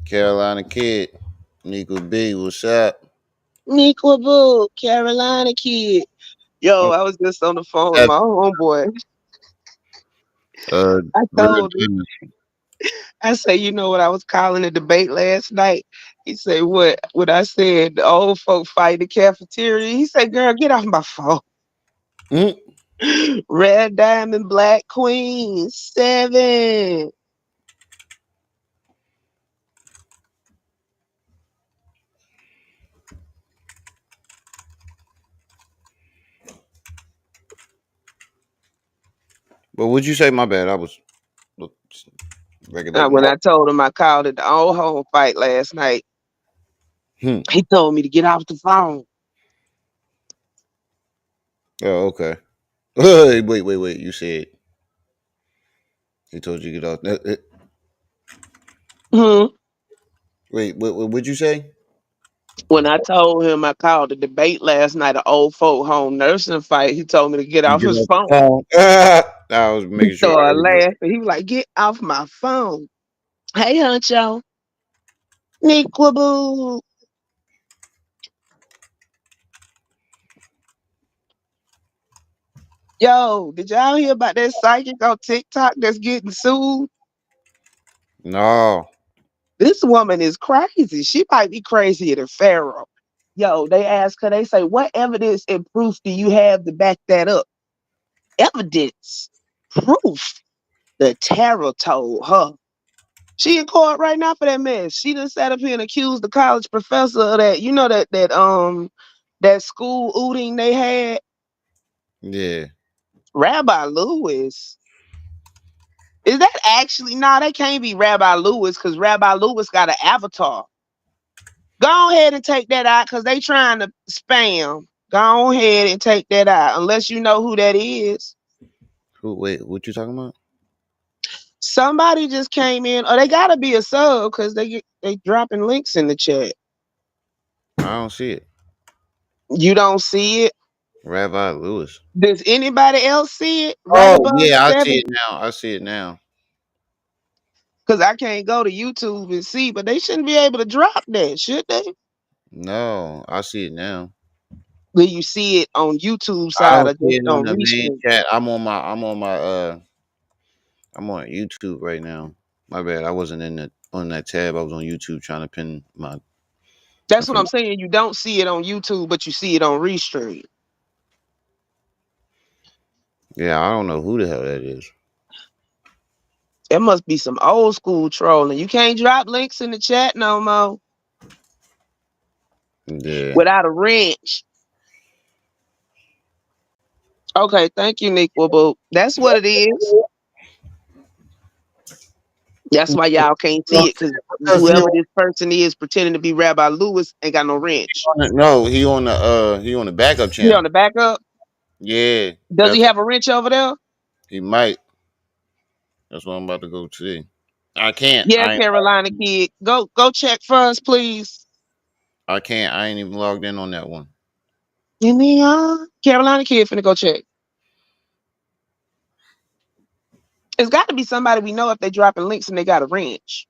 Carolina Kid, Nico B, what's up? Niqua Boo, Carolina kid. Yo, I'm I was just on the phone with seven, my homeboy. I real told him, time. I say, you know what I was calling a debate last night? He said, what? What I said, the old folk fight in the cafeteria. He said, girl, get off my phone. Mm. Red Diamond Black Queen, 7. But would you say? My bad. I was look, regulating When my. I told him I called it the old home fight last night, Hmm. he told me to get off the phone. Oh, okay. Wait. You said he told you to get off. Hmm. Wait, what would you say? When I told him I called the debate last night, an old folk home nursing fight, he told me to get You off get his off the phone. phone. I was He making sure I started heard you. laughing. He was like, "Get off my phone." Hey, Huncho. Nick Waboo. Yo, did y'all hear about that psychic on TikTok that's getting sued? No. This woman is crazy. She might be crazier than Pharaoh. Yo, they ask her, they say, what evidence and proof do you have to back that up? Evidence, proof. The tarot told her. She in court right now for that mess. She done sat up here and accused the college professor of that. You know that school ooting they had. Yeah. Rabbi Lewis. Is that actually? Nah, that can't be Rabbi Lewis because Rabbi Lewis got an avatar. Go ahead and take that out because they trying to spam. Go ahead and take that out unless you know who that is. Who? Wait. What you talking about? Somebody just came in, or they gotta be a sub because they dropping links in the chat. I don't see it. You don't see it. Rabbi Lewis. Does anybody else see it right Oh above yeah, I see 7? it now. I see it now. Because I can't go to YouTube and see, but they shouldn't be able to drop that, should they? No, I see it now. Will you see it on YouTube I side don't or see just it on on the main Restream? chat. I'm on YouTube right now. My bad. I wasn't in the on that tab. I was on YouTube trying to pin my That's what I'm information. saying. You don't see it on YouTube, but you see it on Restream. Yeah, I don't know who the hell that is. It must be some old school trolling. You can't drop links in the chat no more Yeah. without a wrench. Okay, thank you, Nick Wabo. That's what it is. That's why y'all can't see it because Because whoever this person is pretending to be Rabbi Lewis ain't got no wrench. no, he on the backup He on channel. the backup. Yeah, Does he have a wrench over there? he might. That's what I'm about to go see. I can't. Yeah, Carolina kid. Go check for us, please. I can't. I ain't even logged in on that one. Give me Carolina kid finna go check. It's got to be somebody we know if they dropping links and they got a wrench.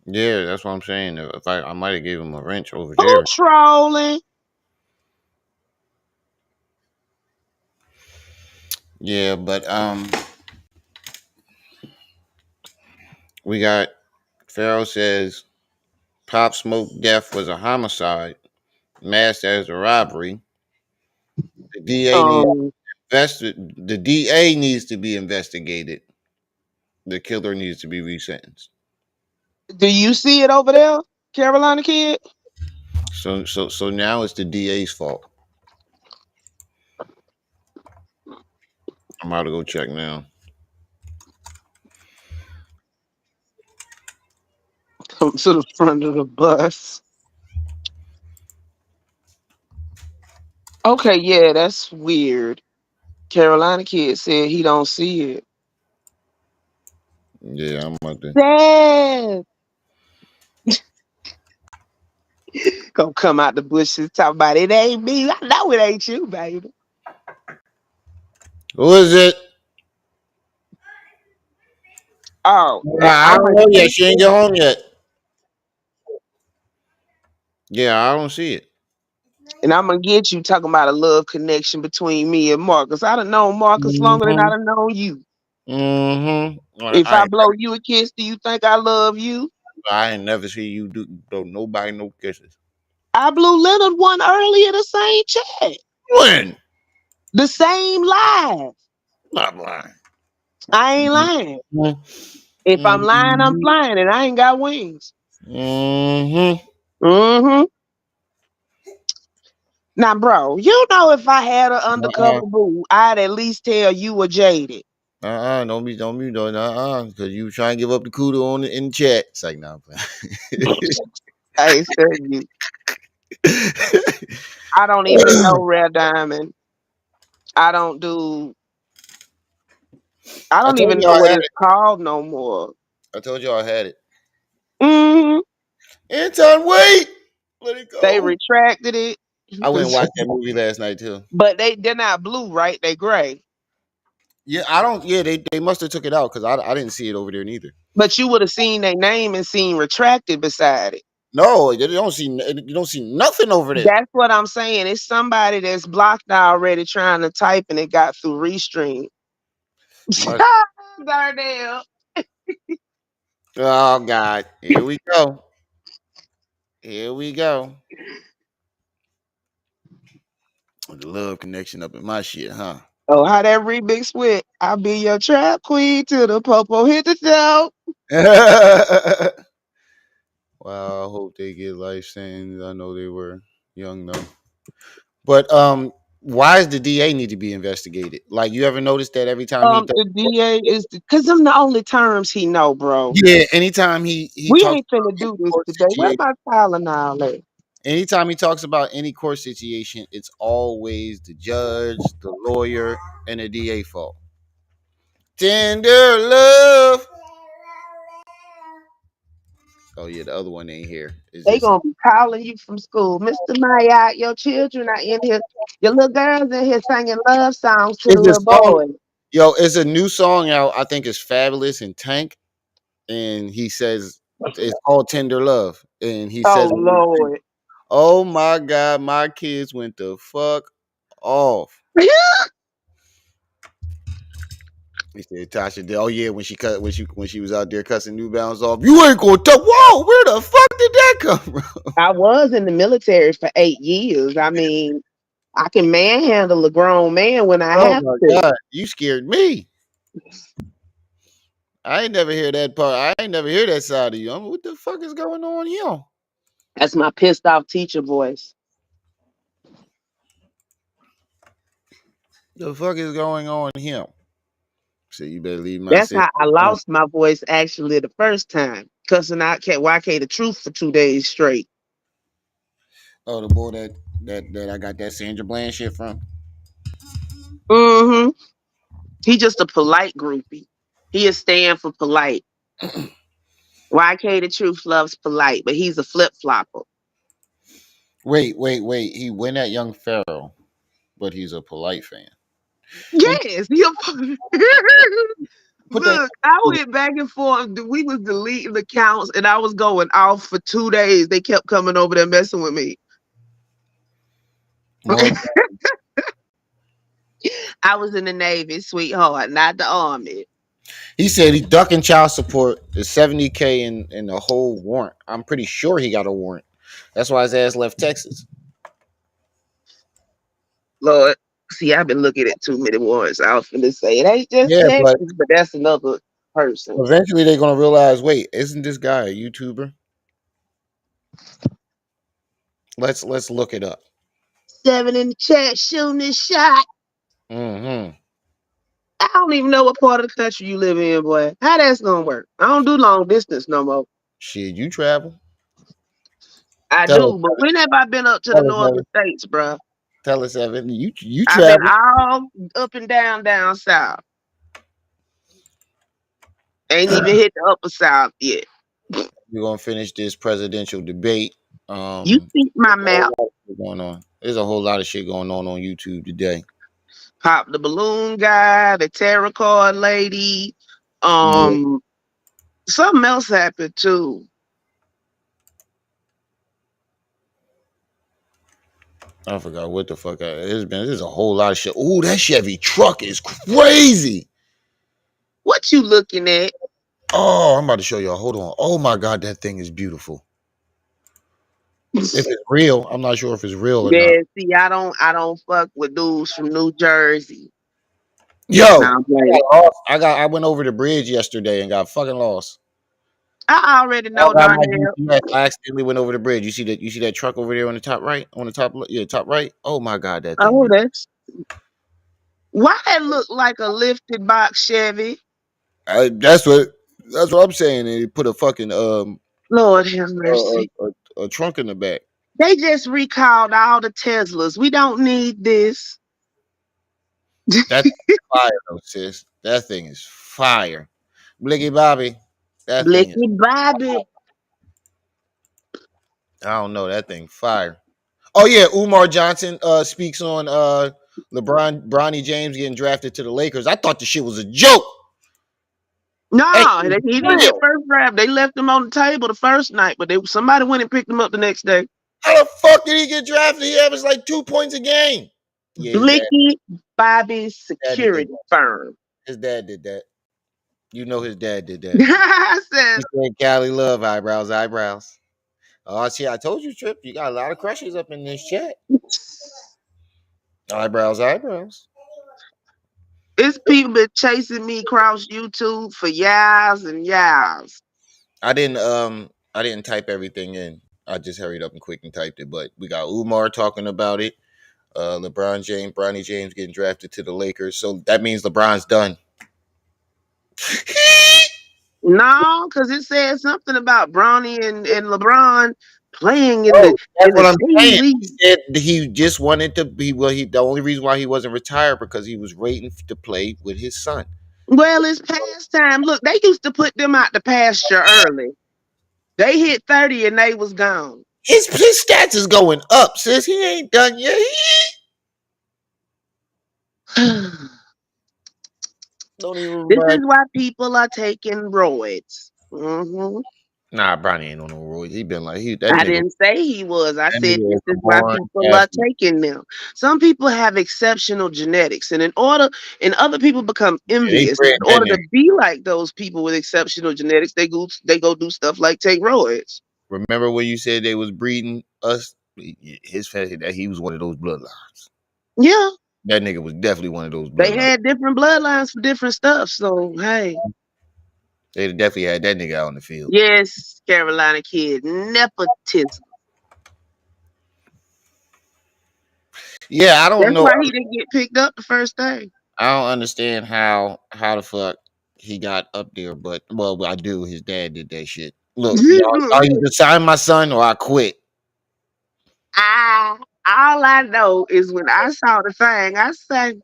Yeah, that's what I'm saying. If I might have gave him a wrench over Who there. trolling? Yeah, but we got Pharaoh says Pop Smoke death was a homicide, masked as a robbery. The DA needs Um, the DA needs to be investigated. The killer needs to be resentenced. do you see it over there, Carolina kid? So now it's the DA's fault. I'm about to go check now. Come to the front of the bus. Okay, yeah, that's weird. Carolina kid said he don't see it. Yeah, I'm about to. Dad, gonna come out the bushes talking about it ain't me. I know it ain't you, baby. Who is it? Oh, I I'm don't ready know to yet. see. She ain't get home yet. Yeah, I don't see it. And I'm gonna get you talking about a love connection between me and Marcus. I done known Marcus longer than I Mm-hmm. done known you. Mm-hmm. If I blow you a kiss, do you think I love you? I ain't never see you do nobody no kisses. I blew Leonard one earlier the same chat. When? The same live. Not lying. I ain't lying. If I'm lying, I'm Mm-hmm. flying and I ain't got wings. Mm-hmm. Mm-hmm. Now, bro, you know if I had an Uh-uh. undercover boo, I'd at least tell you were jaded. Don't be doing because you trying to give up the kudo in the chat. It's like, nah, I'm I ain't studying you. playing. I don't even know Rare Diamond. I don't do I I don't told even you know I what had it's it. called no more. I told you I had it. Hmm. Anton, wait. Let it They go. retracted it. I went and watched that movie last night too. But they're not blue, right? They gray. Yeah, I don't. Yeah, they must have took it out because I didn't see it over there neither. But you would have seen their name and seen retracted beside it. No, you don't see nothing over there. That's what I'm saying. It's somebody that's blocked already trying to type and it got through restream. Must. Darnell. Oh God, here we go. Here we go. The love connection up in my shit, huh? Oh, how that remix went. I'll be your trap queen till the popo hit the show. Well, I hope they get life sentences. I know they were young though. But why does the DA need to be investigated? Like, you ever notice that every time he does, The DA is because them the only terms he know, bro. yeah, anytime he We talks ain't finna about any do this court today. Where situation, my Tylenol at? anytime he talks about any court situation, it's always the judge, the lawyer, and the DA fault. Tender love. Oh yeah, the other one ain't here. It's They just gonna be calling you from school, Mr. Maya. Your children are in here. Your little girls in here singing love songs to the it's a little song. boy. Yo, it's a new song out. I think it's Fabulous and Tank, and he says it's called Tender Love, and he Oh says, Lord. "Oh my God, my kids went the fuck off." He said Tasha did. Oh yeah, when she was out there cussing New Balance off. You ain't gonna tell. Whoa, where the fuck did that come from? I was in the military for 8 years. I mean, I can manhandle a grown man when I Oh have my to. God, you scared me. I ain't never hear that part. I ain't never hear that side of you. What the fuck is going on here? That's my pissed off teacher voice. The fuck is going on here? So you better leave my That's sister how I alone. lost my voice actually the first time. Cussing out YK the truth for 2 days straight. Oh, the boy that I got that Sandra Bland shit from. Mm-hmm. He just a polite groupie. He is stand for polite. YK the truth loves polite, but he's a flip flopper. Wait. He went at young Pharaoh, but he's a polite fan. Well, Yes, put that. look, I went back and forth. We was deleting accounts, and I was going off for 2 days. They kept coming over there messing with me. More. I was in the Navy, sweetheart, not the Army. He said he ducking child support is 70K in the whole warrant. I'm pretty sure he got a warrant. That's why his ass left Texas. Lord, see, I've been looking at too many wars. I was finna say it ain't just Yeah, but Texas, but that's another person. eventually they're gonna realize, wait, isn't this guy a YouTuber? Let's look it up. Seven in the chat shooting this shot. Mm-hmm. I don't even know what part of the country you live in, boy. How that's gonna work? I don't do long distance no more. Shit, you travel. I Tell us, do, but when have I been up to the tell us, northern Evan. states, bruh? Tell us, Evan. You I've been travel. all up and down south. Ain't even hit the upper south yet. We're gonna finish this presidential debate. You see my There's a whole map. lot of shit going on. There's a whole lot of shit going on YouTube today. Pop the balloon guy, the tarot card lady. Yeah. Um, something else happened too. I forgot what the fuck. There's a whole lot of shit. Ooh, that Chevy truck is crazy. What you looking at? Oh, I'm about to show y'all. Hold on. Oh my god, that thing is beautiful. If it's real, I'm not sure if it's real or not. Yeah, see, I don't fuck with dudes from New Jersey. Yo, Now, like, I went over the bridge yesterday and got fucking lost. I already I know got my Darnell. GPS. I accidentally went over the bridge. You see that truck over there on the top right? On the top, yeah, top right. Oh my god, that thing Oh, beautiful. that's why it look like a lifted box Chevy. I, that's what I'm saying. And he put a fucking Lord have a, mercy. a trunk in the back. They just recalled all the Teslas. We don't need this. That's fire though, sis. That thing is fire. Blicky Bobby, that thing is. Blicky Bobby. I don't know that thing fire. Oh yeah, Umar Johnson speaks on Bronny James getting drafted to the Lakers. I thought the shit was a joke. That No, shit is he didn't get real. first draft. They left him on the table the first night, but somebody went and picked him up the next day. How the fuck did he get drafted? He averaged like 2 points a game. Yeah, Blicky Bobby's dad did that. security firm. His dad did that. You know his dad did that. I said, He said Cali love eyebrows, eyebrows. Oh see, I told you, Trip. You got a lot of crushes up in this chat. Eyebrows, eyebrows. it's people been chasing me across YouTube for years and years. I didn't type everything in. I just hurried up and quick and typed it. But we got Umar talking about it. Bronny James getting drafted to the Lakers. So that means LeBron's done. No, because it said something about Bronny and LeBron playing in Oh, the that's in the what I'm same saying. league. He said that he just wanted to be. Well, he the only reason why he wasn't retired because he was waiting to play with his son. Well, it's past time. Look, they used to put them out the pasture early. They hit 30 and they was gone. His stats is going up, sis. He ain't done yet. Don't even This remind. is why people are taking roids. Nah, Bronny ain't on no roids. He been like that I nigga. didn't say he was. I That said nigga this is a is why born people are athlete. taking them. Some people have exceptional genetics, and and other people become Yeah, they envious. And bred in that order nigga. to be like those people with exceptional genetics, they go do stuff like take roids. Remember when you said they was breeding us? His family that he was one of those bloodlines. Yeah, That nigga was definitely one of those they bloodlines. had different bloodlines for different stuff. So hey, They definitely had that nigga out on the field. yes, Carolina kid, nepotism. Yeah, I don't That's know. why he didn't get picked up the first day. I don't understand how the fuck he got up there, but well, I do. His dad did that shit. Look, y'all either sign my son or I quit. I all I know is when I saw the thing, I said,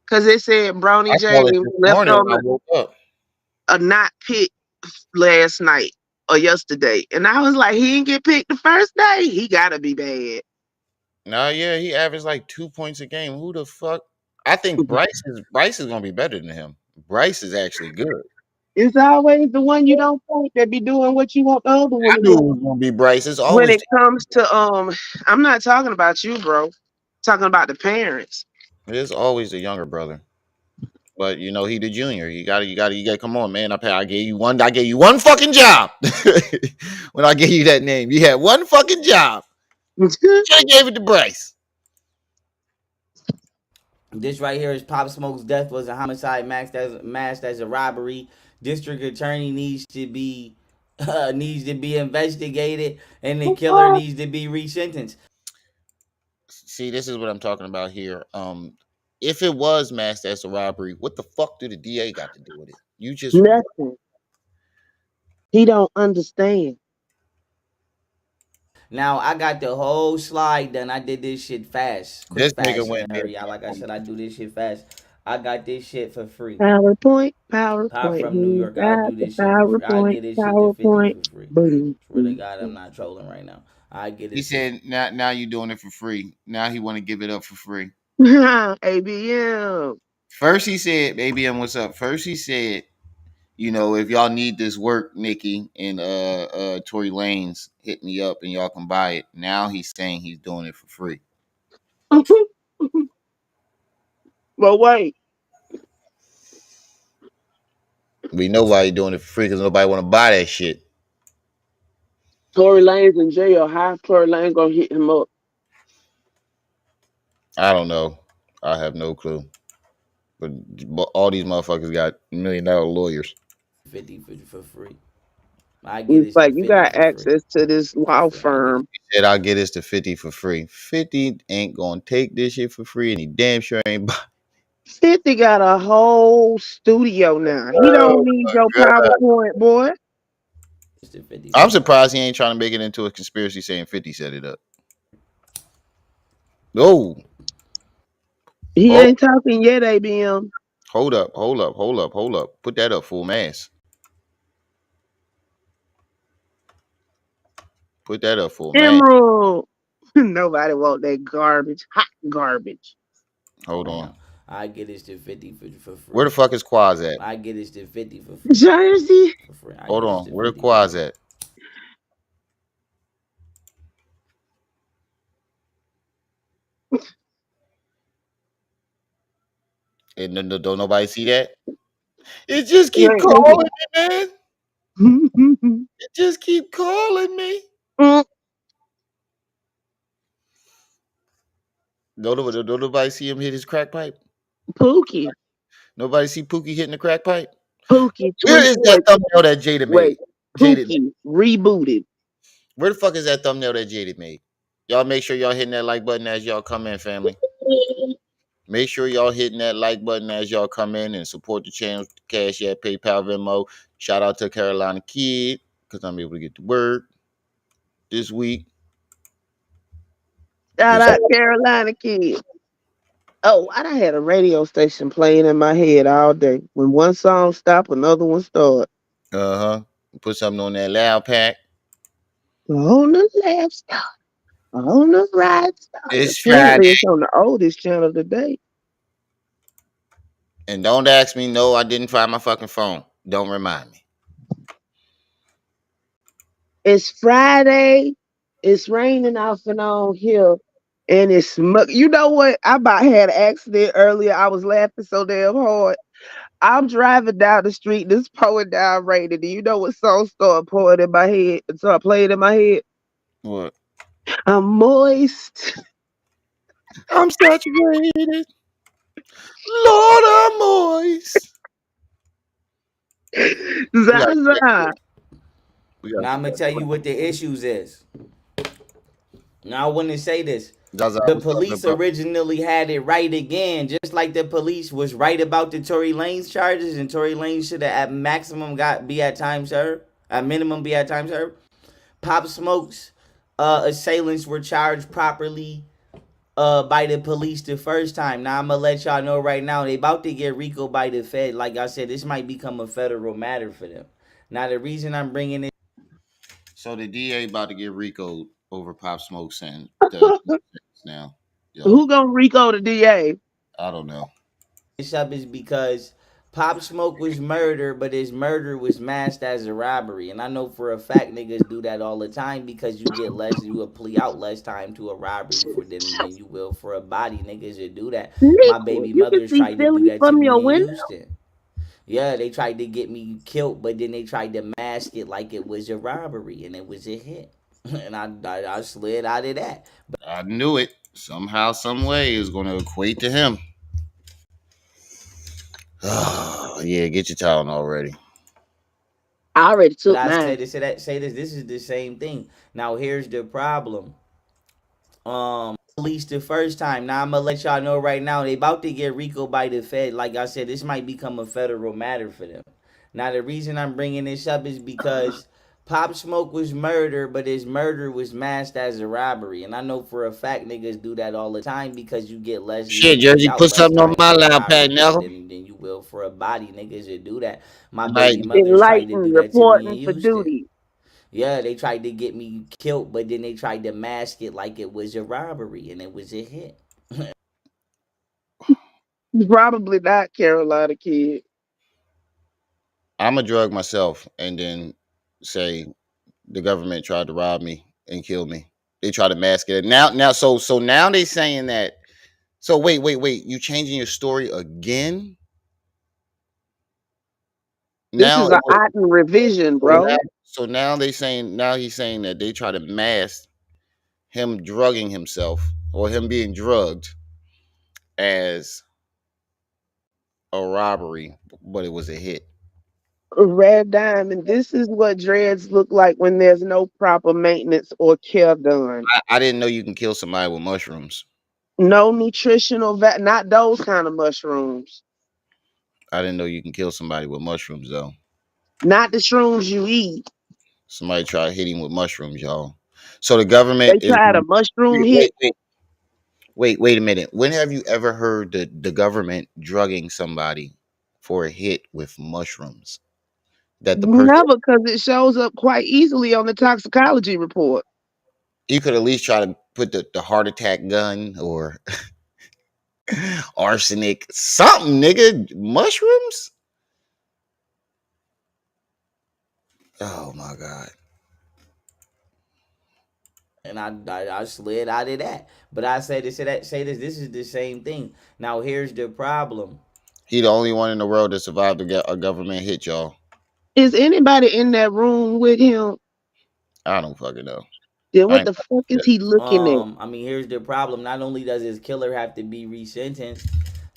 because it said I Bronny saw it James this left morning on when I woke up. a not pick last night or yesterday. And I was like, he didn't get picked the first day. He gotta be bad. Nah, yeah, he averaged like 2 points a game. Who the fuck? I think Bryce is gonna be better than him. Bryce is actually good. It's always the one you don't think that be doing what you want the other one I to knew it do. was gonna be Bryce. It's When always it comes to I'm not talking about you, bro. I'm talking about the parents. it's always the younger brother. But you know he the junior. You gotta come on, man. I gave you one fucking job. When I gave you that name, you had one fucking job. Should have gave it to Bryce. This right here is Pop Smoke's death was a homicide masked as a robbery. District attorney needs to be investigated, and the killer needs to be resentenced. See, this is what I'm talking about here. If it was masked as a robbery, what the fuck do the DA got to do with it? You just Nothing. He don't understand. Now I got the whole slide done. I did this shit fast, quick this nigga fashion went and there. hurry. Like I said, I do this shit fast. I got this shit for free. PowerPoint, Pop PowerPoint. from New He York. I got do the this shit for free. I PowerPoint, get this shit to 50 PowerPoint. for free. Boom, Swear to boom, God, I'm boom. not trolling right now. I get He it for free. said, "Now you doing it for free. Now he want to give it up for free." ABM. First he said, "ABM, what's up?" First he said, "You know, if y'all need this work, Nikki and Tory Lanez, hit me up and y'all can buy it." Now he's saying he's doing it for free. But wait, We know why he doing it for free because nobody want to buy that shit. Tory Lane's in jail. How Tory Lane gonna hit him up? I don't know. I have no clue. But all these motherfuckers got $1 million lawyers. 50 for free. I get It's it to like you 50 got for free. access to this For law free. I get firm. He said I'll get this to 50 for free. 50 ain't gonna take this shit for free, and he damn sure ain't buy. 50 got a whole studio now. He don't Oh need my your god. PowerPoint, boy. it to 50 I'm for free. surprised he ain't trying to make it into a conspiracy saying 50 set it up. Oh, He oh, ain't talking yet, ABM. hold up, hold up, hold up, hold up. Put that up full mass. Put that up full mass. Emerald. Nobody want that garbage. Hot garbage. Hold Right on. now. I get it to 50 for Where free. the fuck is Quaz at? I get it to 50 for free. Jersey. For free. I Hold get it on. to Where the 50 for Quaz free. at? And don't nobody see that? It just You keep ain't looking. calling me, man. It just keep calling me. Don't nobody see him hit his crack pipe. Pookie. Nobody see Pookie hitting the crack pipe. Pookie Where tweet. is that Wait, thumbnail that Jada made? wait. Jada, Pookie rebooted. where the fuck is that thumbnail that Jada made? Y'all make sure y'all hitting that like button as y'all come in, family. Make sure y'all hitting that like button as y'all come in and support the channel. Cash App, PayPal, Venmo. Shout out to Carolina Kid because I'm able to get to work this week. Shout Cause out Carolina kid. Oh, I done had a radio station playing in my head all day. When one song stop, another one start. put something on that loud pack. On the left start, on the right start. It's Apparently, Friday, it's on the oldest channel today. and don't ask me. No, I didn't find my fucking phone. Don't remind me. It's Friday. It's raining off and on here. And it's smug. You know what? I about had an accident earlier. I was laughing so damn hard. I'm driving down the street. This pouring down raining. Do you know what song started pouring in my head? It started playing in my head. What? I'm moist. I'm saturated. Lord, I'm moist. We gotta get that Zaza. shit. We gotta Now I'm get gonna that tell shit. you what the issues is. Now I want to say this. Zaza The was talking police about. originally had it right again, just like the police was right about the Tory Lanez charges, and Tory Lanez should have at maximum got be at time served, at minimum be at time served. Pop Smoke's assailants were charged properly by the police the first time. Now I'm gonna let y'all know right now they about to get Rico by the Fed. Like I said, this might become a federal matter for them. Now the reason I'm bringing it So the DA about to get Rico over Pop Smoke saying the now. Yo, Who gonna Rico the DA? I don't know. up is because Pop Smoke was murdered, but his murder was masked as a robbery. And I know for a fact niggas do that all the time because you get less, you will plea out less time to a robbery for than you will for a body. Niggas would do that. My Nico, baby you can mothers see tried to do Philly that to from your me in window. Houston. Yeah, they tried to get me killed, but then they tried to mask it like it was a robbery and it was a hit. And I slid out of that. I knew it. Somehow, some way is going to equate to him. Oh, yeah, get your towel already. I already But took I mine. say this. This is the same thing. Now here's the problem. Released the first time. Now I'm gonna let y'all know right now they about to get Rico by the Fed. Like I said, this might become a federal matter for them. Now the reason I'm bringing this up is because Pop Smoke was murdered, but his murder was masked as a robbery. And I know for a fact niggas do that all the time because you get less, you will Shit, plea Jersey, out put less something on time my for a loud pad, robbery now. than you will for a body. Niggas would do that. My Like, baby mothers tried to do Enlightened, that to me in reporting for Houston. duty. Yeah, they tried to get me killed, but then they tried to mask it like it was a robbery and it was a hit. Probably not Carolina kid. I'm a drug myself and then say the government tried to rob me and kill me. They try to mask it. So now they saying that. So wait. You changing your story again? This Now is an Otten revision, so now bro. so now they saying now he's saying that they try to mask him drugging himself or him being drugged as a robbery, but it was a hit. Red diamond. This is what dreads look like when there's no proper maintenance or care done. I didn't know you can kill somebody with mushrooms. No nutritional not those kind of mushrooms. I didn't know you can kill somebody with mushrooms though. Not the shrooms you eat. Somebody try to hit him with mushrooms, y'all. So the government They is tried a mushroom wait, hit. wait, wait, wait a minute. When have you ever heard the government drugging somebody for a hit with mushrooms? That the person Never, because it shows up quite easily on the toxicology report. you could at least try to put the heart attack gun or arsenic, something, nigga. Mushrooms? Oh my god. And I slid out of that. But I say this. This is the same thing. Now here's the problem. He the only one in the world that survived a government hit, y'all. Is anybody in that room with him? I don't fucking know. Then I what ain't the fuck is he looking at? I mean, here's the problem. Not only does his killer have to be resentenced,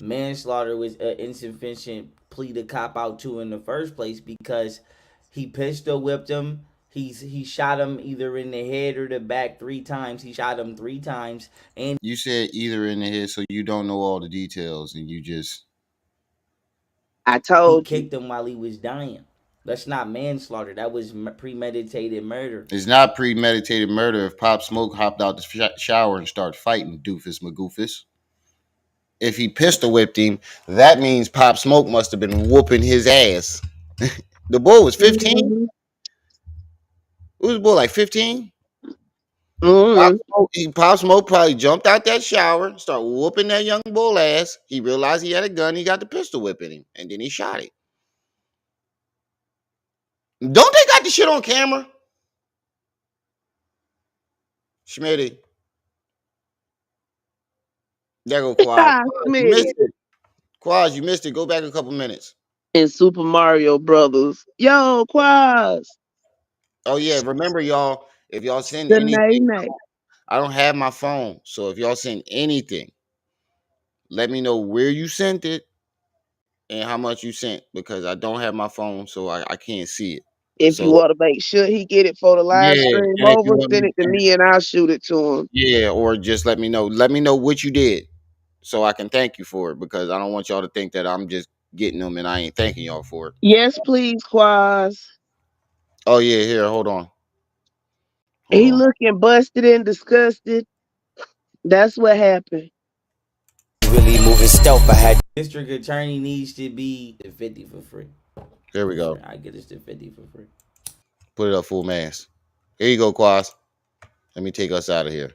manslaughter was an insufficient plea to cop out to in the first place because he pistol whipped him. He shot him either in the head or the back 3 times. He shot him 3 times, and you said either in the head, so you don't know all the details, and you just I he told you. kicked him while he was dying. That's not manslaughter. That was premeditated murder. it's not premeditated murder if Pop Smoke hopped out the shower and started fighting Doofus McGoofus. If he pistol whipped him, that means Pop Smoke must have been whooping his ass. The boy was 15. Mm-hmm. Who was the boy like 15? Mm-hmm. Pop Smoke probably jumped out that shower, started whooping that young bull ass. He realized he had a gun. He got the pistol whipping him, and then he shot it. Don't they got the shit on camera? Schmitty, there go Quad. You Smitty. missed it. Quad, you missed it. Go back a couple minutes. In Super Mario Brothers. Yo, Quaz. Oh yeah, remember y'all. If y'all send The anything, nay. I don't have my phone, so if y'all send anything, let me know where you sent it and how much you sent because I don't have my phone, so I can't see it. If you So want to make sure he get it for the live yeah, stream and if you over, want send me, it to me and I'll shoot it to him. yeah, or just let me know. Let me know what you did, so I can thank you for it because I don't want y'all to think that I'm just getting them and I ain't thanking y'all for it. Yes, please, Quaz. Oh yeah, here, hold on, hold He on. looking busted and disgusted. That's what happened. Really moving stealth. I had District attorney needs to be the 50 for free. There we For go. free. I get us to 50 for free. Put it up full mass. Here you go, Quas. Let me take us out of here.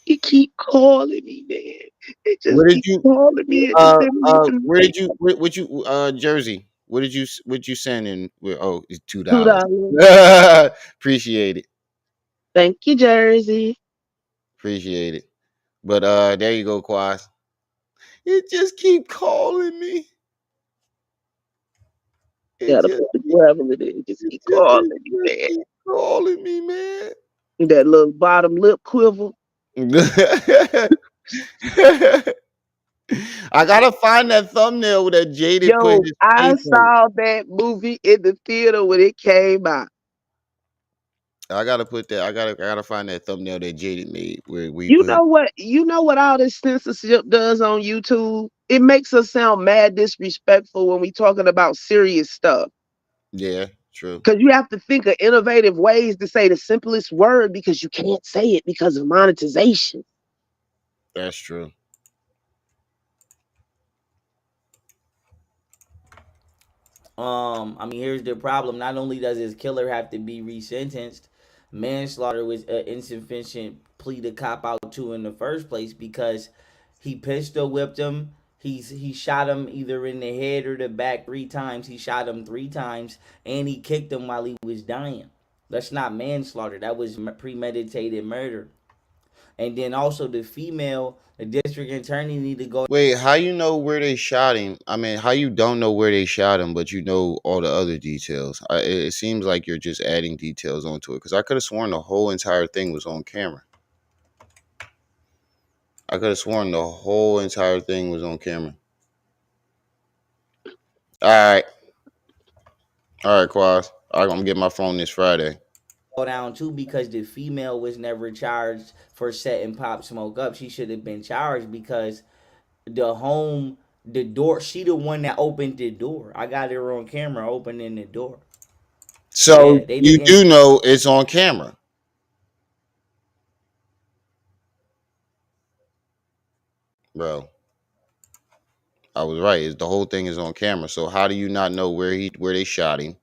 He keep calling me, man. He just Where did keep you? calling me and just sending me some Where did you? What you? Jersey. What you send in? Oh, it's $2. $2. Appreciate it. Thank you, Jersey. Appreciate it. But there you go, Quas. It just keep calling me. It Gotta just, put the gravel in it. Just keep calling it me, just man. keep calling me, man. That little bottom lip quiver. I gotta find that thumbnail that Jaded put Yo, his I face on. saw that movie in the theater when it came out. I gotta put that. I gotta find that thumbnail that Jaded made where we You put. know what? You know what all this censorship does on YouTube? It makes us sound mad disrespectful when we talking about serious stuff. Yeah, true. Because you have to think of innovative ways to say the simplest word because you can't say it because of monetization. That's true. I mean, here's the problem. Not only does his killer have to be resentenced, manslaughter was an insufficient plea to cop out to in the first place because he pistol whipped him. He shot him either in the head or the back 3 times. He shot him 3 times, and he kicked him while he was dying. That's not manslaughter. That was premeditated murder. And then also the district attorney need to go. Wait, how you know where they shot him? I mean, how you don't know where they shot him, but you know all the other details? It seems like you're just adding details onto it because I could have sworn the whole entire thing was on camera. I could have sworn the whole entire thing was on camera. All right, Quaz. I'm gonna get my phone this Friday. Down too because the female was never charged for setting Pop Smoke up. She should have been charged because the door, she the one that opened the door. I got her on camera opening the door. So Yeah, they you didn't. do know it's on camera, bro. I was right. The whole thing is on camera. So how do you not know where they shot him,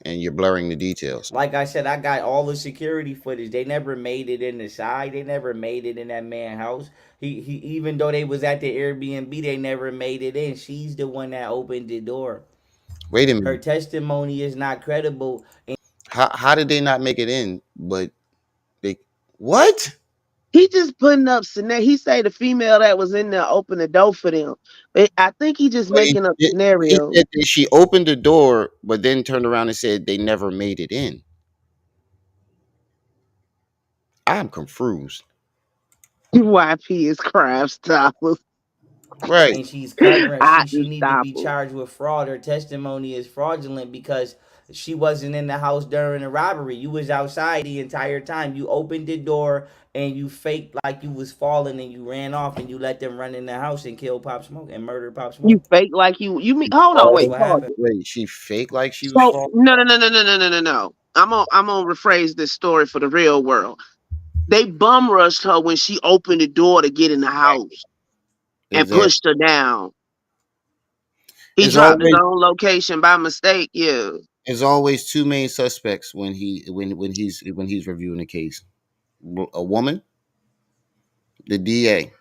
and you're blurring the details? Like I said, I got all the security footage. They never made it in the side. They never made it in that man's house. He even though they was at the Airbnb, they never made it in. She's the one that opened the door. Wait a Her minute. testimony is not credible. How did they not make it in? But they what? He just putting up scenario. He say the female that was in there opened the door for them. But I think he just But making up he scenarios. said that she opened the door, but then turned around and said they never made it in. I'm confused. YP is Crime Stoppers. Right. And she's covering. I She just need to stop be her. charged with fraud. Her testimony is fraudulent because she wasn't in the house during the robbery. You was outside the entire time. You opened the door and you faked like you was falling and you ran off and you let them run in the house and kill Pop Smoke and murder Pop You Smoke. fake like you mean hold on, That's wait, what pause happened. it. Wait, she faked like she was So falling. no. I'm gonna rephrase this story for the real world. They bum rushed her when she opened the door to get in the house and Exactly. pushed her down. He It's dropped his always own location by mistake. Yeah. it's always two main suspects when he's reviewing a case: a woman, the DA,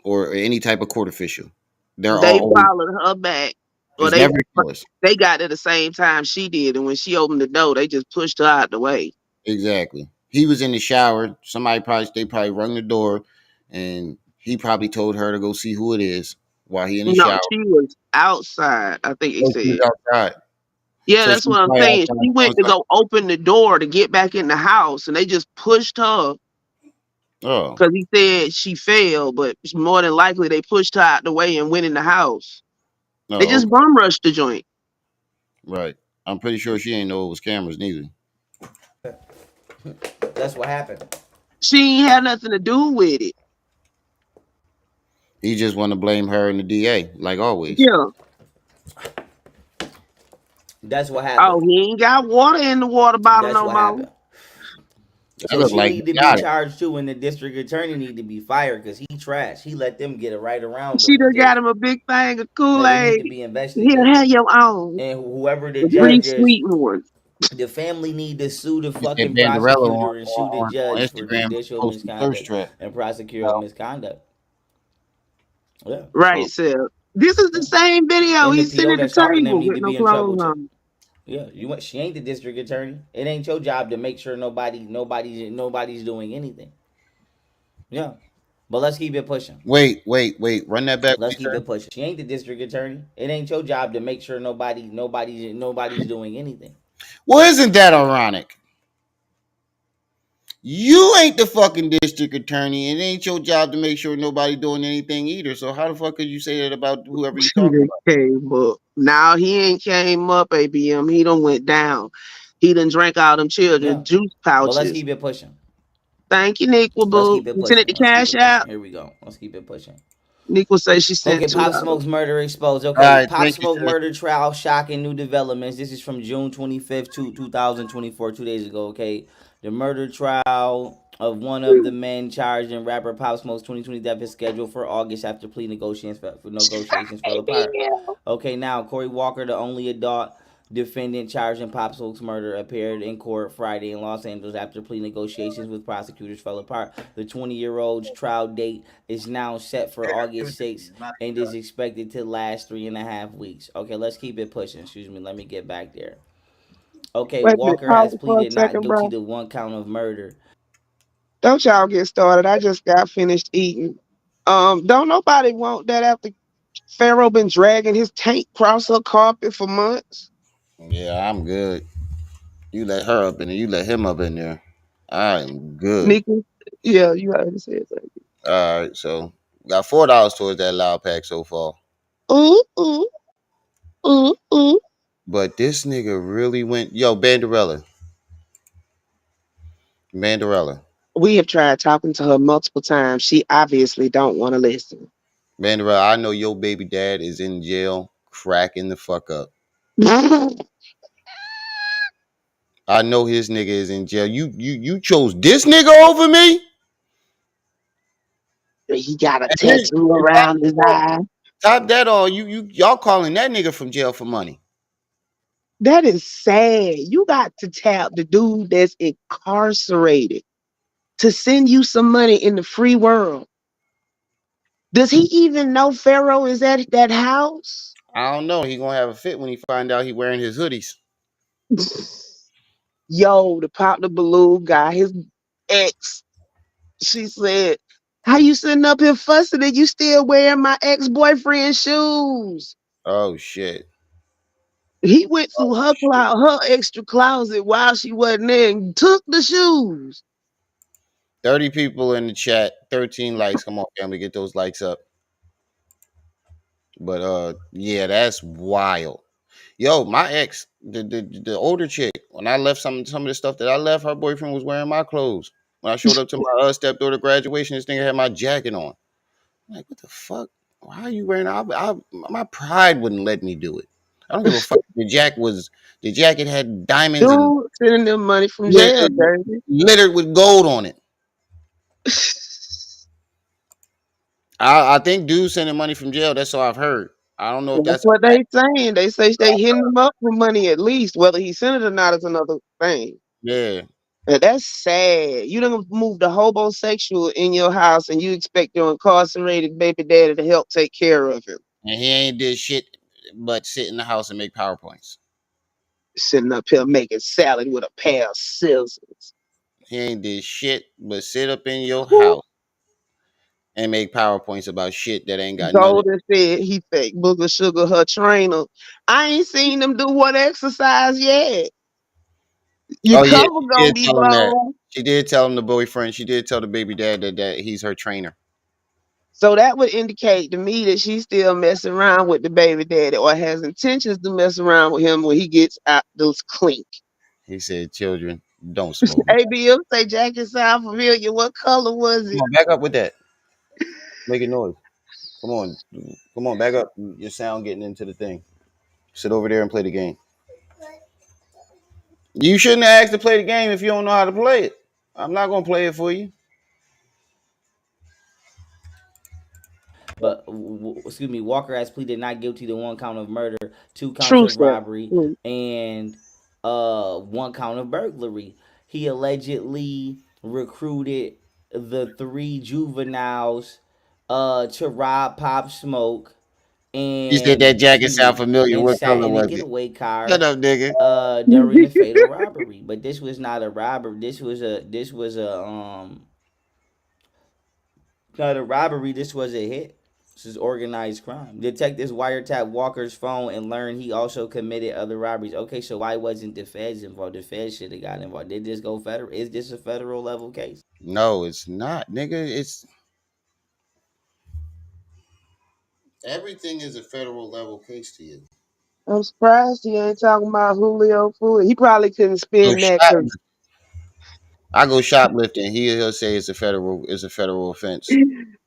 or any type of court official. They're all They always. followed her back. Or It's never yours. they got there the same time she did. And when she opened the door, they just pushed her out the way. Exactly. He was in the shower. They probably rung the door, and he probably told her to go see who it is while he in the No, shower. she was outside, I think he Oh, she was said. outside. Yeah, So that's she's what I'm probably saying. outside. She went to go open the door to get back in the house, and they just pushed her Oh, because he said she fell, but more than likely they pushed her out the way and went in the house. They no, just okay, bum rushed the joint. right. I'm pretty sure she ain't know it was cameras neither. That's what happened. She ain't had nothing to do with it. He just want to blame her and the DA, like always. Yeah. That's what Oh, happened. he ain't got water in the water bottle That's no what more. happened. That So look she like he need to be got it. charged too, and the district attorney need to be fired because he trash. He let them get it right around She him with done got this. him a big thing of Yeah, they need Kool-Aid. to be Here, investigated. have your own. And whoever the The Right. three judge is, sweet ones. the family need to sue the You said fucking Banderella prosecutor and sue the on judge for Instagram judicial posting thirst misconduct trap. and You prosecutorial know? misconduct. Yeah, Right, So Seth. This is the yeah. same video. And the He's sitting PO at the that's talking to them table need with to no be in trouble clothes too. on. Yeah, she ain't the district attorney. It ain't your job to make sure nobody's doing anything. Yeah, but let's keep it pushing. wait. Run that back. What Let's you keep said? it pushing. She ain't the district attorney. It ain't your job to make sure nobody's doing anything. Well, isn't that ironic? You ain't the fucking district attorney, and it ain't your job to make sure nobody doing anything either. So how the fuck could you say that about whoever you He talking done came up. Now he ain't came up, ABM. He done went down. He done drank all them children Yeah, juice but let's pouches. keep it pushing. Thank you, Nick. Let's Boo. keep it You sent it pushing. to Let's keep cash it pushing. out. Here we go. Let's keep it pushing. Nick will say she Okay, sent Pop $2. Smoke's murder exposed. about? All Okay, right, Pop thank you, Smoke sir. murder trial, shocking new developments. This is from June 25th, 2024, 2 days ago. Okay, the murder trial of one of the men charged in rapper Pop Smoke's 2020 death is scheduled for August after plea negotiations fell apart. ABM. Okay, now Corey Walker, the only adult defendant charged in Pop Smoke's murder, appeared in court Friday in Los Angeles after plea negotiations with prosecutors fell apart. The 20-year-old's trial date is now set for August 6th and is expected to last 3.5 weeks. Okay, let's keep it pushing. Excuse me, let me get back there. Okay, Wait a minute, Walker has pause for a pleaded not second, guilty bro. to one count of murder. Don't y'all get started. I just got finished eating. Don't nobody want that after Pharaoh been dragging his tank across her carpet for months. Yeah, I'm good. You let her up in there. You let him up in there. I'm good. Nikki, yeah, you already said that. All right, so got $4 towards that loud pack so far. Ooh, ooh, ooh, ooh. But this nigga really went. Yo, Banderella, We have tried talking to her multiple times. She obviously don't want to listen. Banderella. I know your baby dad is in jail, cracking the fuck up. I know his nigga is in jail. You chose this nigga over me. He got a And then tattoo and top around his that off, eye. y'all calling that nigga from jail for money. That is sad. You got to tap the dude that's incarcerated to send you some money in the free world. Does he even know Pharaoh is at that house? I don't know. He gonna have a fit when he find out he wearing his hoodies. Yo, the pop the balloon guy, his ex, she said, how you sitting up here fussing and you still wearing my ex-boyfriend's shoes? Oh shit. He went Oh through shit. her extra closet while she wasn't there and took the shoes. 30 people in the chat, 13 likes. Come on, family, get those likes up. But yeah, that's wild. Yo, my ex, the older chick, when I left some of the stuff that I left, her boyfriend was wearing my clothes. When I showed up to my stepdaughter graduation, this nigga had my jacket on. I'm like, what the fuck? Why are you wearing? My pride wouldn't let me do it. I don't give a fuck. The jacket had diamonds and Dude sending them money from jail, littered, dirty. littered with gold on it. I think dude sending money from jail. That's all I've heard. I don't know if That's that's what they saying. They say they hitting him up for money at least. Whether he sent it or not is another thing. yeah. And that's sad. You done moved a homosexual in your house and you expect your incarcerated baby daddy to help take care of him. And he ain't did shit but sit in the house and make PowerPoints. Sitting up here making salad with a pair of scissors. He ain't did shit but sit up in your Who house and make PowerPoints about shit that ain't got nothing. Golden said he fake Booger Sugar her trainer. I ain't seen them do what exercise yet. Your Oh yeah, cover she gonna did be tell him that. low. She did tell him the boyfriend. She did tell the baby dad that he's her trainer. So that would indicate to me that she's still messing around with the baby daddy or has intentions to mess around with him when he gets out those clink. He said, "Children, don't smoke." ABM say jacket sound familiar. What color was Come it? on, back up with that. Making noise. Come on, come on, back up. Your sound getting into the thing. Sit over there and play the game. You shouldn't have asked to play the game if you don't know how to play it. I'm not gonna play it for you. But excuse me, Walker has pleaded not guilty to one count of murder, two counts True of story. robbery, Mm. and one count of burglary. He allegedly recruited the three juveniles to rob Pop Smoke You said that and jacket sound familiar. and What sat color in a was it? getaway Shut car up, nigga. during the fatal robbery. But this was not a robbery. This was a not a robbery. This was a hit. This is organized crime. Detectives wiretapped Walker's phone and learned he also committed other robberies. Okay, so why wasn't the feds involved? The feds should have got involved. Did this go federal? Is this a federal level case? No, it's not, nigga. It's everything is a federal level case to you. I'm surprised he ain't talking about Julio Food. He probably couldn't Go spin that shop. because I go shoplifting. He'll say it's a federal offense.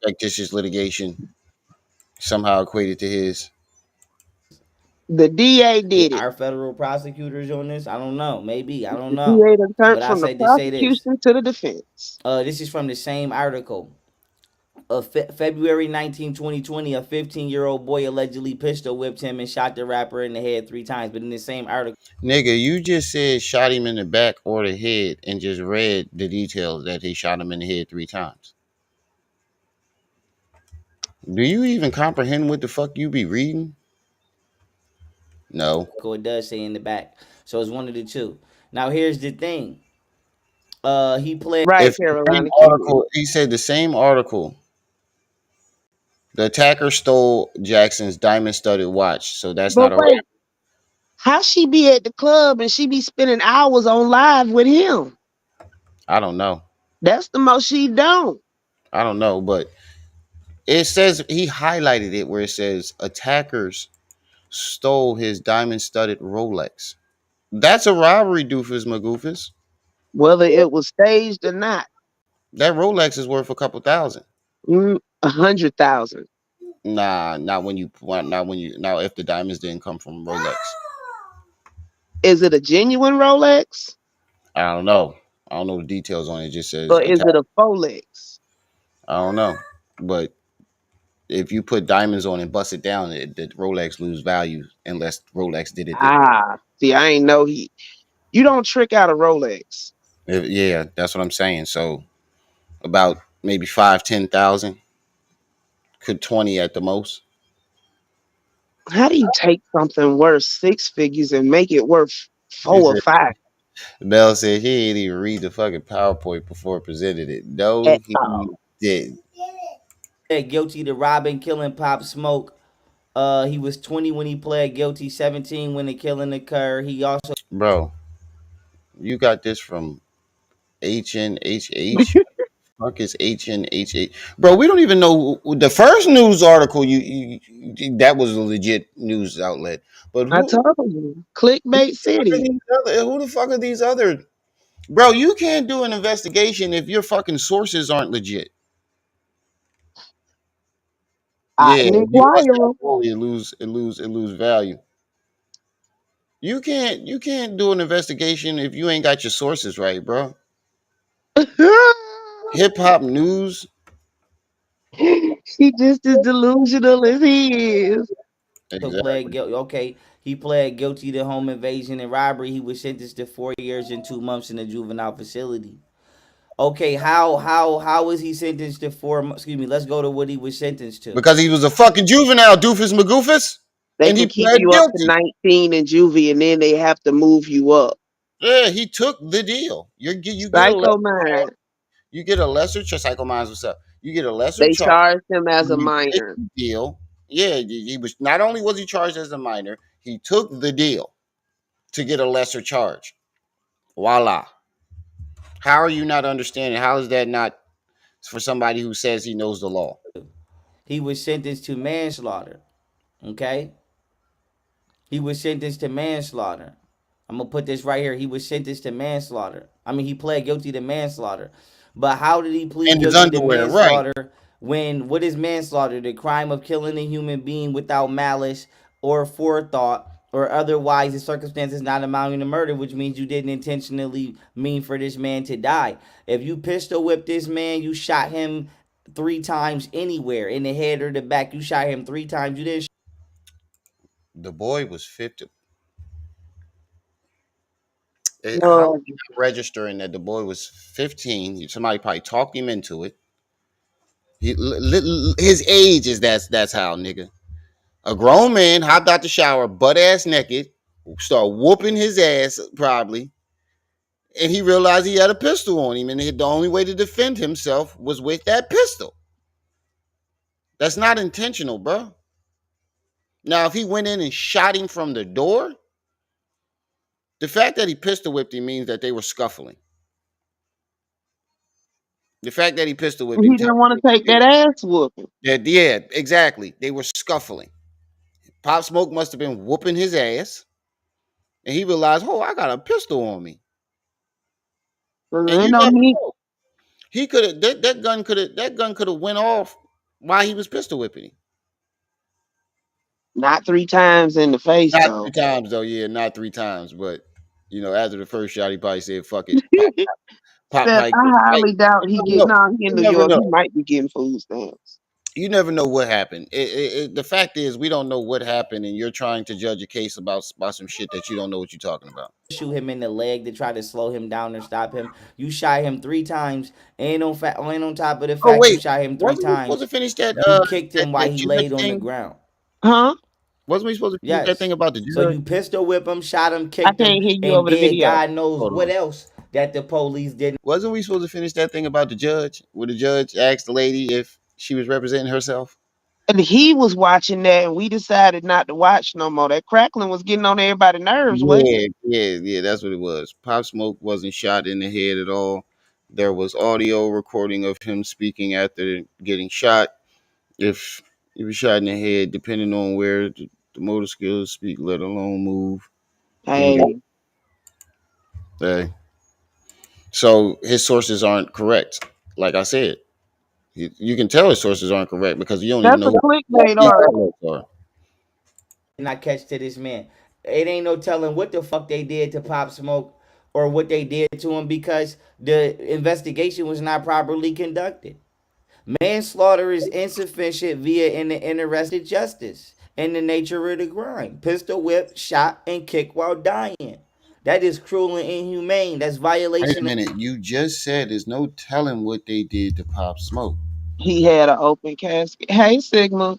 Fictitious litigation somehow equated to his. the DA did it. Are federal prosecutors on this? I don't know. Maybe. I don't The know. DA done turned But I from the say to say this. prosecution to the defense. This is from the same article. February 19, 2020, a 15-year-old boy allegedly pistol whipped him and shot the rapper in the head 3 times. But in the same article, Nigga, you just said shot him in the back or the head and just read the details that he shot him in the head 3 times. Do you even comprehend what the fuck you be reading? No. it does say in the back. So it's one of the two. Now here's the thing. He played Right, If the same Carolina, keep it. article, he said the same article, the attacker stole Jackson's diamond-studded watch. So that's But not a rap. wait, how she be at the club and she be spending hours on live with him? I don't know. That's the most she don't. I don't know, but it says he highlighted it where it says attackers stole his diamond-studded Rolex. That's a robbery, doofus magoofus. Whether it was staged or not. That Rolex is worth a couple thousand. 100,000. Nah, not if the diamonds didn't come from Rolex. Is it a genuine Rolex I don't know. I don't know the details on it. It just says or is attack. it a Folex? I don't know. But if you put diamonds on and bust it down, the Rolex lose value unless Rolex did it. See, I ain't know he. You don't trick out a Rolex. Yeah, that's what I'm saying. So about maybe 5, 10,000, could 20 at the most. How do you take something worth six figures and make it worth He 4 or said, 5 Bell said he didn't even read the fucking PowerPoint before presented it. No, at he all? didn't. guilty to robbing, killing Pop Smoke. He was 20 when he pled guilty, 17 when the killing occurred. He also Bro, you got this from HNHH. Fuck is HNHH, bro? We don't even know the first news article. That was a legit news outlet, but I told you, clickbait city. who the fuck are these other? Bro, you can't do an investigation if your fucking sources aren't legit. I Yeah, didn't if you inquire bust that 'em. bully, it lose value. You can't do an investigation if you ain't got your sources right, bro. Hip hop news. She just as delusional as he is. pled Exactly. guilty. Okay, he pled guilty to home invasion and robbery. He was sentenced to 4 years and 2 months in a juvenile facility. Okay, how is he sentenced to Excuse me. Let's go to what he was sentenced to. Because he was a fucking juvenile, doofus magoofus, They and can he keep pled you up to guilty. 19 in juvie and then they have to move you up. Yeah, he took the deal. You get a lesser Psycho charge. mind. You get a lesser charge. Psycho Minds, what's up? You get a lesser They charge charged him as a when you take minor. the deal. Yeah, he was not only was he charged as a minor, he took the deal to get a lesser charge. Voila. How are you not understanding? How is that not for somebody who says he knows the law? He was sentenced to manslaughter. Okay, he was sentenced to manslaughter. I'm gonna put this right here. He was sentenced to manslaughter. I mean, he pled guilty to manslaughter. But how did he plead And his guilty to underwear, right? manslaughter when what is manslaughter? The crime of killing a human being without malice or forethought or otherwise the circumstances not amounting to murder, which means you didn't intentionally mean for this man to die. If you pistol whipped this man, you shot him 3 times anywhere in the head or the back. You shot him 3 times. You didn't The boy was 50. How No, are you not registering that the boy was 15? Somebody probably talked him into it. His age is that's how, nigga. A grown man hopped out the shower, butt ass naked, start whooping his ass probably, and he realized he had a pistol on him, and the only way to defend himself was with that pistol. That's not intentional, bro. Now, if he went in and shot him from the door, the fact that he pistol whipped him means that they were scuffling. The fact that he pistol whipped him he tells didn't want to take me that ass whooping. that yeah, exactly. They were scuffling. Pop Smoke must have been whooping his ass, and he realized, oh, I got a pistol on me. And Ain't you no never need. know. He could have that gun could have went off while he was pistol whipping him. Not 3 times in the face Not three though. times though, yeah, not 3 times, but after the first shot, he probably said, "Fuck it." Pop Steph, probably. I Hey, highly doubt you he never get. know. No, he in You New never York. know. He might be getting food stamps. You never know what happened. The fact is, we don't know what happened, and you're trying to judge a case about some shit that you don't know what you're talking about. shoot him in the leg to try to slow him down or stop him. You shot him 3 times. Ain't on top of the Oh fact you wait, shot him three wasn't we supposed to times. finish that You kicked that, him while that he judge laid on the thing? ground. Huh? Wasn't we supposed to finish that thing Yes. about the So judge? you pistol whip him, shot him, I kicked him, can't hear you and over the did video. God knows Hold what on. else that the police didn't. Wasn't we supposed to finish that thing about the judge? Where the judge asked the lady if she was representing herself? And he was watching that, and we decided not to watch no more. That crackling was getting on everybody's nerves, wasn't it? Yeah. That's what it was. Pop Smoke wasn't shot in the head at all. There was audio recording of him speaking after getting shot. If he was shot in the head, depending on where the motor skills speak, let alone move. You know, Hey, so his sources aren't correct. Like I said, you can tell his sources aren't correct because you don't even that's know a what clickbait these article. outlets are. Not catch to this man. It ain't no telling what the fuck they did to Pop Smoke or what they did to him because the investigation was not properly conducted. Manslaughter is insufficient via in the interested justice and the nature of the crime. Pistol whip, shot, and kick while dying. That is cruel and inhumane. That's Wait a violation of minute, you just said there's no telling what they did to Pop Smoke. He had an open casket. Hey, Sigma.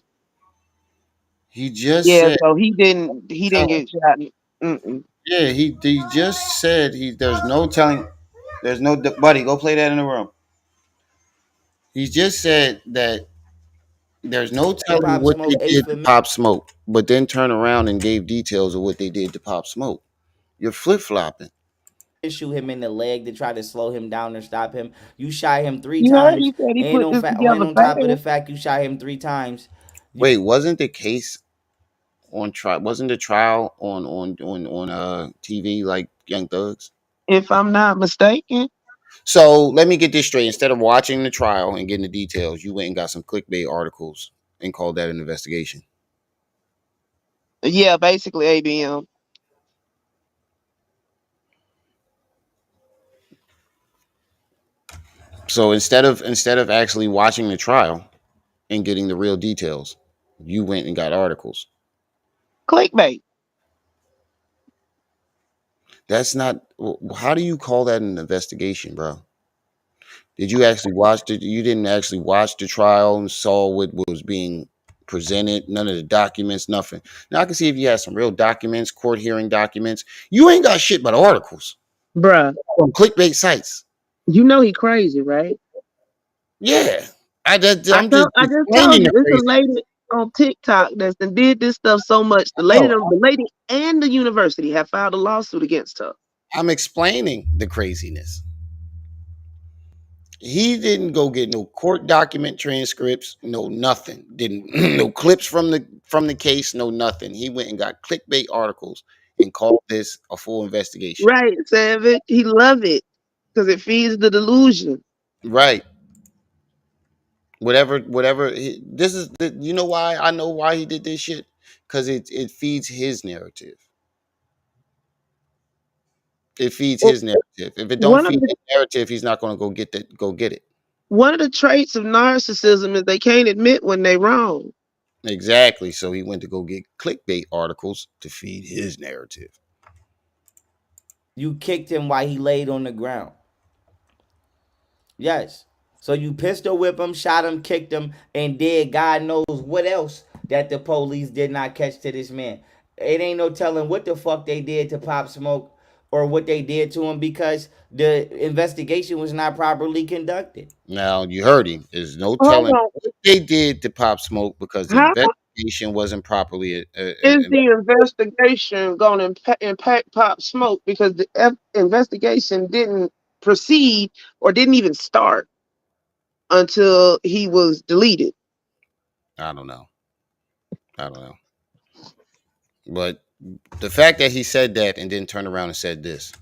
He just Yeah, said so he didn't tell. get shot. Mm-mm. Yeah, he just said there's no telling. There's no buddy. Go play that in the room. He just said that there's no telling Pop what Smoke they A did to for Pop Smoke, but then turn around and gave details of what they did to Pop Smoke. You're flip flopping. shoot him in the leg to try to slow him down or stop him. You shot him three You heard times, he said he and put on this fa- and together on top of the fast. fact you shot him 3 times, Wait, wasn't the case on trial? Wasn't the trial on TV like Young Thugs? If I'm not mistaken. So let me get this straight. Instead of watching the trial and getting the details, you went and got some clickbait articles and called that an investigation. Yeah, basically ABM. So instead of actually watching the trial and getting the real details, you went and got articles. Clickbait. That's not. How do you call that an investigation, bro? Did you actually watch the? You didn't actually watch the trial and saw what was being presented. None of the documents, nothing. Now I can see if you had some real documents, court hearing documents. You ain't got shit but articles Bruh, from clickbait sites. you know he crazy, right? Yeah, I'm just I just told explaining you, the it's a crazy. lady on TikTok that's done did this stuff so much. No, The lady and the university have filed a lawsuit against her. I'm explaining the craziness. He didn't go get no court document transcripts, no nothing. Didn't no clips from the case, no nothing. He went and got clickbait articles and called this a full investigation. Right, Savage. He love it because it feeds the delusion. Right. Whatever. This is you know why I know why he did this shit because it feeds his narrative. It feeds Well, his narrative. If it don't one of feed the his narrative, he's not going to go get it. one of the traits of narcissism is they can't admit when they wrong. Exactly. So he went to go get clickbait articles to feed his narrative. you kicked him while he laid on the ground. Yes. So you pistol whip him, shot him, kicked him, and did God knows what else that the police did not catch to this man. It ain't no telling what the fuck they did to Pop Smoke or what they did to him because the investigation was not properly conducted. Now you heard him. There's no Hold telling on. what they did to Pop Smoke because the How investigation wasn't properly. is the investigation going to impact Pop Smoke? Because the investigation didn't proceed or didn't even start until he was deleted. I don't know. I don't know. But the fact that he said that and then turned around and said this.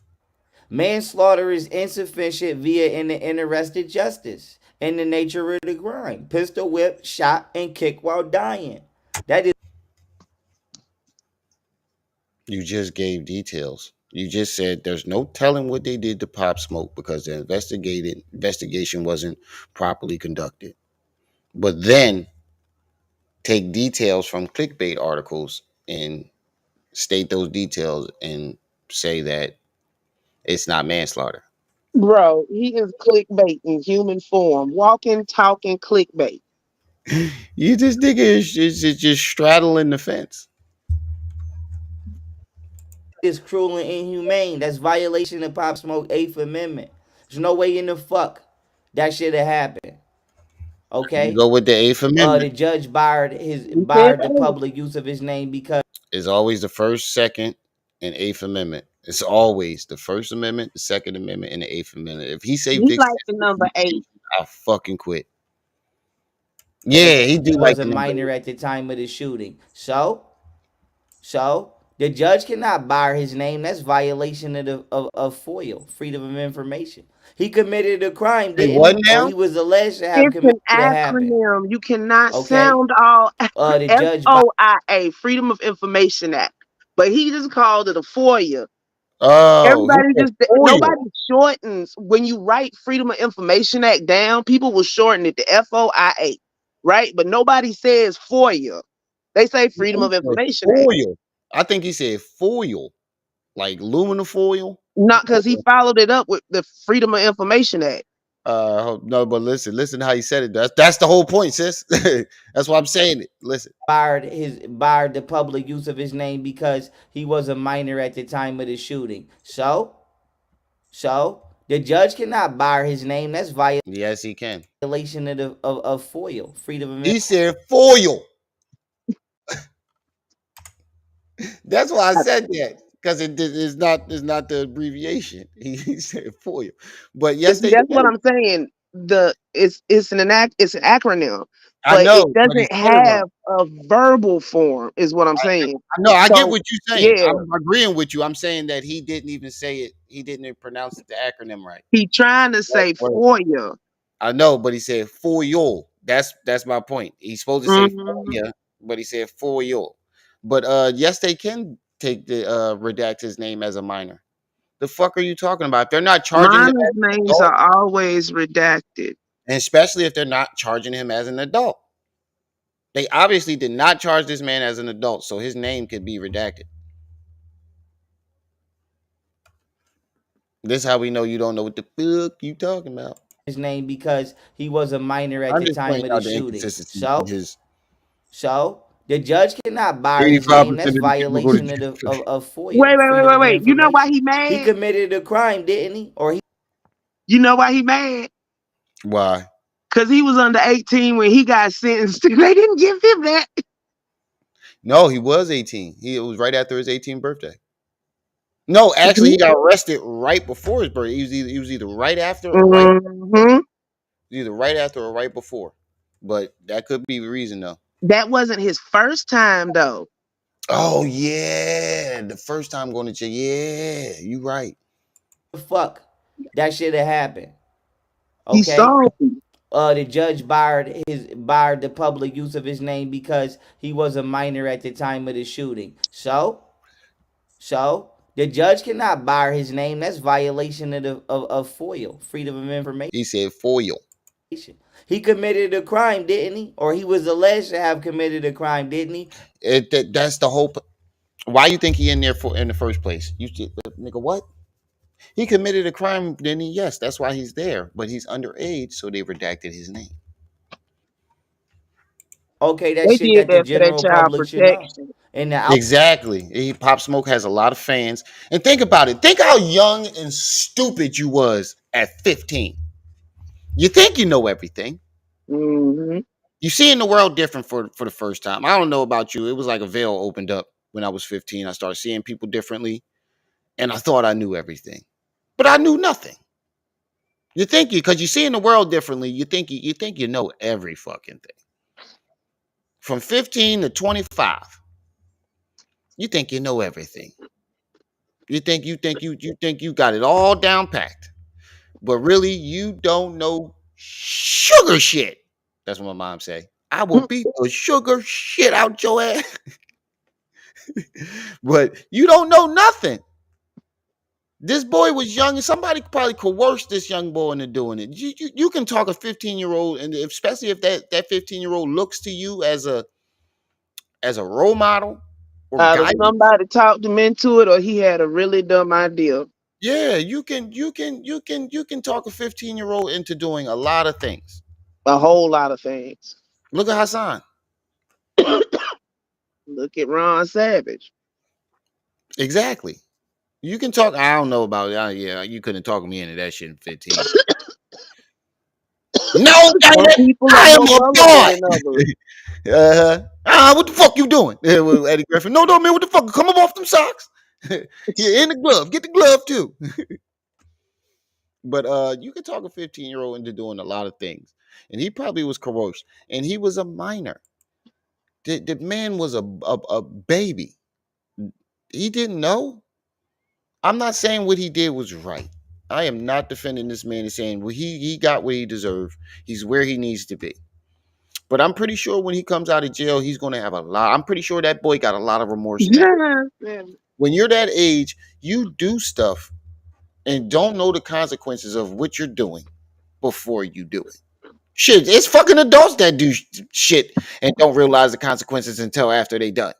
Manslaughter is insufficient via in the interested justice and the nature of the crime. Pistol whip, shot, and kick while dying. That is You just gave details. You just said there's no telling what they did to Pop Smoke because the investigation wasn't properly conducted. But then take details from clickbait articles and state those details and say that it's not manslaughter. Bro, he is clickbait in human form, walking, talking clickbait. You this nigga is just straddling the fence. It's cruel and inhumane. That's violation of Pop Smoke 8th Amendment. There's no way in the fuck that should have happened. You Okay? go with the Eighth The Amendment. judge barred You said the that. public use of his name because It's always the First, Second, and Eighth Amendment. It's always the First Amendment, the Second Amendment, and the Eighth Amendment. If he say He this, liked the number 8. I fucking quit. Yeah, he do he like was the a number minor 8. at the time of the shooting. So the judge cannot bar his name. That's violation of FOIA, freedom of information. He committed a crime, Say didn't what he? Or now? he was alleged to have It's committed an it happen. acronym. You cannot Okay? sound all The judge FOIA, Freedom of Information Act. But he just called it a FOIA. Oh, he Everybody said just foil. nobody shortens when you write Freedom of Information Act down, people will shorten it to FOIA, right? But nobody says FOIA. They say Freedom He of said Information Act. foil. I think he said foil, like aluminum foil. Not because he followed it up with the Freedom of Information Act. No, but listen how he said it. That's the whole point, sis. That's why I'm saying it. Listen, barred the public use of his name because he was a minor at the time of the shooting. So the judge cannot bar his name. That's yes, he can. violation of FOIA, freedom of He said foil. That's why I said that because it's not the abbreviation. He said foil, but But yes, see, they that's what can. I'm saying. It's an acronym, I but it know, but he doesn't said it wrong. have a verbal form, is what I'm saying. I know. I get So what you're saying. yeah, I'm agreeing with you. I'm saying that he didn't even say it. He didn't even pronounce the acronym right. he trying to say Right. FOIA. I know, but he said foil. That's my point. He's supposed to say Hmm. foil, but he said foil. But yes, they can take the redact his name as a minor. The fuck are you talking about? If they're not charging him Minors' as an names adult, are always redacted. and especially if they're not charging him as an adult. They obviously did not charge this man as an adult, so his name could be redacted. This is how we know you don't know what the fuck you talking about. his name because he was a minor at I'm the just time pointing of the out the shooting. inconsistencies in his So the judge cannot bar his 85% name. of That's the people go to violation jail for that. of FOIA, Wait, wait, wait, freedom wait, of wait. You know why information. he He mad? committed a crime, didn't he? Or he You know why he mad? Why? Because he was under 18 when he got sentenced. They didn't give him that. No, he was 18. It was right after his 18th birthday. No, actually, he got arrested right before his birthday. He was either right after or Hmm. either right after or right before. But that could be the reason though. That wasn't his first time though. Oh yeah, the first time going to jail. Yeah, you right. the fuck that should have happened. He Okay? saw. The judge barred the public use of his name because he was a minor at the time of the shooting. So the judge cannot bar his name. That's violation of FOIA, freedom of information. He said foil. He committed a crime, didn't he? Or he was alleged to have committed a crime, didn't he? That's the whole. Why you think he in there for in the first place? Nigga, what? He committed a crime, didn't he? Yes, that's why he's there. But he's underage, so they redacted his name. Okay, that They shit did that the that for that general child public should know. protection. And the Exactly. Pop Smoke has a lot of fans. And think about it. Think how young and stupid you was at 15. You think you know everything. Hmm. You seeing the world different for the first time. I don't know about you. It was like a veil opened up when I was 15. I started seeing people differently, and I thought I knew everything. But I knew nothing. You think you because you seeing the world differently, you think you know every fucking thing. From 15 to 25, you think you know everything. You think you got it all down packed. But really, you don't know sugar shit. That's what my mom say. I will beat the sugar shit out your ass. But you don't know nothing. This boy was young, and somebody probably coerced this young boy into doing it. You can talk a 15-year-old, and especially if that 15-year-old looks to you as a role model or Either guidance. somebody talked him into it or he had a really dumb idea. Yeah, you can talk a 15-year-old into doing a lot of things. A whole lot of things. Look at Hassan. Look at Ron Savage. Exactly. You can talk. I don't know about yeah. You couldn't talk me into that shit in 15. No, damn Some it! people are I am more a gullible boy. than others. What the fuck you doing? Well, Eddie Griffin. No, man. What the fuck? Come up off them socks. Here in the glove. Get the glove too. But you can talk a 15-year-old into doing a lot of things, and he probably was coerced, and he was a minor. The man was a baby. He didn't know. I'm not saying what he did was right. I am not defending this man and saying, well, he got what he deserved. He's where he needs to be. But I'm pretty sure when he comes out of jail, he's going to have a lot. I'm pretty sure that boy got a lot of remorse now. Yeah. When you're that age, you do stuff and don't know the consequences of what you're doing before you do it. Shit, it's fucking adults that do shit and don't realize the consequences until after they done.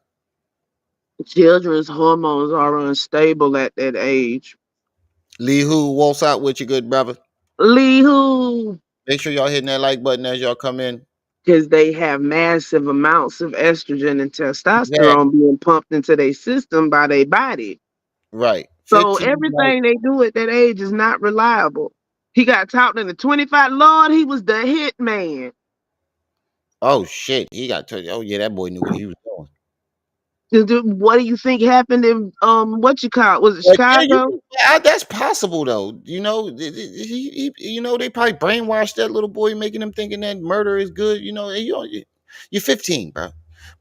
Children's hormones are unstable at that age. Lee Who, waltz out with you, good brother. Lee who? Make sure y'all hitting that like button as y'all come in. Because they have massive amounts of estrogen and Exactly. testosterone being pumped into their system by their body. Right. So 15 like, everything they do at that age is not reliable. He got taught in the 25. Lord, he was the hit man. oh shit. He got to oh yeah, that boy knew what he was doing. What do you think happened in what you call it? Was it But yeah, Chicago? that's possible though. You know, you know, they probably brainwashed that little boy, making him thinking that murder is good. You know, and you're 15, bro.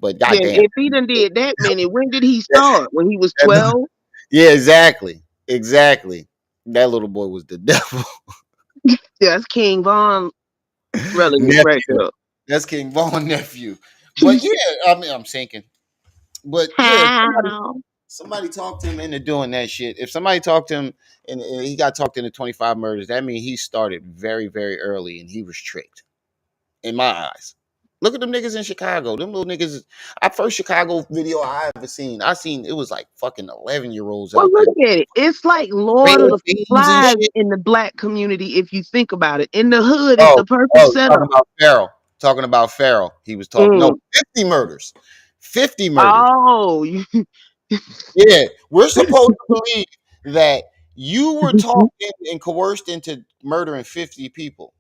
But Yeah, goddamn, if he done did that many, when did he start? When he was that- 12? yeah, exactly, exactly. That little boy was the devil. Yeah, that's King Von relative right Nephew. there. That's King Vaughn nephew. But yeah, I mean, I'm thinking. But yeah, How? somebody talked him into doing that shit. If somebody talked him and he got talked into 25 murders, that means he started very, very early and he was tricked. In my eyes. Look at them niggas in Chicago. Them little niggas. Our first Chicago video I ever seen. I seen it was like fucking 11-year-olds Well, out there. look at it. It's like Lord of Rail the beams and Flies shit. in the black community, if you think about it. In the hood, it's Oh, the perfect oh, talking setup. about Pharaoh. Talking about Pharaoh. He was talking. No, Mm. 50 murders. 50 murders. Oh, you, Yeah, we're supposed to believe that you were talked and coerced into murdering 50 people,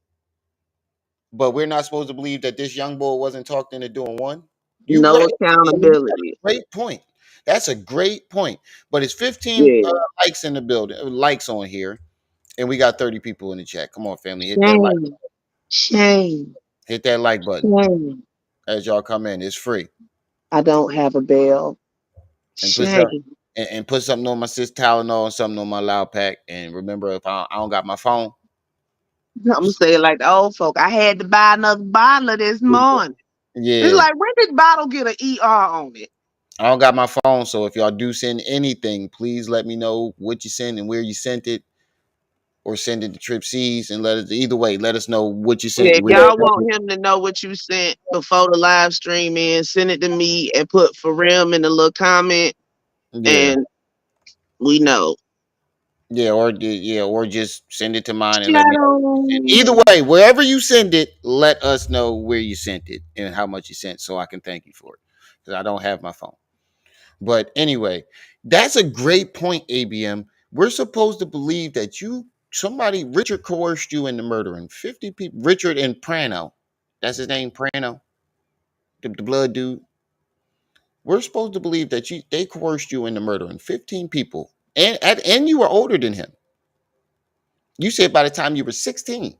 but we're not supposed to believe that this young boy wasn't talked into doing one. You no right? That's accountability. a great point. That's a great point. But it's 15 Yeah. likes in the building, likes on here, and we got 30 people in the chat. Come on, family, Shame. Shame. hit that like button Shame. as y'all come in. It's free, I don't have a bell. and put some Shame. and put something on my sis Tylenol and something on my loud pack. And remember, if I don't got my phone, I'm gonna say it like the old folk. I had to buy another bottle this morning. It's yeah, like, when did bottle get an ER on it? I don't got my phone. So if y'all do send anything, please let me know what you sent and where you sent it, or send it to Trip C's and let us either way. Let us know what you Yeah, sent. if Where y'all want him to know what you sent before the live stream in, send it to me and put for Rim in the little comment, yeah, and we know. or just send it to mine and let me know. Shadow. Either way, wherever you send it, let us know where you sent it and how much you sent, so I can thank you for it. Because I don't have my phone. But anyway, that's a great point, ABM. We're supposed to believe that Richard coerced you into murdering 50 people. Richard and Prano. That's his name, Prano, the blood dude. We're supposed to believe that they coerced you into murdering 15 people. And you were older than him. You said by the time you were 16,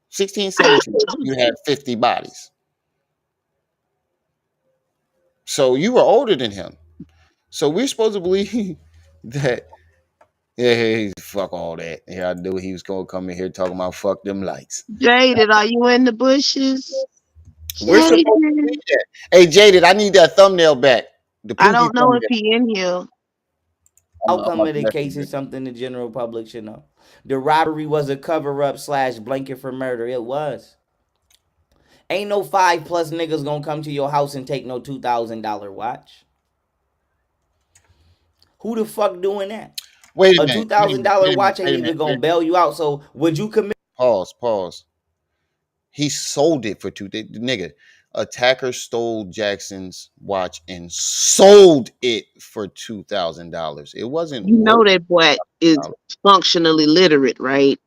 16, 17, you had 50 bodies. So you were older than him. So we're supposed to believe that, yeah, hey, fuck all that. Yeah, I knew he was gonna come in here talking about fuck them lights. Jaded, are you in the bushes? We're supposed to Jaded. believe that. Hey, Jaded, I need that thumbnail back. The I Pookie don't know if thumbnail. he in here. I'm Outcome about of to the message case him. is something the general public should know. The robbery was a cover up / blanket for murder. It was. Ain't no 5+ niggas gonna come to your house and take no $2,000 watch. Who the fuck doing that? Wait a A minute. two thousand dollar watch ain't Wait a minute. even gonna bail you out. So would you commit? Pause. He sold it for two. The nigga. Attacker stole Jackson's watch and sold it for $2,000. It wasn't You know worth that boy is $2,000. functionally literate, right?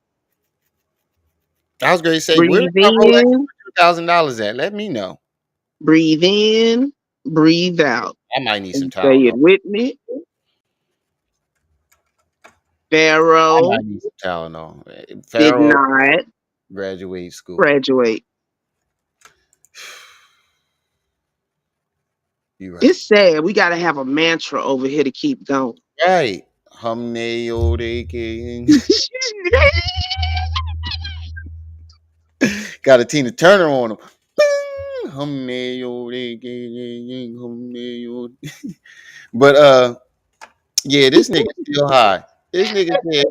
I was going to say, where's Breathe my Rolex in, for $2,000 at? Let me know. breathe in, breathe out. I might need some And say it Tylenol. with me. I Pharaoh might need some Tylenol. did Pharaoh not graduate school. graduate. You're right. It's sad. We got to have a mantra over here to keep going. Right. Humne king. Got a Tina Turner on him. But yeah, this nigga still high. This nigga said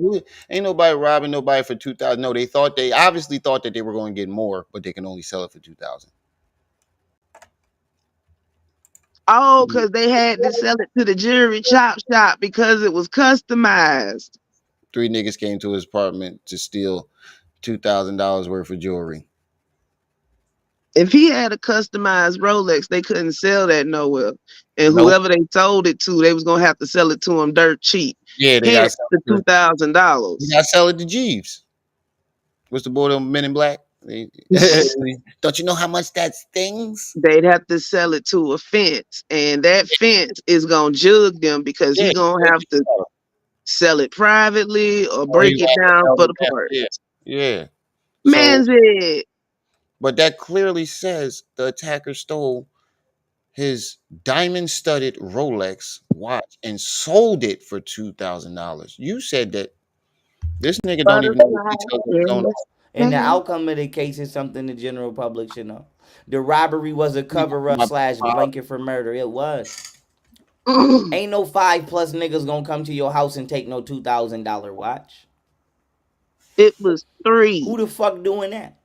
ain't nobody robbing nobody for 2,000. No, they obviously thought that they were going to get more, but they can only sell it for 2,000. Oh, because they had to sell it to the jewelry chop shop because it was customized. 3 niggas came to his apartment to steal $2,000 worth of jewelry. If he had a customized Rolex, they couldn't sell that nowhere. And Nope. whoever they sold it to, they was gonna have to sell it to him dirt cheap. Yeah, they got to Hence sell the it. They $2,000. got to sell it to Jeeves. What's the boy, them Men in Black? Don't you know how much that stings? They'd have to sell it to a fence, and that fence is gonna jug them because Yeah, he gonna have to sell it privately or or he break it got to down sell for it the that. parts. Yeah, yeah. So, Man's it. but that clearly says the attacker stole his diamond-studded Rolex watch and sold it for $2,000. You said that this nigga don't even know the Butterfly details of what's in going the on. And the sky. outcome of the case is something the general public should know. The robbery was a My, cover up my, slash my, blanket for murder. It was. Mm. Ain't no 5+ niggas gonna come to your house and take no $2,000 watch. It was 3. Who the fuck doing that?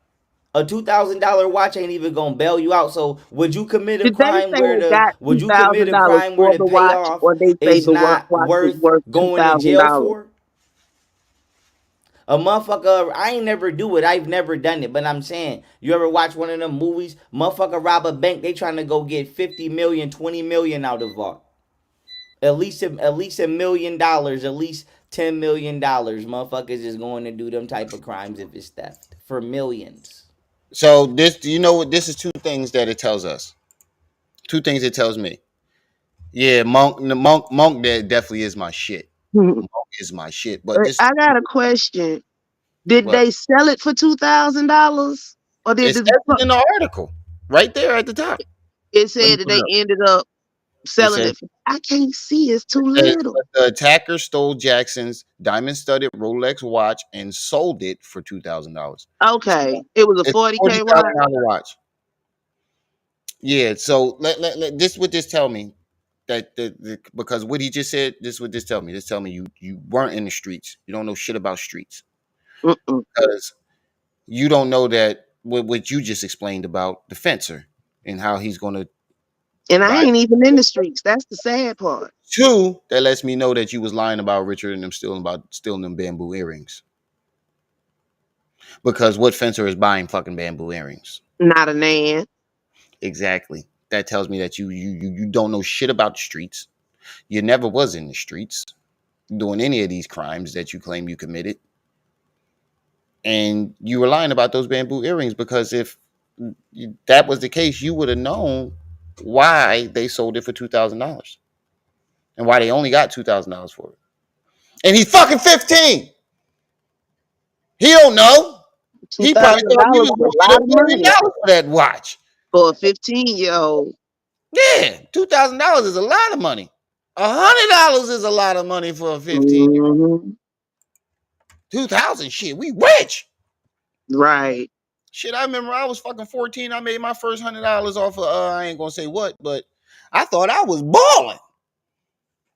A $2,000 watch ain't even gonna bail you out. So would you commit a Did they crime say where they got $2,000 for the the watch, payoff or they say is the not watch was worth worth going to jail $2,000? for? A motherfucker, I ain't never do it. I've never done it. But I'm saying, you ever watch one of them movies? Motherfucker rob a bank, they trying to go get 50 million, 20 million out of vault. At least $1 million, at least $10 million. Motherfuckers is going to do them type of crimes if it's theft for millions. so this, you know what? This is two things that it tells us. Two things it tells me. Yeah, Monk. That definitely is my shit. Monk is my shit. But this, I got a question. Did what they sell it for $2,000, or it did says it in the article right there at the top. it Let me said that put it they up. ended up It selling says it? I can't see. It's too it says little. the attacker stole Jackson's diamond-studded Rolex watch and sold it for $2,000. So Okay, it was a it's a forty 40K watch. thousand dollar watch. Yeah. So this what this tell me that because what he just said. This what this tell me. This tell me you weren't in the streets. You don't know shit about streets Mm-mm. because you don't know that what you just explained about the fencer and how he's going to And I buy. ain't even in the streets. That's the sad part. Two, that lets me know that you was lying about Richard and them stealing them bamboo earrings. Because what fencer is buying fucking bamboo earrings? Not a nan. Exactly. That tells me that you don't know shit about the streets. You never was in the streets doing any of these crimes that you claim you committed. And you were lying about those bamboo earrings because if that was the case, you would have known why they sold it for $2,000 and why they only got $2,000 for it. And he's fucking 15. He don't know. Two He probably thousand thought he dollars was is a gonna get lot of $1 million money for that watch. for a 15-year-old. Yeah, $2,000 is a lot of money. $100 is a lot of money for a 15-year-old. Mm-hmm. 2,000, shit, we rich. Right. Shit, I remember I was fucking 14. I made my first $100 off of I ain't gonna say what, but I thought I was balling.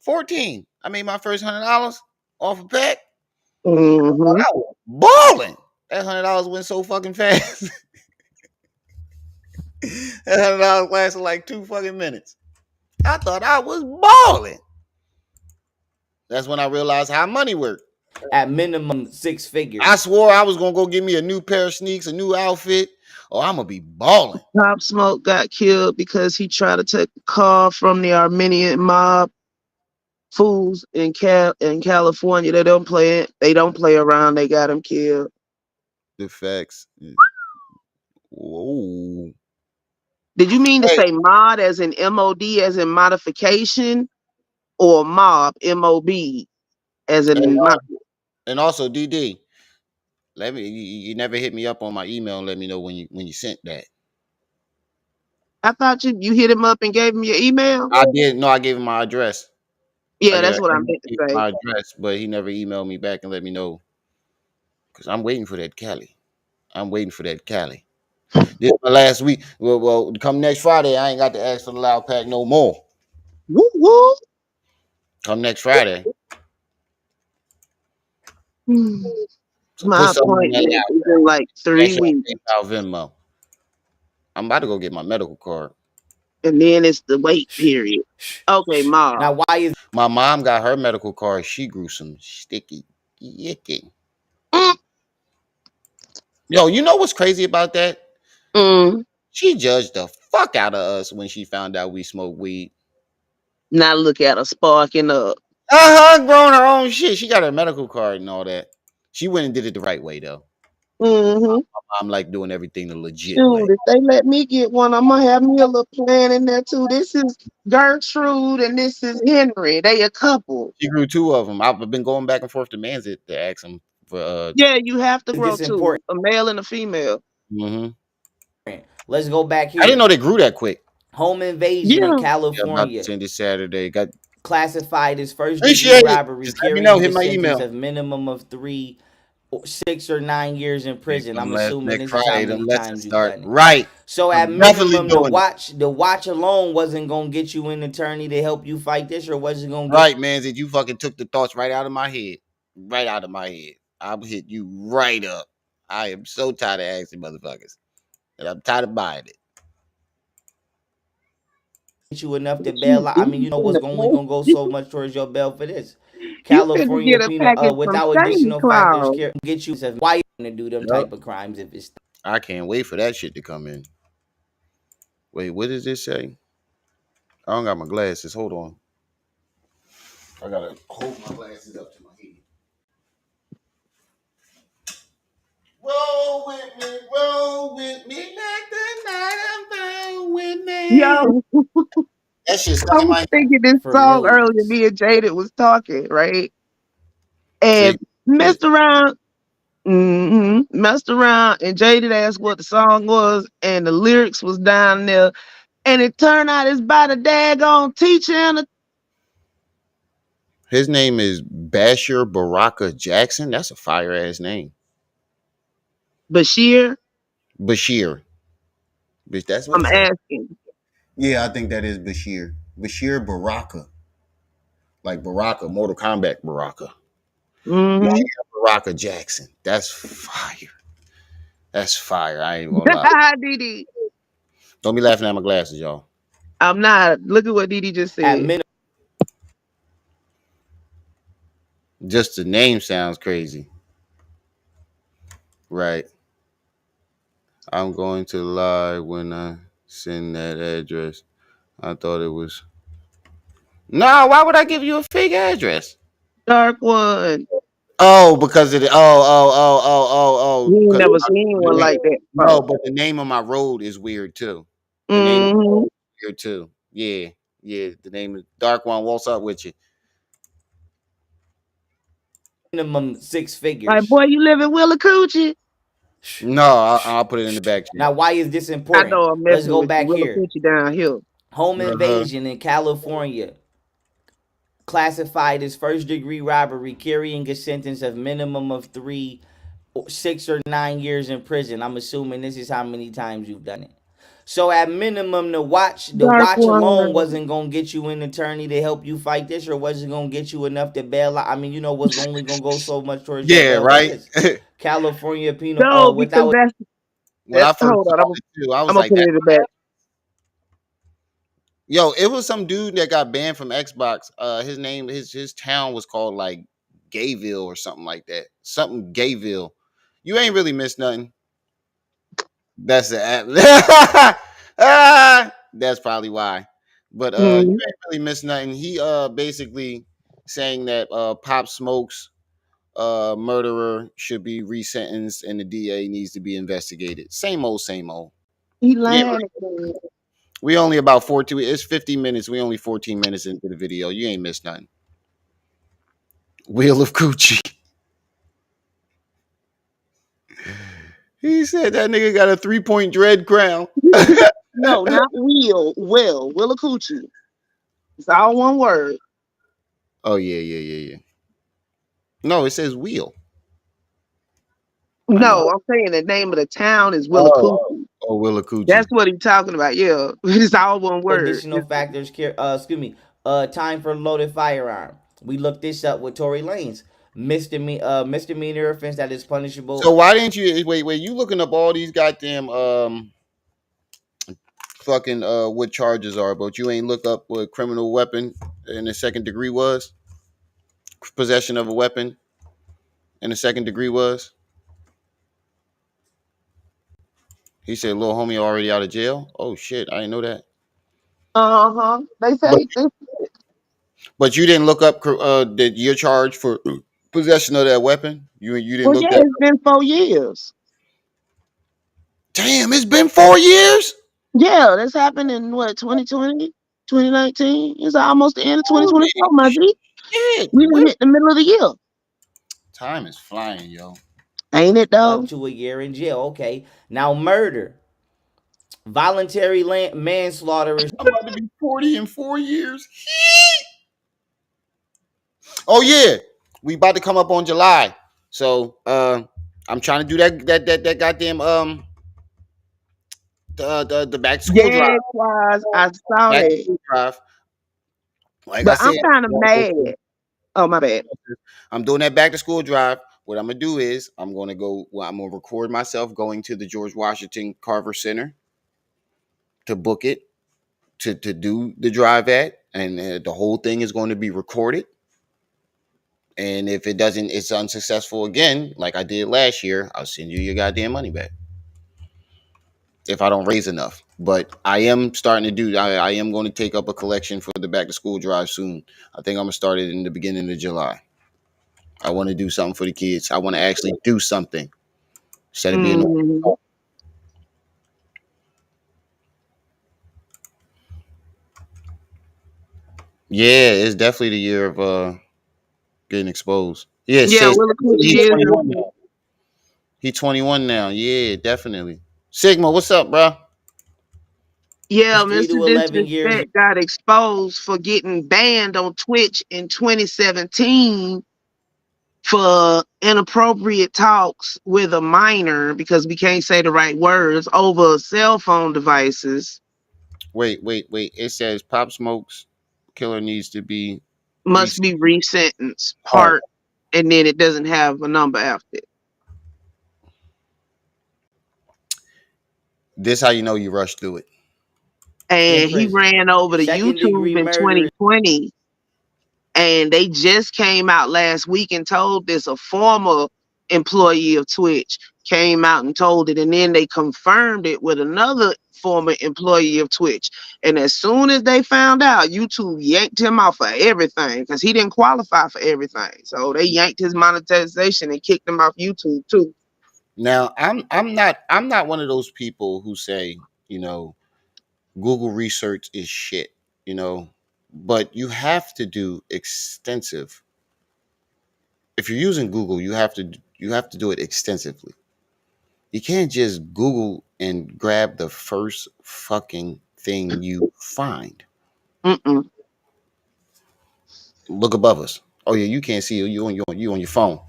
14. I made my first $100 off a pack. Mm-hmm. I was balling. That $100 went so fucking fast. That $100 lasted like 2 fucking minutes. I thought I was balling. That's when I realized how money worked. At minimum 6 I figures. swore I was gonna go get me a new pair of sneaks, a new outfit. Oh, I'm gonna be balling. Pop Smoke got killed because he tried to take a car from the Armenian mob fools in California. They don't play it. They don't play around. They got him killed. The facts. Whoa. Did you mean to Hey, say mod as in MOD as in modification or mob MOB as and, in mod? and also DD. Let me. You never hit me up on my email and let me know when you sent that. I thought you hit him up and gave him your email. I did. No, I gave him my address. Yeah, that's what I I meant to gave him say. my address, but he never emailed me back and let me know because I'm waiting for that Cali. I'm waiting for that Cali. This my last week. Come next Friday, I ain't got to ask for the loud pack no more. Woo woo. Come next Friday. Hmm. So put My something in that appointment loud is in like cash 3 weeks, out Venmo. I'm about to go get my medical card. and then it's the wait period. Okay, Now, mob. why is My mom got her medical card. She grew some sticky yicky. Mm, Yo, you know what's crazy about that? mm. She judged the fuck out of us when she found out we smoke weed. Now look at her sparking up. Grown her own shit. She got her medical card and all that. She went and did it the right way though. Mm-hmm. I'm like doing everything the legit Shoot, way. if they let me get one, I'm gonna have me a little plan in there too. This is Gertrude and this is Henry. They a couple. She grew two of them. I've been going back and forth to Mansit to ask him for. Yeah, you have to grow this two, important? a male and a female. Mhm. Let's go back I didn't here. know they grew that quick. Home invasion in Yeah. Yeah, I'm about to California. send it Saturday. Got Classified as first degree appreciate it. robbery, Just let me know. carrying Hit a my sentence email. of minimum of 6 or 9 years in Yeah, prison. come I'm last assuming next this is how Friday. Them many lessons times you've start done it. right. So at I'm definitely minimum, doing it. the watch alone wasn't gonna get you an attorney to help you fight this, or was it gonna get Right, man. That you fucking took the thoughts right out of my head. Right out of my head. I'll hit you right up. I am so tired of asking motherfuckers. And I'm tired of buying it. you enough to You bail out? I mean, you you know what's finna only gonna go so much towards your bail for this. you finna California get a penal package from without Santa additional factors Claus. care get you why you gonna do them Yep. type of crimes if it's I can't wait for that shit to come in. Wait, what does this say? I don't got my glasses. Hold on. I gotta hold my glasses up to my head. Roll with me, like the night I'm roll with me. Yo, That shit I stuck in was my head. thinking this for song earlier. millions? Me and Jaded was talking, right? See, And shit. messed around, messed around, and Jaded asked what the song was, and the lyrics was down there. And it turned out it's by the daggone teacher and a His name is Bashir Baraka Jackson. That's a fire ass name. Bashir. Bashir. Bitch, that's what I'm it says. asking. Yeah, I think that is Bashir. Bashir Baraka. Like Baraka, Mortal Kombat Baraka. Mm-hmm. Baraka Jackson. That's fire. That's fire. I ain't gonna lie. Didi. Don't be laughing at my glasses, y'all. I'm not. Look at what Didi just At said. minimum, Just the name sounds crazy. Right. I'm going to lie when I send that address. I thought it was. No, why would I give you a fake address? Dark one. Oh, because of the oh. You ain't Because never seen one like that no, before. but the name of my road is weird too. The name of my road Mm-hmm. is weird too. Yeah, yeah. The name is Dark One. What's up with you? minimum six Like, figures. boy, you live in Willacoochee? No, I'll put it in the back Now, chat. why is this I important? know I'm Let's messing go with you. back here. Willacoochee down here. Home Uh-huh. invasion in California, classified as first degree robbery, carrying a sentence of minimum of 6 or 9 years in prison. I'm assuming this is how many times you've done it. So at minimum, the Dark watch alone one. wasn't gonna get you an attorney to help you fight this, or wasn't gonna get you enough to bail out. I mean, you know what's only gonna go so much towards your Yeah, bail for right. this. California penal No, because without When that's I first hold saw on. it too, I I'm was gonna like, put "That." it in the back. Yo, it was some dude that got banned from Xbox. His name, his town was called like Gayville or something like that. Something Gayville. You ain't really missed nothing. That's the that's probably why. But you Mm. ain't really missed nothing. He basically saying that Pop Smoke's murderer should be resentenced and the DA needs to be investigated. Same old, same old. He Yeah, lying again. we only about 14. It's 50 minutes. We only 14 minutes into the video. You ain't missed nothing. Wheel of Coochie. He said that nigga got a 3-point dread crown. No, not Will. Will. Willacoochie. It's all one word. Oh yeah, yeah, yeah, yeah. No, it says wheel. I know. No, I'm saying the name of the town is Oh, Willacoochie. Wheel of That's Coochie. what he's talking about. Yeah, it's all one word. Additional factors. Excuse me. Time for loaded firearm. We looked this up with Tory Lanez. Misdemeanor offense that is So punishable. why didn't you wait? You looking up all these goddamn fucking what charges are, but you ain't look up what criminal weapon in the second degree was? Possession of a weapon in the second degree was? He said little homie already out of jail. Oh shit, I didn't know that. Uh-huh. They But say this. but you didn't look up that you're charged for possession of that weapon. You didn't Well, look yeah, that. it's been 4 years. Damn, it's been 4 years. Yeah, that's happened in what, 2020, 2019. It's almost the end of Holy 2024, my G. shit! We done hit the middle of the year. Time is flying, yo. Ain't it Up though? to a year in jail. Okay. Now murder. Voluntary manslaughter is I'm about to be 40 in 4 years. Oh yeah, we about to come up on July. So I'm trying to do that goddamn the back to school drive. Yeah, Quaz, I saw Back to that. school drive. Like I But I'm said, kind of mad. Oh, my bad. I'm doing that back to school drive. What I'm gonna do is I'm gonna go. Well, I'm gonna record myself going to the George Washington Carver Center to book it to do the drive at, and the whole thing is going to be recorded. And if it doesn't, it's unsuccessful again, like I did last year, I'll send you your goddamn money back if I don't raise enough. But I am starting to do. I am going to take up a collection for the back to school drive soon. I think I'm gonna start it in the beginning of July. I want to do something for the kids. I want to actually do something instead of being. Mm, Yeah, it's definitely the year of getting exposed. Yeah, it yeah, says Willacoochie he's is 21 the now. He's 21 now. Yeah, definitely. Sigma, what's up, bro? yeah, 3 Mr. to 11 years. Disrespect got exposed for getting banned on Twitch in 2017 for inappropriate talks with a minor because we can't say the right words over cell phone devices. Wait. It says Pop Smoke's killer needs to be Must be reset. resentenced Oh, part, and then it doesn't have a number after it. this how you know you rushed through it. In And he prison. ran over to Second YouTube degree in murder. 2020, and they just came out last week and told this. A former employee of Twitch came out and told it, and then they confirmed it with another former employee of Twitch. And as soon as they found out, YouTube yanked him off of everything because he didn't qualify for everything. So they yanked his monetization and kicked him off YouTube too. Now, I'm not one of those people who say, you know, Google research is shit, you know, but you have to do extensive. If you're using Google, you have to do it extensively. You can't just Google and grab the first fucking thing you find. Mm-mm. Look above us. Oh yeah, you can't see it. You on your phone.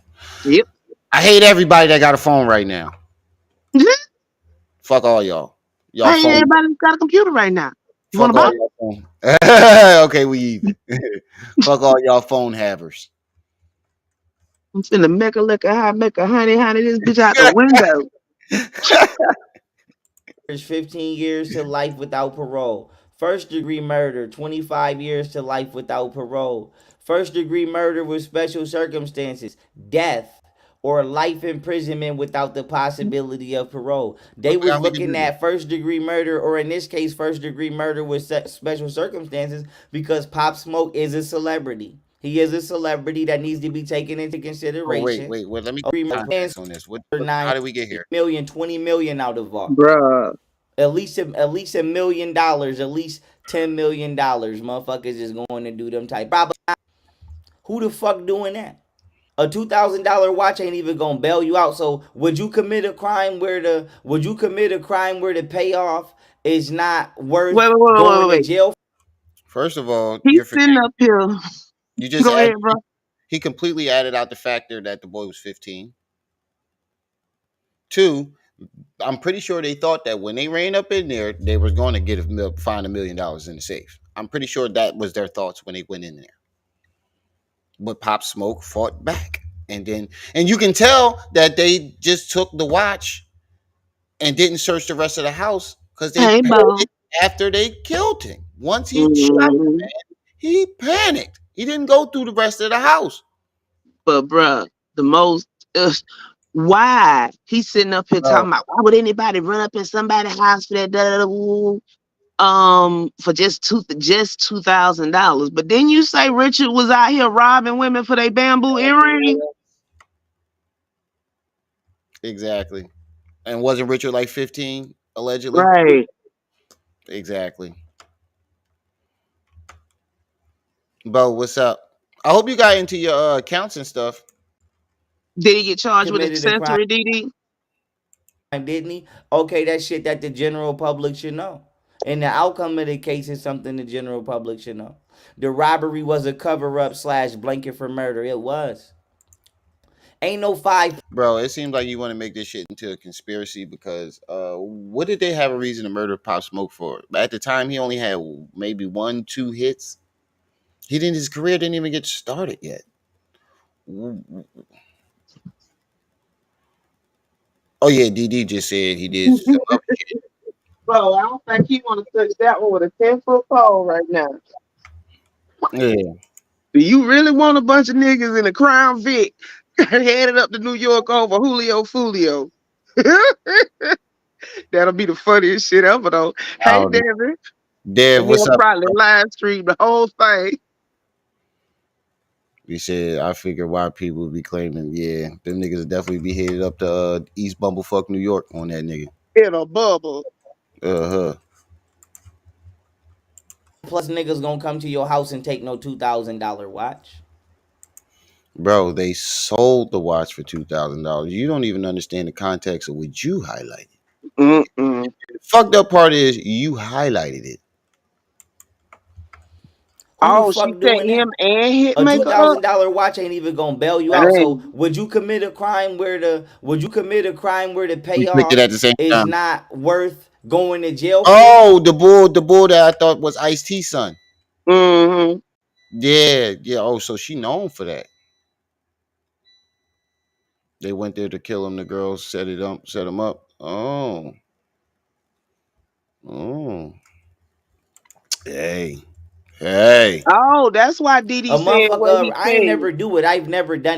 Yep. I hate everybody that got a phone right now. Fuck all y'all. Y'all I ain't phone. everybody's got a computer right now. You want to Fuck all buy? y'all phone. Okay, we even. Fuck all y'all phone havers. I'm finna make a lick of high, make a honey this bitch out the window. 15 years to life without parole. First degree murder, 25 years to life without parole. First degree murder with special circumstances, death or life imprisonment without the possibility of parole. They Look was how he can looking do that. at first degree murder, or in this case, first degree murder with special circumstances, because Pop Smoke is a celebrity. He is a celebrity that needs to be taken into Oh wait, consideration. wait, wait. Let me get context on this. How Nine did we get here? million, 20 million out of vault. Bruh. At least $1 million, at least $10 million. Motherfuckers is going to do them type. Probably not. Who the fuck doing that? A $2,000 watch ain't even gonna bail you out. So would you commit a crime where the payoff is not Wait, worth wait, wait, wait, going wait, to wait. jail? First of all, He's you're sitting forgetting. up here. You just Go add. ahead, bro. He completely added out the factor that the boy was 15. Two, I'm pretty sure they thought that when they ran up in there, they was going to find $1 million in the safe. I'm pretty sure that was their thoughts when they went in there. But Pop Smoke fought back, and you can tell that they just took the watch and didn't search the rest of the house because they Hey, Bo. panicked after they killed him. Once he shot, Mm-hmm. he panicked. He didn't go through the rest of the house. But bruh, the most why he's sitting up here Bro, talking about why would anybody run up in somebody's house for that for just $2,000. But then you say Richard was out here robbing women for their bamboo earrings. exactly. And wasn't Richard like 15 allegedly? Right. Exactly. Bo, what's up? I hope you got into your accounts and stuff. Did he get charged with Committed a crime, accessory, DD? didn't he? Okay, that shit that the general public should know. And the outcome of the case is something the general public should know. The robbery was a cover up / blanket for murder. It was. Ain't no five Bro, it seems like you want to make this shit into a conspiracy because what did they have a reason to murder Pop Smoke for? At the time, he only had maybe 1, 2 hits. His career didn't even get started yet. Oh yeah, DD just said he did some other shit. Bro, I don't think he want to touch that one with a 10-foot pole right now. Yeah, Do you really want a bunch of niggas in a Crown Vic headed up to New York over Julio Fulio? That'll be the funniest shit ever, though. Hey, um, Devin. Dev, And what's he'll up? probably live stream the whole thing He said, I figure why people would be claiming, yeah, them niggas would definitely be headed up to East Bumblefuck, New York on that nigga. in a bubble. Uh huh. plus niggas gonna come to your house and take no $2,000 watch. Bro, they sold the watch for $2,000. You don't even understand the context of what you highlighted. Mm-mm. The fucked up part is you highlighted it. Who the Oh, she fuck set doing him that? and A two Hitmaker up? thousand dollar watch ain't even gonna bail you out. So Dang. would you commit a crime where the We clicked it payoff at the same is time. not worth going to jail for? Oh, the bull that I thought was Ice T son. Mm-hmm. Yeah, yeah. Oh, so she known for that. They went there to kill him. The girls set him up. Oh, oh. Hey, hey. Oh, that's why Didi A said what motherfucker, he I ain't said. never do it. I've never done.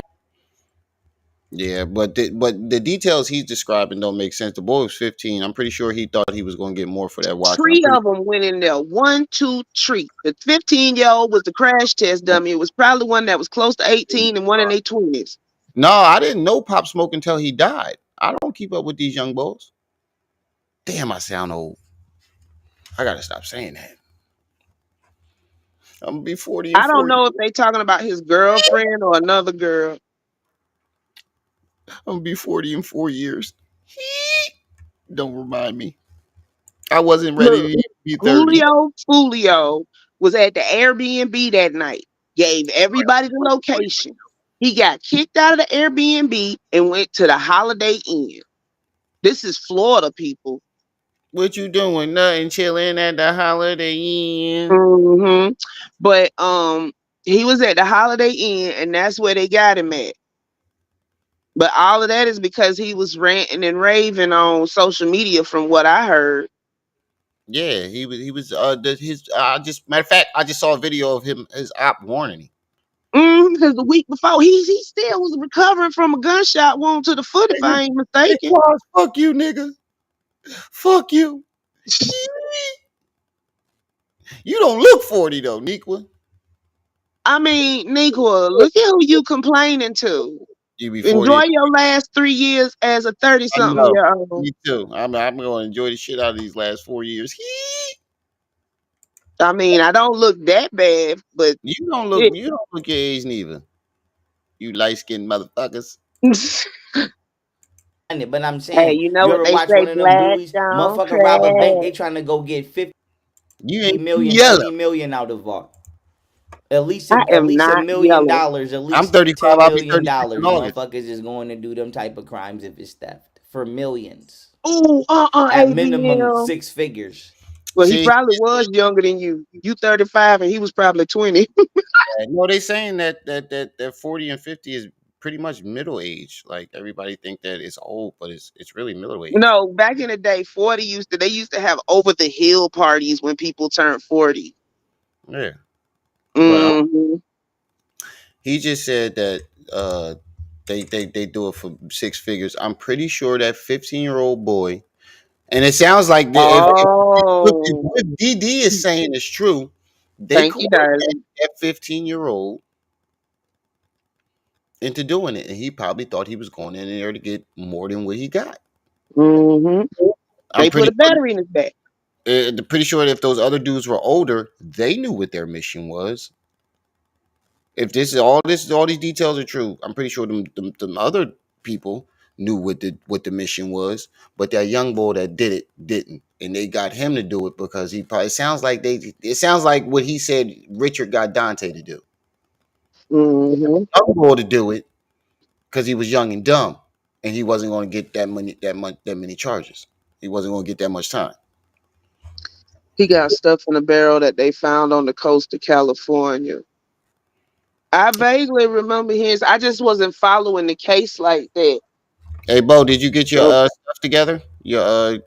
Yeah, but the details he's describing don't make sense. The boy was 15. I'm pretty sure he thought he was going to get more for that watch. And I'm Three pretty of them went in there. 1, 2, 3. The 15-year-old was the crash test dummy. It was probably one that was close to 18 and one in their 20s. No, I didn't know Pop Smoke until he died. I don't keep up with these young boys. Damn, I sound old. I gotta stop saying that. I'm gonna be 40 in I don't 4 know if they talking about his girlfriend or another girl. I'm gonna be 40 in 4 years. Don't remind me. I wasn't Look, ready to be 30. Julio Fulio was at the Airbnb that night, gave everybody the location. He got kicked out of the Airbnb and went to the Holiday Inn. This is Florida, people. What you doing? Nothing, chilling at the Holiday Inn. hmm But he was at the Holiday Inn, and that's where they got him at. But all of that is because he was ranting and raving on social media, from what I heard. Yeah, he was his I just matter of fact, I just saw a video of him his op warning him. Because the week before, he still was recovering from a gunshot wound to the foot, if I ain't Hey, mistaken. Quas, fuck you, nigga. Fuck you. You don't look 40 though, Nequa. I mean, Nicola, look at who you complaining to. You be 40. Enjoy your last 3 years as a I 30-something know. year old. Me too. I'm going to enjoy the shit out of these last 4 years. I mean, I don't look that bad, but shit. You don't look your age neither. You light skinned motherfuckers. But I'm Hey, saying, you know you what ever they watch say, one of them black movies? don't Motherfucker rob a bank, crack. they trying to go get 50 You ain't million, yellow. 20 million out of vault. At least I at am least a not million yellow. dollars, at I'm least 35. ten I'll be million 36 in dollars. August. Motherfuckers is going to do them type of crimes if it's theft for millions. Ooh, At minimum ABL. six figures. Well, he See, probably was younger than you. You 35 and he was probably 20. no, they saying that 40 and 50 is pretty much middle age. Like everybody think that it's old, but it's really middle age. No, back in the day, they used to have over the hill parties when people turned 40. Yeah, but Hmm. he just said that they do it for six figures. I'm pretty sure that 15-year-old boy, and it sounds like if Oh, what DD is saying is true, they thank you, coerced darling. that 15-year-old into doing it, and he probably thought he was going in there to get more than what he got. Hmm. I'm They put pretty a battery in his back. pretty sure if those other dudes were older, they knew what their mission was. If all these details are true, I'm pretty sure them other people knew what the mission was, but that young boy that did it didn't, and they got him to do it because he probably it sounds like what he said Richard got Dante to do. Hmm. Young boy to do it because he was young and dumb, and he wasn't going to get that many charges. He wasn't going to get that much time. He got stuff in a barrel that they found on the coast of California. I vaguely remember his. I just wasn't following the case like that. Hey, Bo, did you get your So, stuff together? Your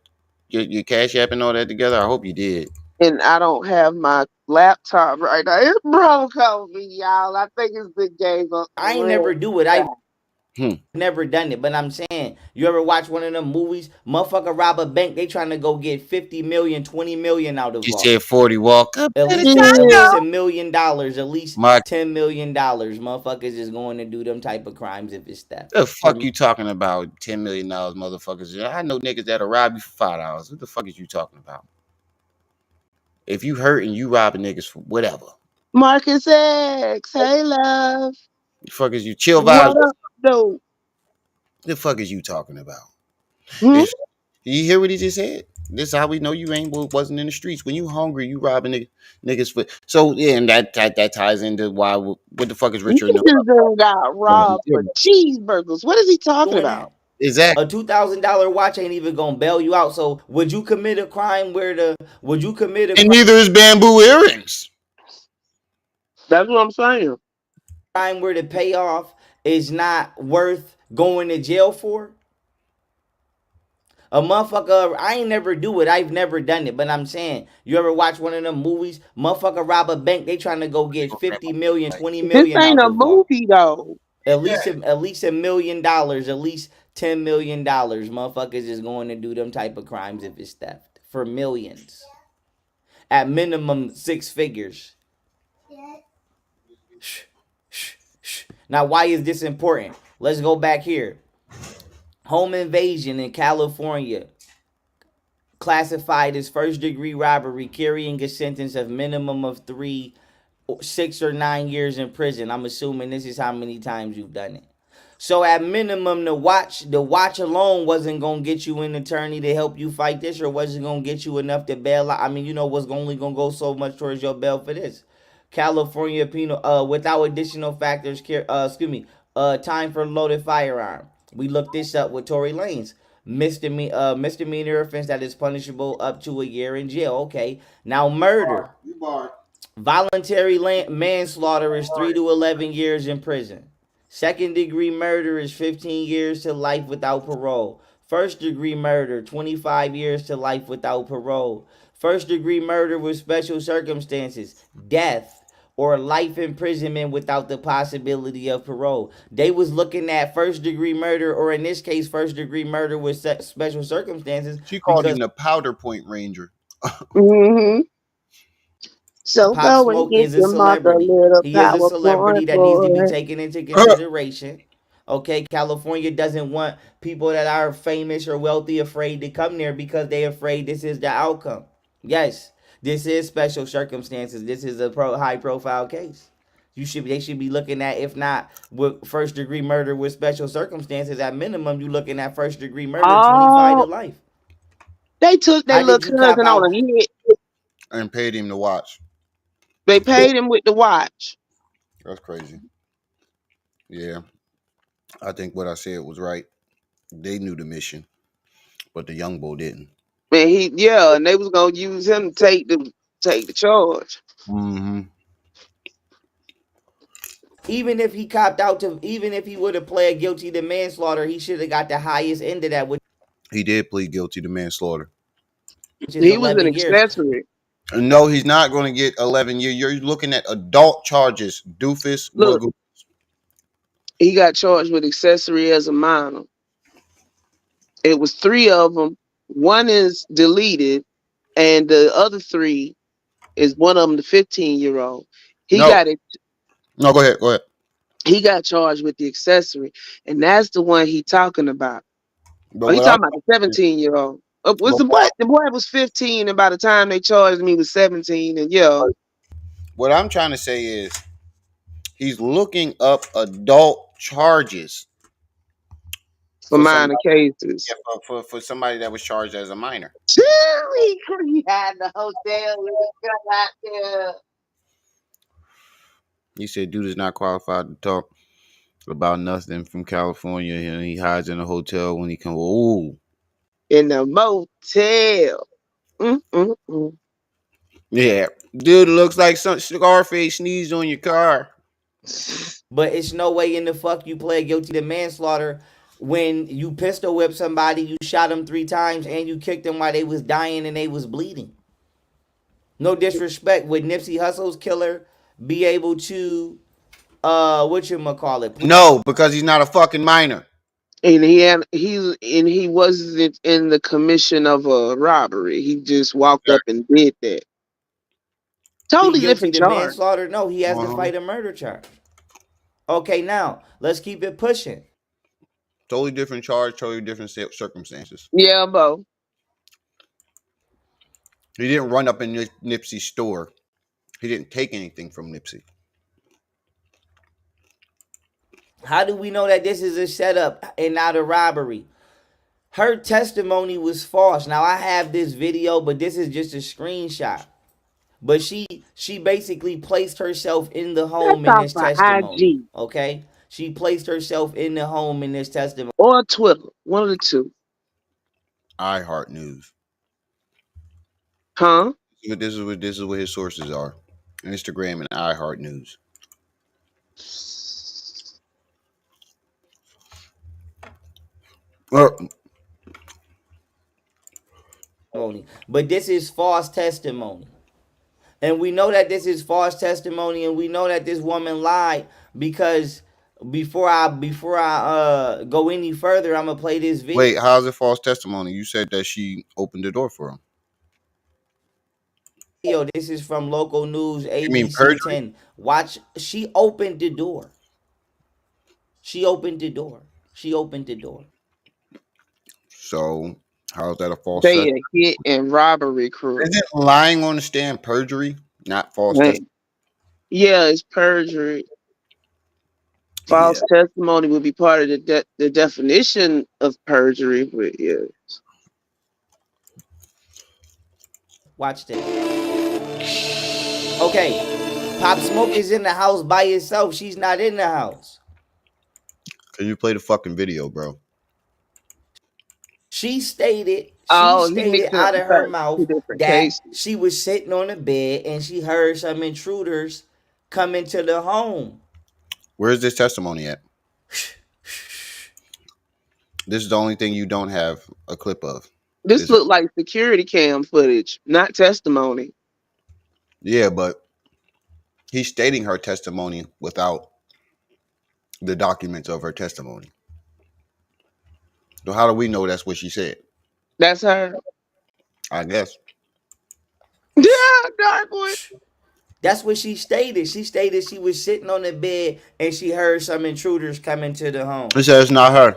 cash app and all that together? I hope you did. and I don't have my laptop right now. It broke on me, y'all. I think it's been gave up I ain't real never do it. I've bad. Hmm. never done it, but I'm saying, you ever watch one of them movies? Motherfucker rob a bank, they trying to go get 50 million, 20 million out of You vault. said 40 walk up. At Better least shot at Yeah. least a yo. million dollars, at least Mark, $10 million. Motherfuckers is going to do them type of crimes if it's theft. the For fuck you talking about? $10 million, motherfuckers. I know niggas that'll rob you for $5. What the fuck is you talking about? If you hurt and you robbing niggas for whatever, Marcus X, hey love. the fuck is you chill vibes? What up, though? The fuck is you talking about? Hmm? If you hear what he just said, this is how we know you wasn't in the streets. When you hungry, you robbing niggas for. So yeah, and that ties into why what the fuck is Richard and them Niggas done got robbed for doing? cheeseburgers. What is he talking doing about? that, Exactly. a $2,000 watch ain't even gonna bail you out. So would you commit a And neither is bamboo earrings. That's what I'm saying. crime where the payoff is not worth going to jail for? A motherfucker, I ain't never do it. I've never done it. But I'm saying, you ever watch one of them movies? Motherfucker rob a bank, they trying to go get 50 million, 20 This million ain't out a the vault. movie though. At least $1 million, at least $10 million. Motherfuckers is going to do them type of crimes if it's theft. For millions. At minimum six figures. Shh, shh, shh. Now, why is this important? Let's go back here. Home invasion in California, classified as first degree robbery, carrying a sentence of minimum of 6 or 9 years in prison. I'm assuming this is how many times you've done it. So at minimum, the watch alone wasn't gonna get you an attorney to help you fight this, or wasn't gonna get you enough to bail out. I mean, what's only gonna go so much towards your bail for this. California penal, without additional factors, time for loaded firearm. We looked this up with Tory Lanez. Misdemeanor offense that is punishable up to a year in jail. Okay, now murder. You barred. Voluntary manslaughter is 3 to 11 years in prison. Second degree murder is 15 years to life without parole. First degree murder, 25 years to life without parole. First degree murder with special circumstances, death, or life imprisonment without the possibility of parole. They was looking at first degree murder, or in this case, first degree murder with special circumstances, She called because him the Powder Point Ranger. Mm-hmm. So Pop go and Smoke get is a your mother a celebrity. little He is a celebrity PowerPoint that needs to be boy. taken into consideration. Okay, California doesn't want people that are famous or wealthy afraid to come there because they're afraid this is the outcome. Yes, this is special circumstances. This is a high profile case. They should be looking at, if not with first degree murder with special circumstances, at minimum you looking at first degree murder 25 to Oh, life. they took their How little did you cop cousin on out? a hit. And paid him to watch. They paid him with the watch. That's crazy. Yeah, I think what I said was right. They knew the mission, but the young boy didn't. And and they was gonna use him to take the charge. Mm-hmm. Even if he would have pled guilty to manslaughter, he should have got the highest end of that, which He did plead guilty to manslaughter. is He was an 11 years. accessory. No, he's not going to get 11 years. You're looking at adult charges, doofus. Look, he got charged with accessory as a minor. It was 3 of them. One is deleted, and the other 3 is one of them the 15-year-old. He No, got it. no, go ahead, go ahead. He got charged with the accessory, and that's the one he talking about. But Oh, he what I'm talking about the 17-year-old. Was but the boy? The boy was 15, and by the time they charged him, he was 17. And what I'm trying to say is he's looking up adult charges for for somebody, minor cases. yeah, for somebody that was charged as a minor. He had the hotel when he got out there. He said, "Dude is not qualified to talk about nothing from California, and he hides in a hotel when he comes." Ooh, In the motel. Mm-mm-mm. yeah, dude looks like some Scarface sneezed on your car. But it's no way in the fuck you pled guilty to manslaughter when you pistol whipped somebody, you shot them 3 times, and you kicked them while they was dying and they was bleeding. No disrespect, would Nipsey Hussle's killer be able to whatchamacallit? No, because he's not a fucking minor. And he wasn't in the commission of a robbery. He just walked up and did that. Plead Totally guilty different to charge. manslaughter? No, he has to Uh-huh. fight a murder charge. Okay, now let's keep it pushing. Totally different charge, totally different circumstances. Yeah, Bo. He didn't run up in Nipsey's store. He didn't take anything from Nipsey. How do we know that this is a setup and not a robbery? Her testimony was false. Now I have this video, but this is just a screenshot. But she basically placed herself in the home That's in off this of testimony. IG Okay? She placed herself in the home in this testimony. or Twitter. One of the two. iHeart News. Huh? This is what his sources are. Instagram and iHeart News. But this is false testimony. And we know that this is false testimony, and we know that this woman lied because before I go any further, I'm gonna play this video. Wait, how's it false testimony? You said that she opened the door for him. This is from local news You mean ABC perjury? 10. Watch. She opened the door. She opened the door. She opened the door. So how's that a false They testimony? a hit and robbery crew. Isn't lying on the stand perjury, not false testimony? Yeah, it's perjury. False testimony would be part of the definition of perjury, but yeah. Watch this. Okay. Pop Smoke is in the house by herself. She's not in the house. Can you play the fucking video, bro? She stated Oh, out of her mouth that cases. she was sitting on the bed and she heard some intruders come into the home. Where's this testimony at? This is the only thing you don't have a clip of. This looked like security cam footage, not testimony. Yeah, but He's stating her testimony without the documents of her testimony. So how do we know that's what she said? That's her. I guess. Yeah, dark one. That's what she stated. She stated she was sitting on the bed and she heard some intruders come into the home. It says it's not her.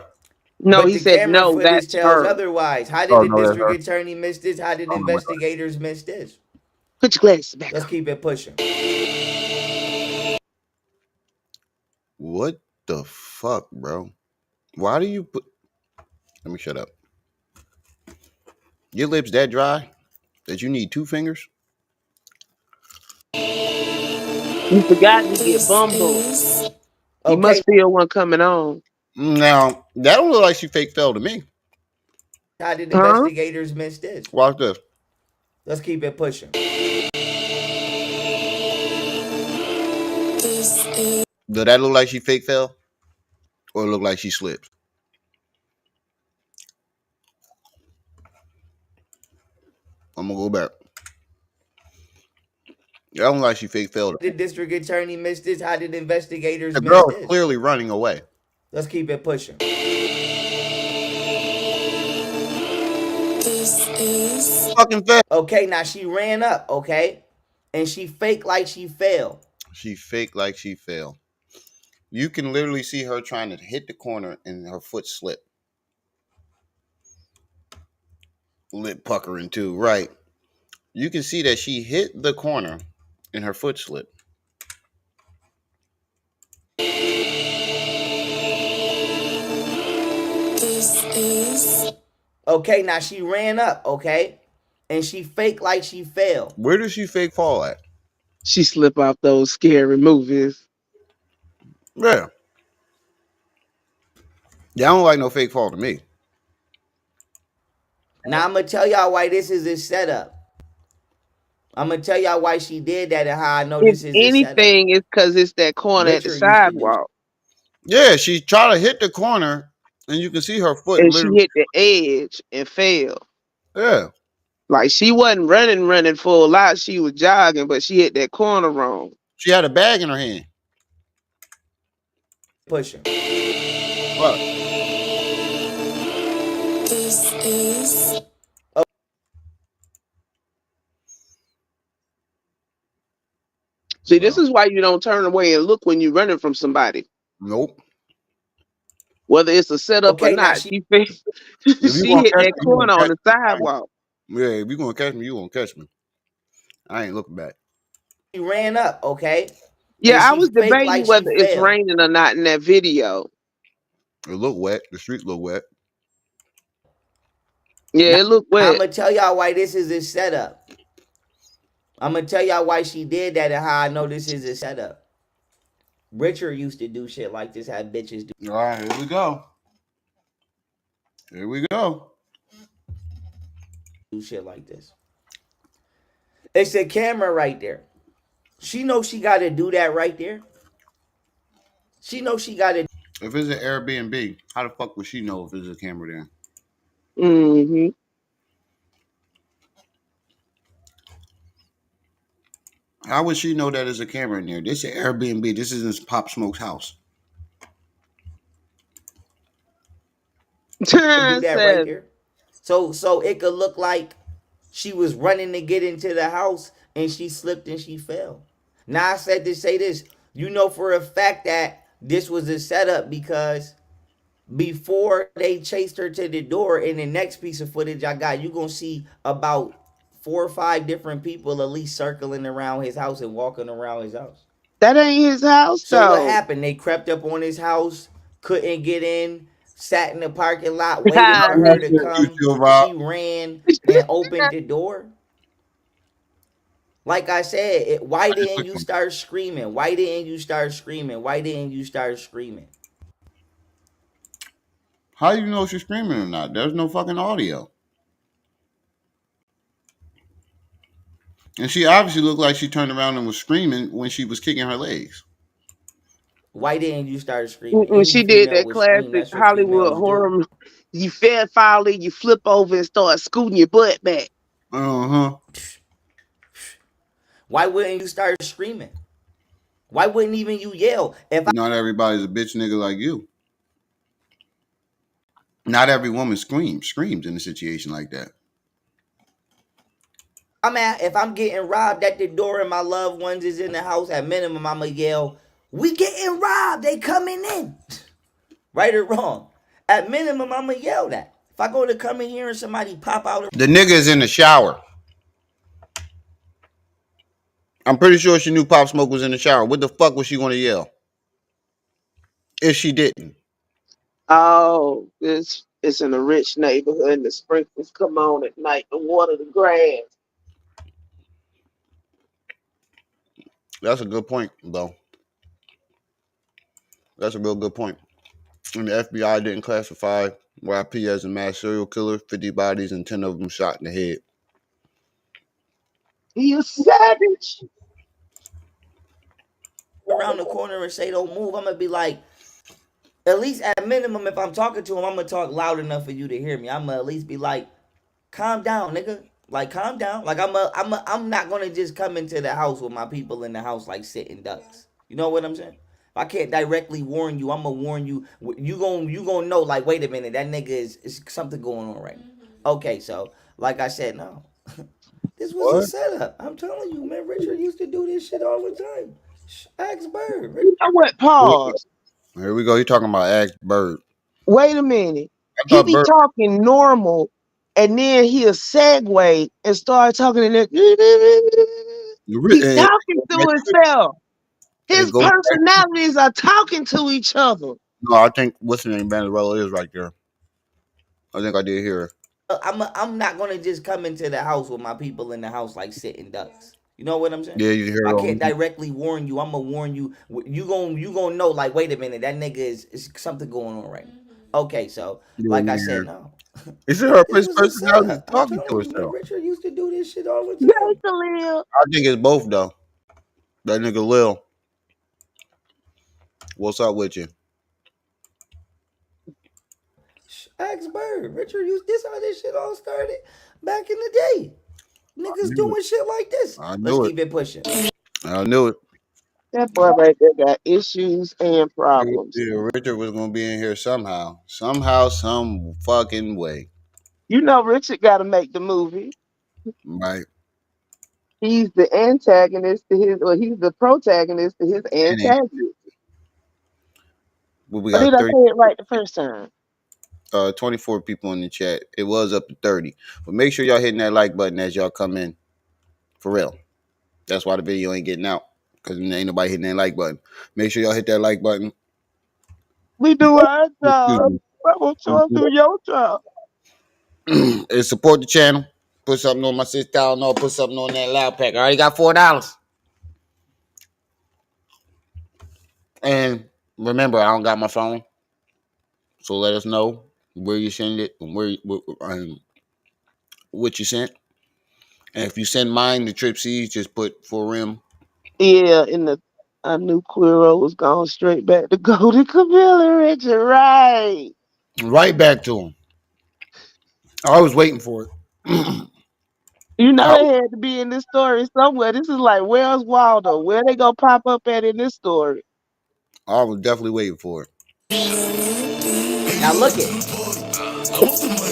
No, But he the said camera no, footage that's tells her. otherwise. How did Oh the no, that's district her. attorney miss this? How did I don't know what her. investigators miss this? Put your glasses back Let's on. keep it pushing. What the fuck, bro? Why do you put? Let me shut up. Your lips that dry that you need two fingers? You forgot to get bumble. You Okay, must feel one coming on. Now that don't look like she fake fell to me. how did Huh? investigators miss this? Watch this. Let's keep it pushing. Does that look like she fake fell, or look like she slipped? I'm gonna go back. That don't look like she fake fell. The district attorney missed this. How did investigators The miss girl is this? clearly running away. Let's keep it pushing. Fucking fell. Okay, now she ran up, okay? And she faked like she fell. She fake like she fell. You can literally see her trying to hit the corner and her foot slip. Lip puckering too, right? You can see that she hit the corner and her foot slipped. Okay, now she ran up, okay? And she faked like she fell. Where does she fake fall at? She slip off those scary movies. Yeah. Yeah, I don't like no fake fall to me. Now I'm gonna tell y'all why this is a setup. I'm gonna tell y'all why she did that and how I know If this is a setup. anything, it's because it's that corner at the Richard used to do sidewalk. Yeah, she tried to hit the corner and you can see her foot And she literally. hit the edge and fell. Yeah. Like she wasn't running for a lot. She was jogging, but she hit that corner wrong. She had a bag in her hand. pushing. What? See, this Well, is why you don't turn away and look when you're running from somebody, nope. whether it's a setup or Okay, now not. she If you She gonna hit catch that me, you gonna corner on catch the me. sidewalk. Yeah, if you gonna catch me, you gonna catch me. I ain't looking back. ran up, okay? Yeah, And I she was faked debating like she whether it's fell. raining or not in that video. It look wet. The streets look wet. Yeah, Now, it looked I'm wet. gonna tell y'all why this is a setup. I'm gonna tell y'all why she did that and how I know this is a setup. Richard used to do shit like this, had bitches All right, here we go. Here we go. do shit like this. It's a camera right there. She knows she gotta do that right there. She knows she gotta If it's an Airbnb, how the fuck would she know if there's a camera there? Hmm. How would she know that there's a camera in there? This is Airbnb. This isn't Pop Smoke's house. do that right Said there. So it could look like she was running to get into the house and she slipped and she fell. Now I said to say this, you know for a fact that this was a setup because before they chased her to the door in the next piece of footage I got, you gonna see about 4 or 5 different people at least circling around his house and walking around his house. that ain't his house So what though. happened? They crept up on his house, couldn't get in, sat in the parking lot, waited for her to come. She ran and opened the door. Like I said, why didn't you start screaming? Why didn't you start screaming? Why didn't you start screaming? How do you know if she's screaming or not? There's no fucking audio. And she obviously looked like she turned around and was screaming when she was kicking her legs. Why didn't you start screaming? When Any she did female that would scream. classic That's what Hollywood females do. horror, you fell folly, you flip over and start scooting your butt back. Uh huh. Why wouldn't you start screaming? Why wouldn't even you yell? If Not everybody's a bitch nigga like you. Not every woman screams in a situation like that. if I'm getting robbed at the door and my loved ones is in the house, at minimum I'ma yell, "We getting robbed! They coming in!" Right or wrong? At minimum I'ma yell that. If I go to come in here and somebody pop out, The nigga is in the shower. I'm pretty sure she knew Pop Smoke was in the shower. What the fuck was she going to yell if she didn't? Oh, this it's in a rich neighborhood and the sprinklers come on at night to water the grass. That's a good point, though. That's a real good point. And the FBI didn't classify YP as a mass serial killer, 50 bodies and 10 of them shot in the head. He a savage. around the corner and say don't move, I'm gonna be like, at least at minimum, if I'm talking to him, I'm gonna talk loud enough for you to hear me. I'm gonna at least be like, calm down, nigga. Like, calm down. Like, I'm not gonna just come into the house with my people in the house like sitting ducks. You know what I'm saying? If I can't directly warn you, I'm gonna warn you. You gonna know. Like, wait a minute, that nigga is something going on right now. Okay, so like I said, no, this was a What? setup. I'm telling you, man. Richard used to do this shit all the time. Ask Bird. You know what? Pause. Here we go. He talking about Axe Bird. Wait a minute. I He thought be Bird. talking normal, and then he'll segue and start talking in that. He It, talking to himself. it His goes back. personalities are talking to each other. No, I think what's the name? Banderella is right there. I think I did hear her. I'm not gonna just come into the house with my people in the house like sitting ducks. You know what I'm saying? Yeah, you If hear I her can't on. directly warn you, I'm gonna warn you. You gonna know. Like, wait a minute, that nigga is something going on right now. Okay, so Yeah, like you I hear said, her. no. Is it her This was a personality setup. I'm talking to telling you, man. herself? Richard used to do this shit all the Yeah, time. Khalil. I think it's both though. That nigga Lil, what's up with you? Ask Bird. Richard used this how this shit all started back in the day. I Niggas knew it. doing shit like this. I Let's knew it. keep it pushing. I knew it. That boy right there got issues and problems. Yeah, Richard was gonna be in here somehow, some fucking way, You know, Richard got to make the movie. right? He's the antagonist to his, or he's the protagonist to his And he, antagonist. we Or did got I 30, say it right the first time? 24 people in the chat. It was up to 30, but make sure y'all hitting that like button as y'all come in, for real. That's why the video ain't getting out because ain't nobody hitting that like button. Make sure y'all hit that like button. We do our job. Excuse I want y'all to me. do your job. And support the channel. Put something on my sister. I don't know. Put something on that loud pack. I already got $4. And remember, I don't got my phone, so let us know where you send it and what you sent. And if you send mine to Trip C's, just put for rim Yeah, and I knew Quiro was going straight back to Golden Camilla Richard, right? right back to him. I was waiting for it. You know I, they had to be in this story somewhere. This is like where's Waldo? Where they gonna pop up at in this story? I was definitely waiting for it. Now look it.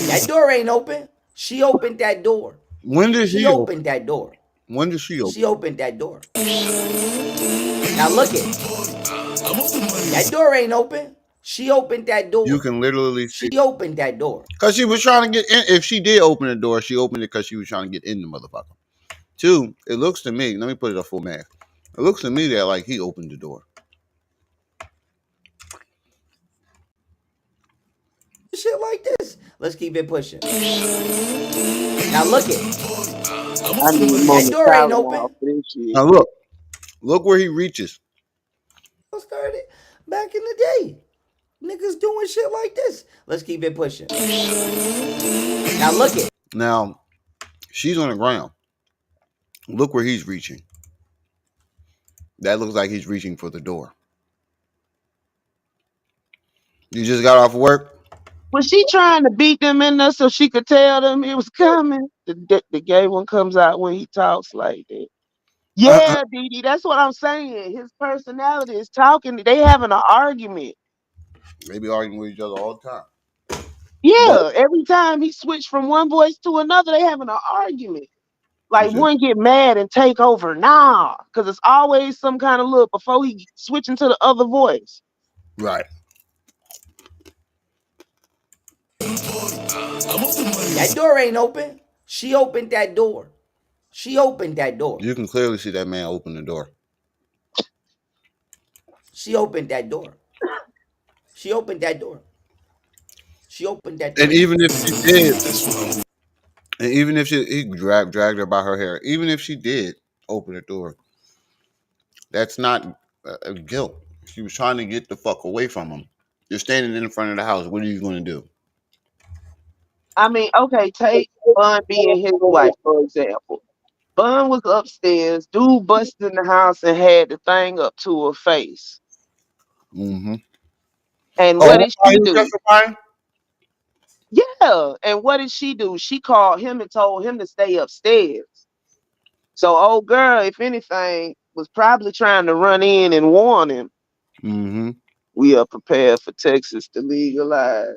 That door ain't open. She opened that door. When did She she open? opened that door. When did she open? She opened that door. Now look it. That door ain't open. She opened that You door. can literally She see. opened that door. Because she was trying to get in. If she did open the door, she opened it because she was trying to get in the motherfucker. Two, it looks to me, let me put it up full math. It looks to me that like he opened the door. Shit like this. Let's keep it pushing. Now look it. I need more That door ain't Tylenol open. for this shit. Now look where he reaches. Started back in the day. Niggas doing shit like this. Let's keep it pushing. Now look it. Now, she's on the ground. Look where he's reaching. That looks like he's reaching for the door. You just got off work? Was she trying to beat them in there so she could tell them it was coming? The gay one comes out when he talks like that. Yeah, Dee Dee, that's what I'm saying. His personality is talking. They having an argument. They be arguing with each other all the time. But Yeah, every time he switched from one voice to another, they having an argument. you Like said one get mad and take over. Nah, because it's always some kind of look before he switching to the other voice. right. That door ain't open. She opened that door. She opened that door. You can clearly see that man open the door. She opened that door. She opened that door. She opened that And door. even if she did, and even if he dragged her by her hair, even if she did open the door, that's not guilt. She was trying to get the fuck away from him. You're standing in front of the house. What are you going to do? I mean, okay, take Bun being his wife, for example. Bun was upstairs, dude busted in the house and had the thing up to her face. Mm-hmm. And Oh, what that's did why she he was do? testifying? Yeah. And what did she do? She called him and told him to stay upstairs. So old girl, if anything, was probably trying to run in and warn him. Mm-hmm. We are prepared for Texas to legalize.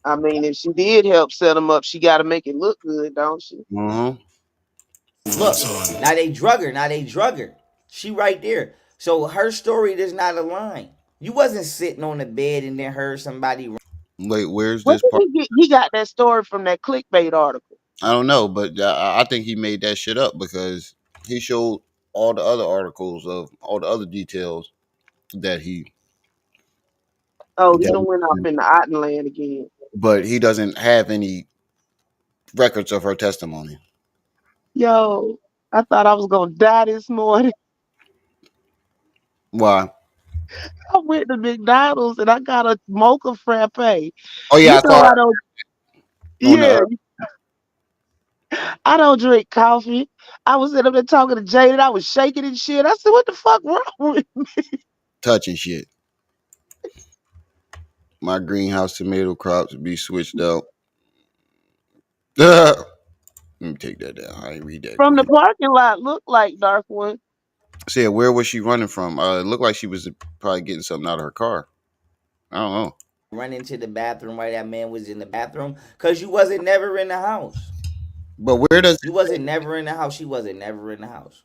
I mean, if she did help set him up, she got to make it look good, don't she? Mm-hmm. Look, now they drug her. Now they drug her. She right there. So her story does not align. You wasn't sitting on the bed and then heard somebody. Wait, where's What this did part? he get? He got that story from that clickbait article. I don't know, but I think he made that shit up because he showed all the other articles of all the other details that he Oh, he done went off that, in the Ottenland again. but he doesn't have any records of her testimony. Yo, I thought I was gonna die this morning. Why? I went to McDonald's and I got a mocha frappe. Oh yeah, You I know saw I don't. on the Yeah, I don't drink coffee. I was sitting up there talking to Jade and I was shaking and shit. I said, "What the fuck wrong with me?" touching shit. My greenhouse tomato crops be switched out. Let me take that down. I ain't read that From the quick. parking lot? Looked like Dark One. Said where was she running from? It looked like she was probably getting something out of her car. I don't know. Run into the bathroom while that man was in the bathroom because you wasn't never in the house. But where does You wasn't never in the house. She wasn't never in the house.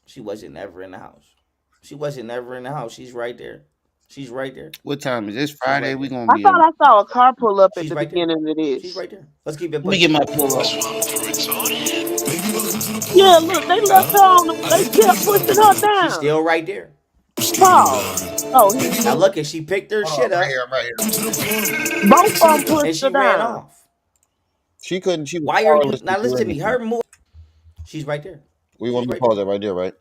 She wasn't never in the house. She wasn't never in the house. She's right there. She's right there. what time is this? She's Friday? right We there. gonna I be thought in. I saw a car pull up at She's the right there. beginning of She's this. right there. Let's keep it Let me get pushing. my pull up. Yeah, look, they left her on the. They kept pushing her She's down. still right there. Paul. Oh, he Now moved. look, and she picked her Hold on, shit right up here, right here. Both of them and pushed she her ran down. off. She couldn't. She was Why are you powerless to now? do Listen to me. anything. Her move. She's right there. We want She's to right there. pause that right there, right?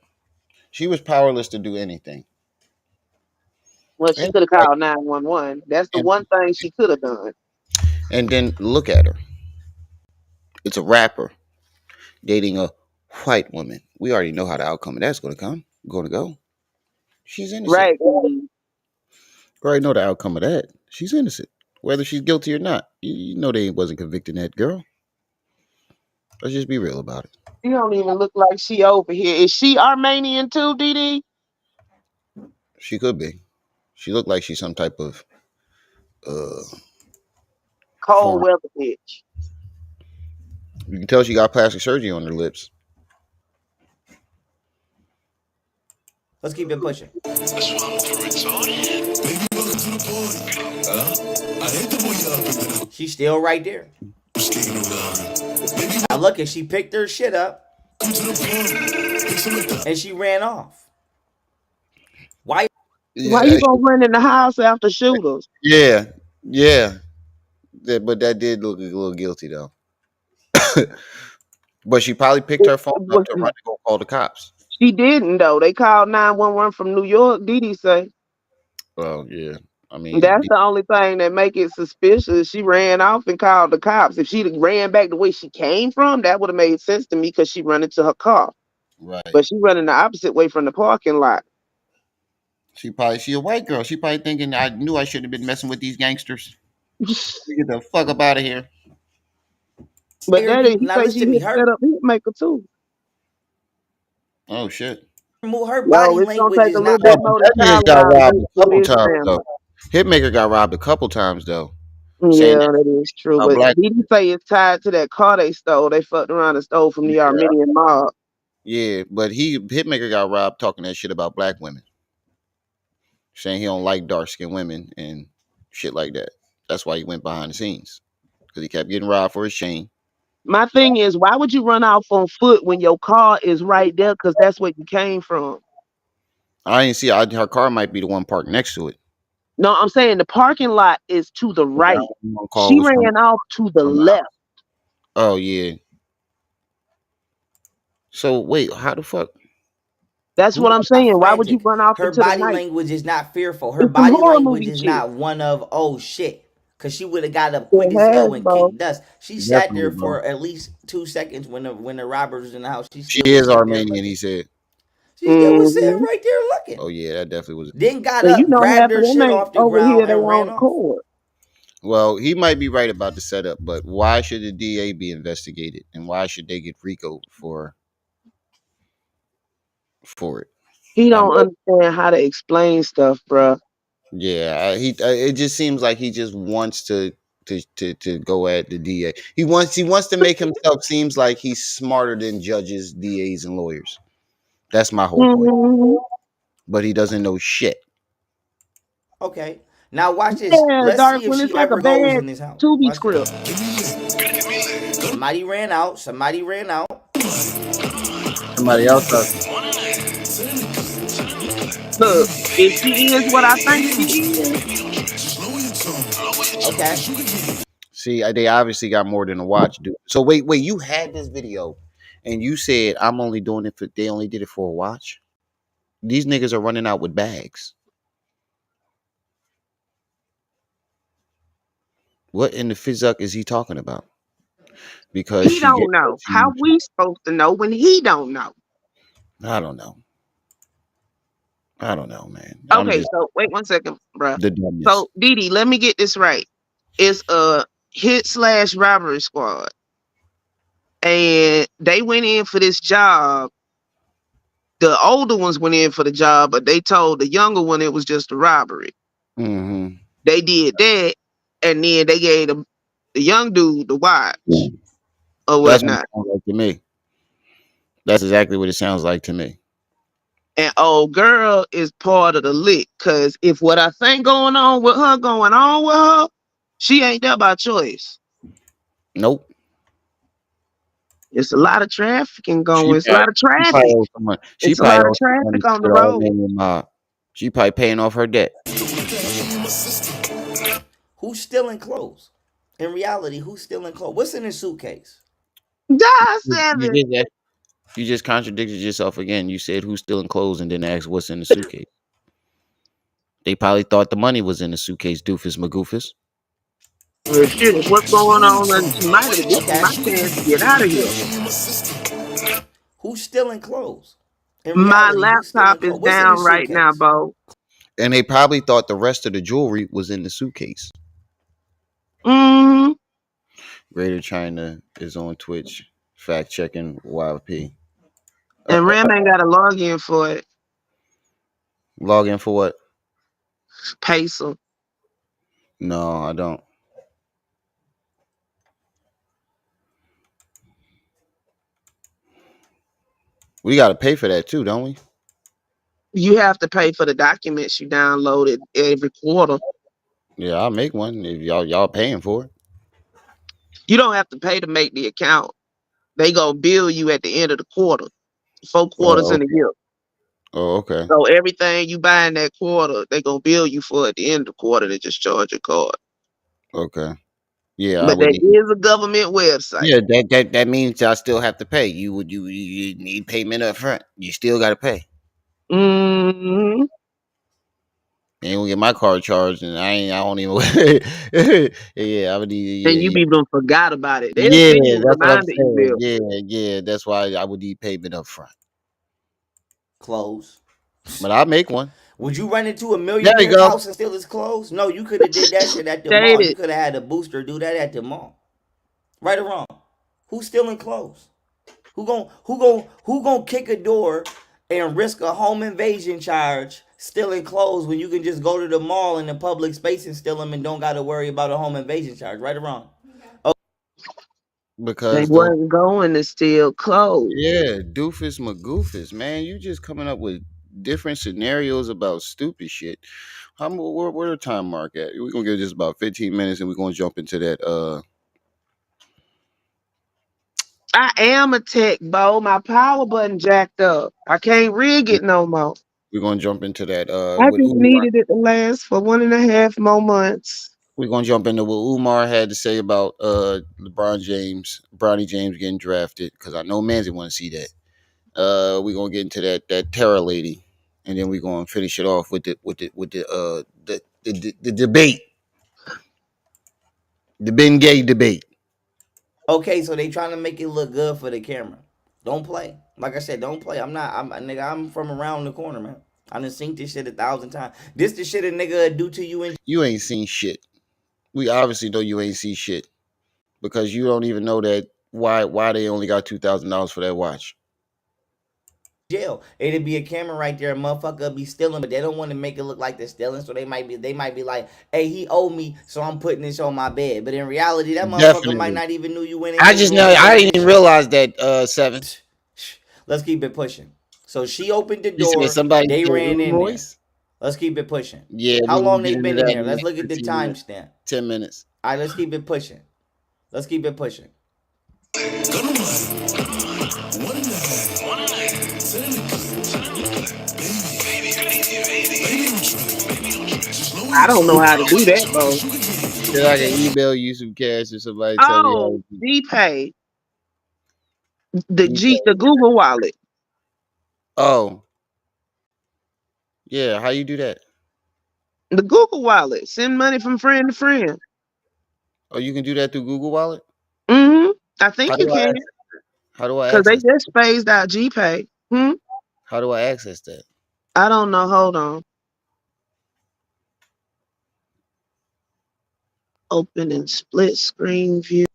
She was powerless to do anything. Well, she And, could have called 911. That's the and one thing she could have done. and then look at her. It's a rapper dating a white woman. We already know how the outcome of that's going to come. Going to go. She's innocent. Right. We already know the outcome of that. She's innocent, whether she's guilty or not. You know they wasn't convicting that girl. Let's just be real about it. She don't even look like she over here. Is she Armenian too, Dee? She could be. She looked like she's some type of uh Cold foreign. weather bitch. You can tell she got plastic surgery on her lips. Let's keep it pushing. She's still right there. Now look, and she picked her shit up and she ran off. Why? Why you Yeah, gonna run in the house after shooters? yeah, yeah. But that did look a little guilty though. But she probably picked her phone up to run to go call the cops. She didn't though. They called 911 from New York. Dee say Well, yeah. I mean, that's the only thing that make it suspicious. She ran off and called the cops. If she'd ran back the way she came from, that would have made sense to me because she run into her car. right. But she running the opposite way from the parking lot. She a white girl. She probably thinking I knew I shouldn't have been messing with these gangsters. Get the fuck up out of here. But Are that you is, he now? say Listen she to me. hit Her set up hitmaker too. Oh shit. Her Yo, body it's gonna language take is a little not. Oh, bit but more than that nigga got Tylenol to robbed get a through couple this times family. though. Hitmaker got robbed a couple times though, saying Yeah, that that is true. a But black. did he say it's tied to that car they stole? They fucked around and stole from the Yeah, Armenian mob. yeah, but Hitmaker got robbed talking that shit about black women, saying he don't like dark skinned women and shit like that. That's why he went behind the scenes because he kept getting robbed for his chain. My thing is, why would you run off on foot when your car is right there? Because that's where you came from. I didn't see. Her car might be the one parked next to it. No, I'm saying the parking lot is to the Yeah, right. one car She was ran off to the from the house. left. Oh yeah. So wait, how the fuck? That's Who? what I'm Not saying. Why would you frantic. run off Her into the body night? language is not fearful. Her It's some body horror language movie is shit. not one of oh shit. Cause she would have got up quick It as has, hell and bro. kicked dust. She sat there Definitely, bro. for at least 2 seconds when the robbers was in the house. She She still was is sitting there Armenian. looking. He said. She still was sitting Mm-hmm. right there looking. Oh yeah, that definitely was. Then got And you up, know half grabbed of her them shit ain't off the over here ground, they and own ran the off. court. Well, he might be right about the setup, but why should the DA be investigated, and why should they get Rico for it? He I mean, don't understand how to explain stuff, bro. yeah, he. It just seems like he just wants to go at the DA. He wants to make himself seems like he's smarter than judges, DAs, and lawyers. That's my whole point. Mm-hmm. But he doesn't know shit. Okay. Now watch this. Yeah, Let's dark see if when it's she like a ever goes bad in this house. Tubi Watch this. script. Somebody ran out. Somebody ran out. Somebody else. Look, if she is what I think she is, Okay. See, they obviously got more than a watch, dude. So wait, you had this video, and you said I'm only doing it for. They only did it for a watch. These niggas are running out with bags. What in the fizzuck is he talking about? Because he she gave don't that know. to How you. we supposed to know when he don't know? I don't know. I don't know, man. I'm Okay, just so wait 1 second, bruh. the dumbest. So Didi, let me get this right. It's a hit slash robbery squad. And they went in for this job. The older ones went in for the job, but they told the younger one it was just a robbery. Mm-hmm. They did that, and then they gave the young dude the watch or That's what it whatnot. sounds like to me. That's exactly what it sounds like to me. And old girl is part of the lick. Cause if what I think going on with her, she ain't there by choice. Nope. It's a lot of trafficking She going. It's a probably, lot of she probably traffic. owes some money. She It's a probably lot of owes some money traffic to on the the road. Armenian mob. She probably paying off her debt. Who's stealing clothes? In reality, who's stealing clothes? What's in his suitcase? Die You seven. did that. You just contradicted yourself again. You said who's stealing clothes and then asked what's in the suitcase. They probably thought the money was in the suitcase, doofus magoofus. Well, shit, if what's going on, and she might have. This is Okay. my chance to get out of here. Who's stealing clothes? In My reality, who's stealing laptop is clothes? What's in down his right now, suitcase? Bo. And they probably thought the rest of the jewelry was in the suitcase. Mm, Greater China is on Twitch, fact checking YP. and Ram ain't got a login for it. Log in for what? Pacer. No, I don't. We got to pay for that too, don't we? You have to pay for the documents you downloaded every quarter. Yeah, I'll make one if y'all paying for it. You don't have to pay to make the account. They gonna bill you at the end of the quarter. 4 quarters Oh, in a year. oh, okay, So everything you buy in that quarter, they gonna bill you for at the end of the quarter. They just charge your card. okay. Yeah, I But would that need. is a government website. Yeah, that means I still have to pay. You need payment up front. You still got to pay. Mm-hmm. And we get my card charged, and I don't even. Yeah, I would need. And you Yeah, be done forgot about it. They'll yeah, send yeah. you a That's what I'm reminder saying. email. Yeah. That's why I would need payment up front. Clothes. But I'll make one. Would you run into a There you millionaire's go. house and steal his clothes? No, you could have did that shit at the mall. You Stated. could have had a booster do that at the mall. Right or wrong? Who's stealing clothes? Who gon' kick a door and risk a home invasion charge stealing clothes when you can just go to the mall in the public space and steal them and don't got to worry about a home invasion charge, right or wrong? They Because those, wasn't going to steal clothes. yeah, doofus magoofus, man. You just coming up with different scenarios about stupid shit. Where the time mark at? We're gonna give this about 15 minutes and we're gonna jump into that. I am a tech, Bo. My power button jacked up. I can't rig it no more. We're gonna jump into that I with just Umar. needed it to last for 1.5 more months. We're gonna jump into what Umar had to say about Bronny James getting drafted, because I know Manzi want to see that. We're gonna get into that Terra lady, and then we're gonna finish it off with the debate, the Ben Gay debate. Okay, so they trying to make it look good for the camera. Don't play. Like I said, don't play. I'm from around the corner, man. I done seen this shit 1,000 times. This the shit a nigga would do to you in You ain't seen shit. We obviously know you ain't see shit, because you don't even know that why they only got $2,000 for that watch. jail. It'd be a camera right there, a motherfucker be stealing, but they don't want to make it look like they're stealing, so they might be like, hey, he owe me, so I'm putting this on my bed. But in reality, that motherfucker might Definitely. not even knew you went in I his just room know and I grabbed didn't his even shit. realize that Seven. Let's keep it pushing. So she opened the You said door, somebody they said ran in there. invoice. Let's keep it pushing. Yeah, How we'll long get they into been in that there? in the Let's next look at the 15 minutes, timestamp. 10 minutes. All right, let's keep it pushing. Let's keep it pushing. I don't know how to do that, Bo. Then I can email you some cash or somebody tell me how Oh, to GPay, do the that. Google Wallet, Oh, yeah. How you do that? the Google Wallet. Send money from friend to friend. Oh, you can do that through Google Wallet. Mm-hmm. I How think you do I can how do I because they access? just phased out GPay. How do I access that? I don't know. Hold on. Open in split screen view.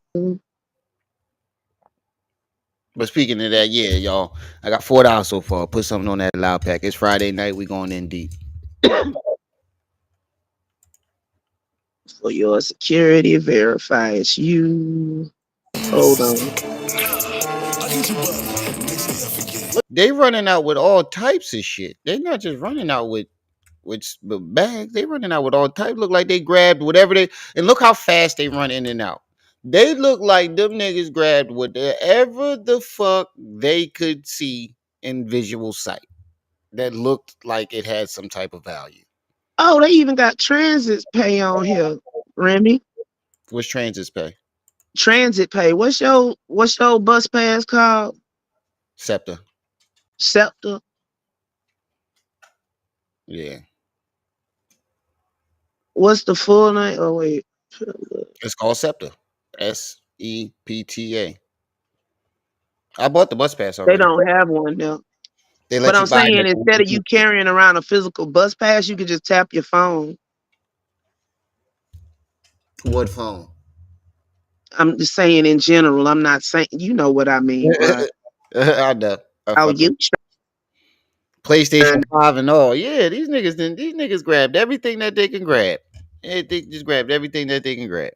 But speaking of that, yeah, y'all, I got $4 so far. Put something on that loud pack. It's Friday night. We going in deep. For your security, verify it's you. Hold on. They running out with all types of shit. They not just running out with the bags. They running out with all types. Look like they grabbed whatever they, and look how fast they run in and out. They look like them niggas grabbed whatever the fuck they could see in visual sight that looked like it had some type of value. Oh, they even got transit pay on here, Remy. Which transits pay? Transit pay. What's your bus pass called? SEPTA. Scepter. Yeah. What's the full name? Oh wait. It's called SEPTA. SEPTA. I bought the bus pass They already. don't have one now. They But let you I'm buy saying instead of it. you carrying around a physical bus pass, you can just tap your phone. What phone? I'm just saying in general. I'm not saying you know what I mean, bro. I know. I Oh, fuck you with PlayStation 5 and all. Yeah, these niggas grabbed everything that they can grab. Yeah, they just grabbed everything that they can grab.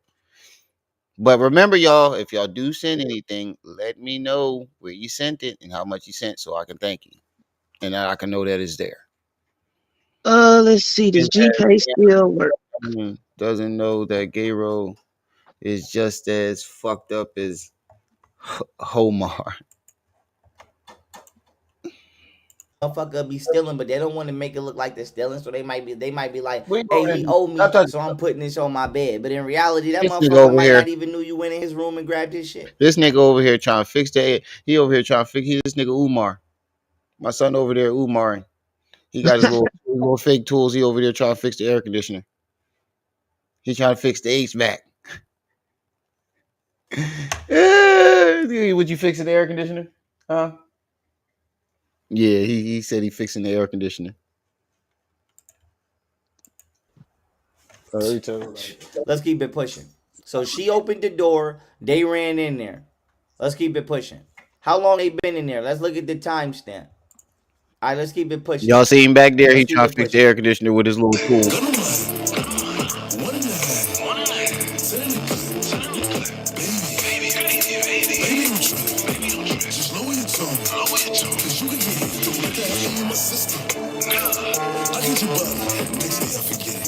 But remember, y'all, if y'all do send anything, let me know where you sent it and how much you sent so I can thank you. And I can know that it's there. let's see. Does Is GPay still work? that doesn't know that Gayro is just as fucked up as Homar. Motherfucker be stealing, but they don't want to make it look like they're stealing, so they might be like, We hey, go he in. owe I me, thought so I'm putting this on my bed. But in reality, that this nigga motherfucker over might here. not even knew you went in his room and grabbed his shit. This nigga over here trying to fix that. He over here trying to fix this nigga Umar. My son over there, Umar. He got his little fake tools. He over there trying to fix the air conditioner. He trying to fix the HVAC. Would you fixing the air conditioner? Huh? Yeah, he said he fixing the air conditioner. Let's keep it pushing. So she opened the door, they ran in there. Let's keep it pushing. How long they been in there? Let's look at the timestamp. All right, let's keep it pushing. Y'all see him back there? Let's He keep trying it to fix the pushing. air conditioner with his little tool.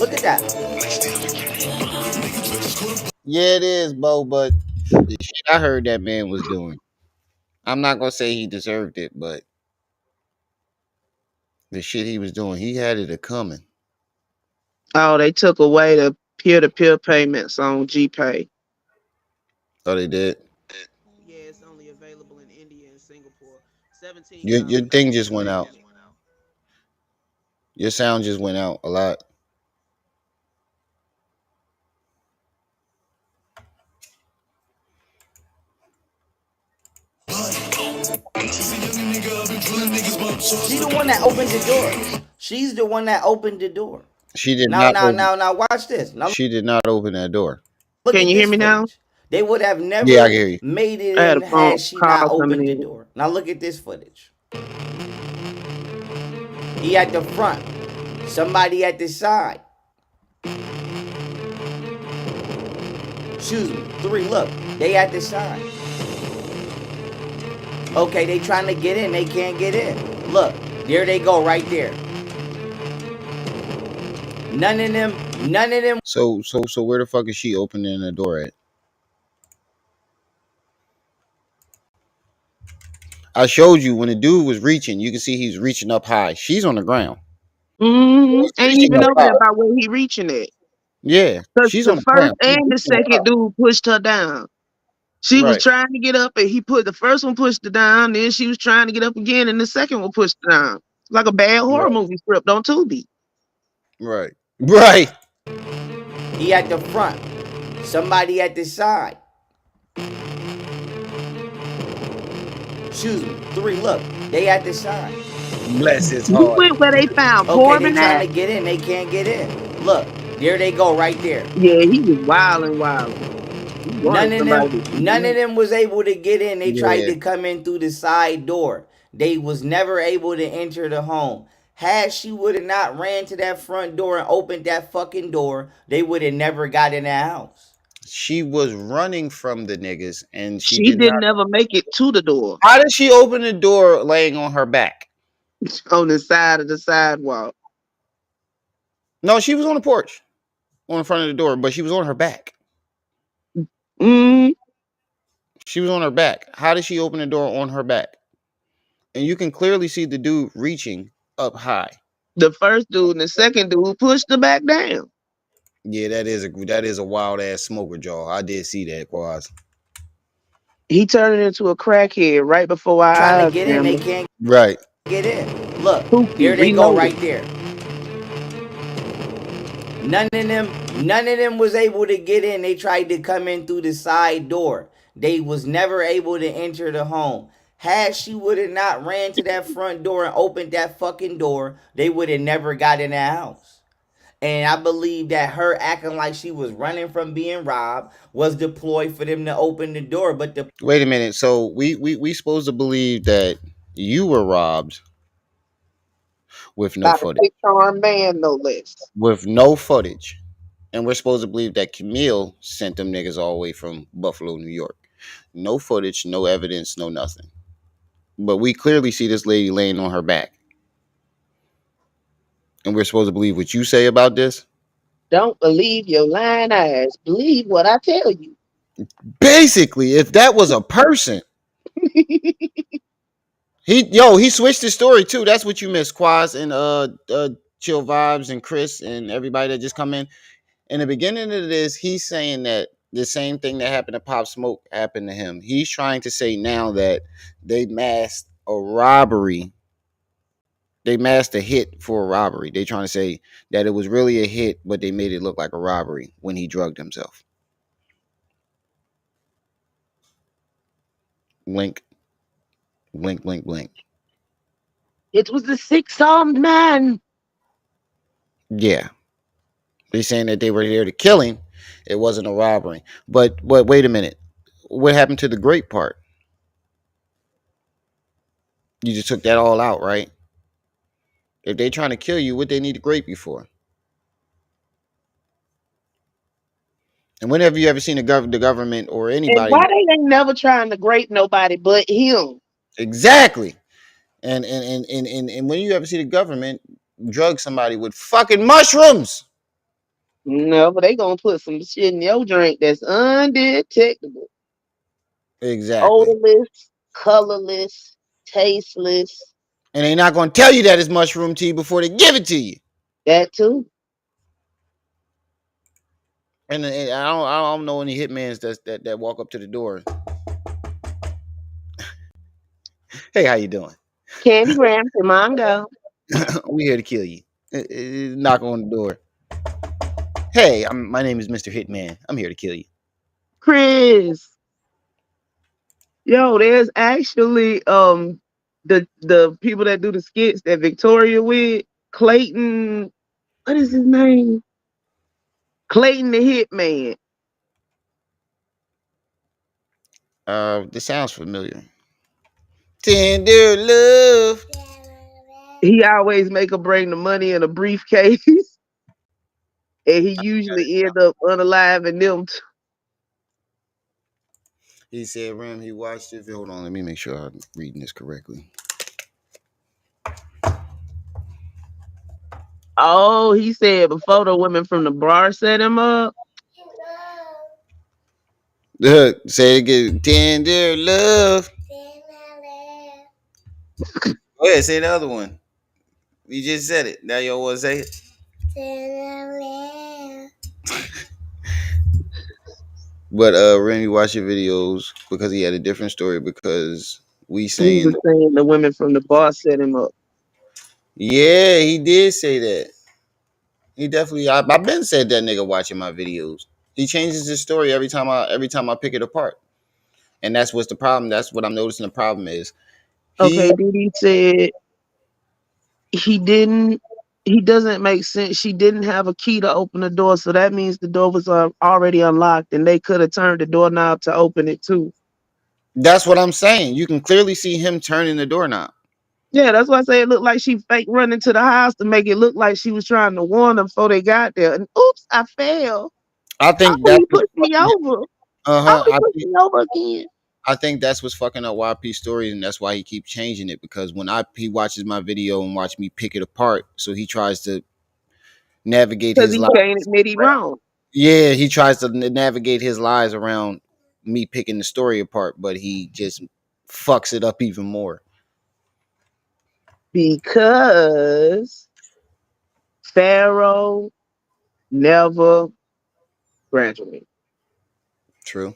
Look at that. Yeah, it is, Bo. But the shit I heard that man was doing, I'm not gonna say he deserved it, but the shit he was doing, he had it a coming. Oh, they took away the peer-to-peer payments on GPay. Oh, they did. Yeah, it's only available in India and Singapore. Your $17 thing a just went out. transaction. Your sound just went out a lot. She the one that opened the door. She's the one that opened the door. She did Now, not now, open. now, now, watch this. Now She did not open that door. look Can at you hear this me now? footage. They would have Yeah, I never can hear you. made it I had a in phone had she not call coming opened the in. door. Now look at this footage. He at the front. Somebody at the side. Excuse me. 3, look. They at the side. Okay, they trying to get in. They can't get in. Look. There they go right there. None of them. So where the fuck is she opening the door at? I showed you when the dude was reaching. You can see he's reaching up high. She's on the ground. He's Ain't reaching even up over high. there by where he reaching at. Yeah, Cause she's the on the first ground. He's and the reaching up high. second dude pushed her down. She was Right, trying to get up, and he put the first one pushed her down. Then she was trying to get up again, and the second one pushed her down. Like a bad horror right, movie script on Tubi. right, right. He at the front. Somebody at the side. Excuse me. 3, look. They at the side. Bless his You heart. went where they found Okay, they Corbin trying at? to get in. They can't get in. Look. There they go right there. Yeah, he was wilding. He wanted somebody to see None of him. them was able to get in. They tried Yeah, to come in through the side door. They was never able to enter the home. Had she would have not ran to that front door and opened that fucking door, they would have never got in the house. she was running from the niggas, and she She did not. didn't ever make it to the door How did she open the door laying on her back? on the side of the sidewalk. No, she was on the porch, on the front of the door, but she was on her back. Mm, She was on her back. How did she open the door on her back? And you can clearly see the dude reaching up high. the first dude and the second dude pushed her back down. Yeah, that is a wild ass smoker jaw. I did see that, Quaz. He turned into a crackhead right before Trying our to eyes, get in, they family. can't Right. get in. Look, Pookie there they go reloaded. right there. None of them was able to get in. They tried to come in through the side door. They was never able to enter the home. Had she would have not ran to that front door and opened that fucking door, they would have never got in the house. And I believe that her acting like she was running from being robbed was deployed for them to open the door. But the Wait a minute. So we supposed to believe that you were robbed with no By a footage. six-armed man, no less. With no footage. And we're supposed to believe that Camille sent them niggas all the way from Buffalo, New York. No footage, no evidence, no nothing. But we clearly see this lady laying on her back. And we're supposed to believe what you say about this? Don't believe your lying eyes. Believe what I tell you. Basically, if that was a person, he switched his story too. That's what you missed, Quaz and Chill Vibes and Chris and everybody that just come in. In the beginning of this, he's saying that the same thing that happened to Pop Smoke happened to him. He's trying to say now that they masked a robbery. They masked a hit for a robbery. They trying to say that it was really a hit, but they made it look like a robbery when he drugged himself. Blink, blink, blink, blink. It was the six-armed man. Yeah. They're saying that they were there to kill him. It wasn't a robbery. But wait a minute. What happened to the great part? You just took that all out, right? If they trying to kill you, what they need to grape you for? And when have you ever seen the government or And anybody? why they ain't never trying to grape nobody but him? Exactly. And when you ever see the government drug somebody with fucking mushrooms? No, but they gonna put some shit in your drink that's undetectable, Exactly. odorless, colorless, tasteless. And they not gonna tell you that it's mushroom tea before they give it to you. That too. And I don't know any hitmans that walk up to the door. Hey, how you doing? Candy grams and mango. We here to kill you. Knock on the door. Hey, my name is Mr. Hitman. I'm here to kill you. Chris. Yo, there's actually the people that do the skits that Victoria with, Clayton, what is his name? Clayton the Hitman. This sounds familiar. Tender love. He always make her bring the money in a briefcase. And he usually end up unalive them. He said, Ram, he watched it. Hold on, let me make sure I'm reading this correctly. Oh, he said before the women from the bar set him up. Say it again. Tender love. Go ahead, say the other one. You just said it. Now you want to say it? But Remy watched your videos because he had a different story because we He saying was saying the women from the bar set him up. yeah, he did say that. He definitely I've been said that nigga watching my videos. He changes his story every time I pick it apart. And that's what's the problem. That's what I'm noticing the problem is. Okay, He Didi said he didn't. He doesn't make sense. She didn't have a key to open the door, so that means the door was already unlocked, and they could have turned the doorknob to open it too. That's what I'm saying. You can clearly see him turning the doorknob. Yeah, that's why I say it looked like she fake running to the house to make it look like she was trying to warn them before they got there. And oops, I fell. I Oh, think that's he pushed me over. Oh, uh-huh. he pushed me over again. I think that's what's fucking up YP stories, and that's why he keeps changing it. Because when he watches my video and watch me pick it apart, so he tries to navigate Because his he lies. can't admit he wrong. Yeah, he tries to navigate his lies around me picking the story apart, but he just fucks it up even more. Because Pharaoh never graduated. True.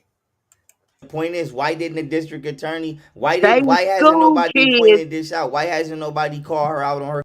The point is, why didn't the district attorney? They Why hasn't school nobody kids. pointed this out? Why hasn't nobody called her out on her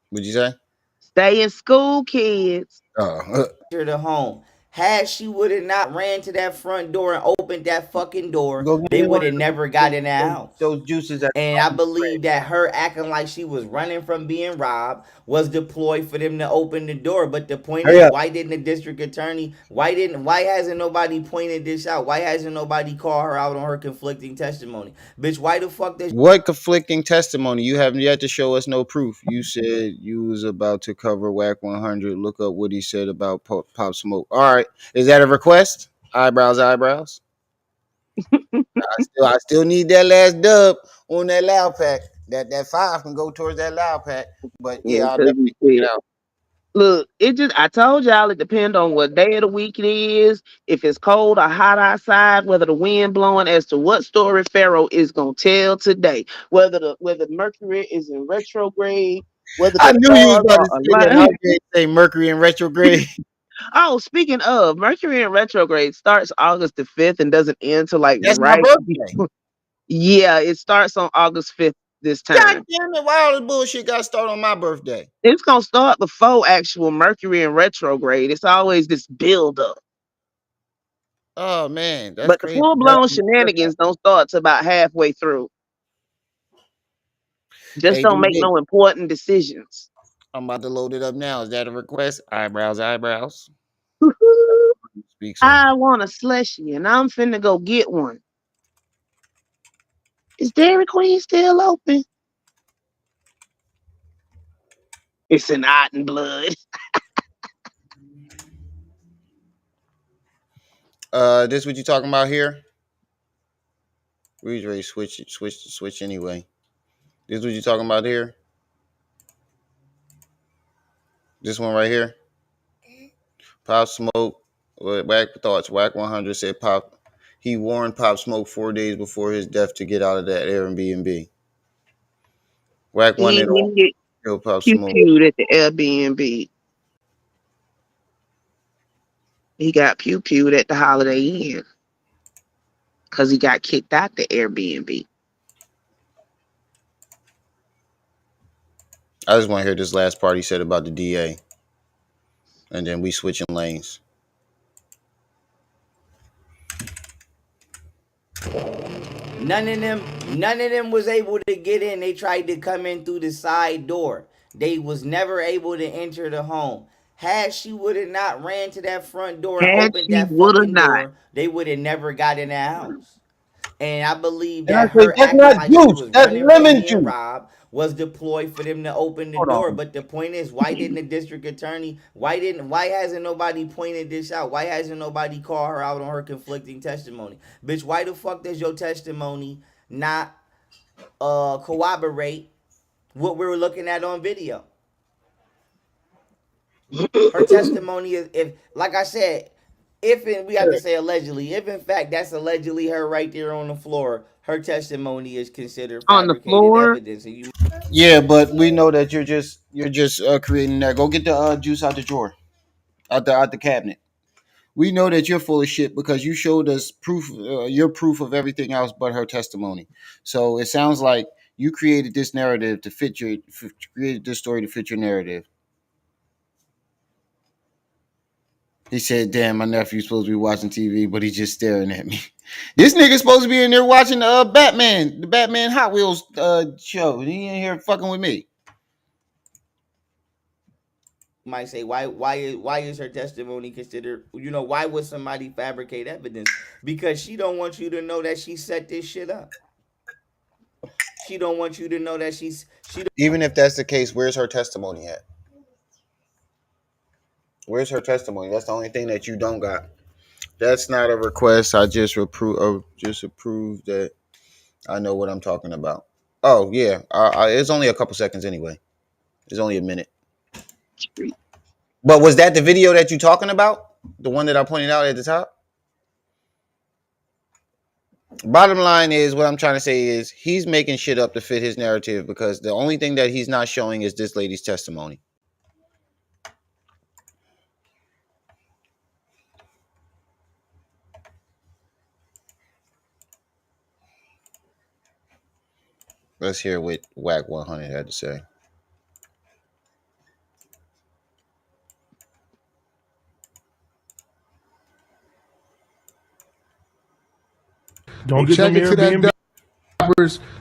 What'd you say? Stay in school, kids. Oh, to home? Had she would have not ran to that front door and opened that fucking door, go give they me would one have of never got in that house. those juices at And I believe that her acting like she was running from being robbed was deployed for them to open the door. But the point Hurry is, up. why didn't the district attorney? Why hasn't nobody pointed this out? Why hasn't nobody called her out on her conflicting testimony? Bitch, why the fuck does What conflicting testimony? You haven't yet to show us no proof. You said you was about to cover Wack 100. Look up what he said about Pop Smoke. All right, is that a request? Eyebrows, eyebrows. I still need that last dub on that loud pack. That 5 can go towards that loud pack. But yeah, I'll Because he definitely check it said, out. look, it just I told y'all it depends on what day of the week it is, if it's cold or hot outside, whether the wind blowing, as to what story Pharaoh is gonna tell today. Whether Mercury is in retrograde, whether I the knew you was stars about are to say that. I was aligned. going to say Mercury in retrograde. Oh, speaking of, Mercury in retrograde starts August the 5th and doesn't end till like That's my right birthday. before. Yeah, it starts on August 5th this God time. damn it! Why all this bullshit got to start on my birthday? It's gonna start before actual Mercury in retrograde. It's always this build up. Oh man, that's But the crazy. full blown shenanigans don't start till about halfway through. Just Hey, don't make DJ, no important decisions. I'm about to load it up now. Is that a request? Eyebrows, eyebrows. Speak so. I want a slushy and I'm finna go get one. Is Dairy Queen still open? It's an Otten blood. This what you talking about here? We was ready to switch anyway. This what you talking about here? This one right here? Pop Smoke, Wack thoughts. Wack 100 said Pop. He warned Pop Smoke 4 days before his death to get out of that Airbnb. Wack He wanted didn't on get kill Pop pew Smoke. pewed at the Airbnb. He got pew pewed at the Holiday Inn because he got kicked out the Airbnb. I just want to hear this last part he said about the DA, and then we switching lanes. None of them was able to get in. They tried to come in through the side door. They was never able to enter the home. Had she would have not ran to that front door and Had opened she that would have fucking not. door, they would have never got in that house. And I believe And I that say, her that's acting not like she juice. was That's running from lemon being juice. robbed was deployed for them to open the Hold door. on. But the point is, why didn't the district attorney? Why hasn't nobody pointed this out? Why hasn't nobody called her out on her conflicting testimony? Bitch, why the fuck does your testimony not corroborate what we were looking at on video? Her testimony is, if, like I said, if we have to say allegedly, if in fact that's allegedly her right there on the floor, her testimony is considered On the fabricated floor. evidence, and you Yeah, but we know that you're just creating that. Go get the juice out the drawer, out the cabinet. We know that you're full of shit because you showed us proof, your proof of everything else but her testimony. So it sounds like you created this narrative to created this story to fit your narrative. He said, "Damn, my nephew's supposed to be watching TV, but he's just staring at me." This nigga's supposed to be in there watching the Batman Hot Wheels show. He in here fucking with me. might say, why is her testimony considered? Why would somebody fabricate evidence? Because she don't want you to know that she set this shit up. She don't want you to know that she. Even if that's the case, where's her testimony at? Where's her testimony? That's the only thing that you don't got. That's not a request. I just approve that I know what I'm talking about. Oh yeah, it's only a couple seconds anyway. It's only a minute. But was that the video that you talking about? The one that I pointed out at the top? Bottom line is, what I'm trying to say is he's making shit up to fit his narrative because the only thing that he's not showing is this lady's testimony. Let's hear what Wack 100 had to say. Don't check into that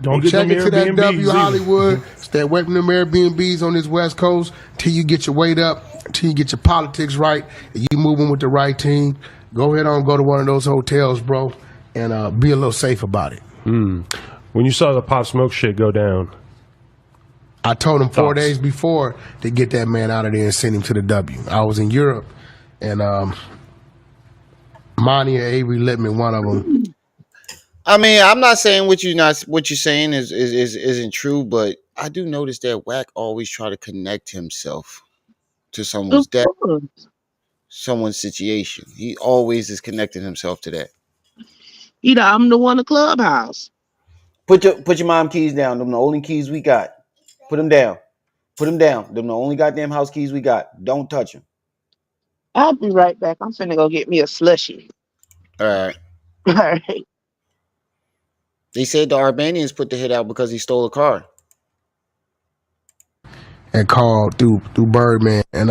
Don't check into that W Hollywood. Stay away from them Airbnbs on this West Coast till you get your weight up, till you get your politics right, and you moving with the right team. Go ahead on, go to one of those hotels, bro, and be a little safe about it. When you saw the Pop Smoke shit go down, I told him 4 days before to get that man out of there and send him to the W. I was in Europe, and Monty and Avery Littman, one of them. I mean, I'm not saying what you're saying isn't true, but I do notice that Wack always try to connect himself to someone's death, someone's situation. He always is connecting himself to that. I'm the one in the clubhouse. Put your mom keys down. Them the only keys we got. Put them down. Put them down. Them the only goddamn house keys we got. Don't touch them. I'll be right back. I'm finna go get me a slushie. All right. All right. They said the Albanians put the hit out because he stole a car. And called through Birdman, and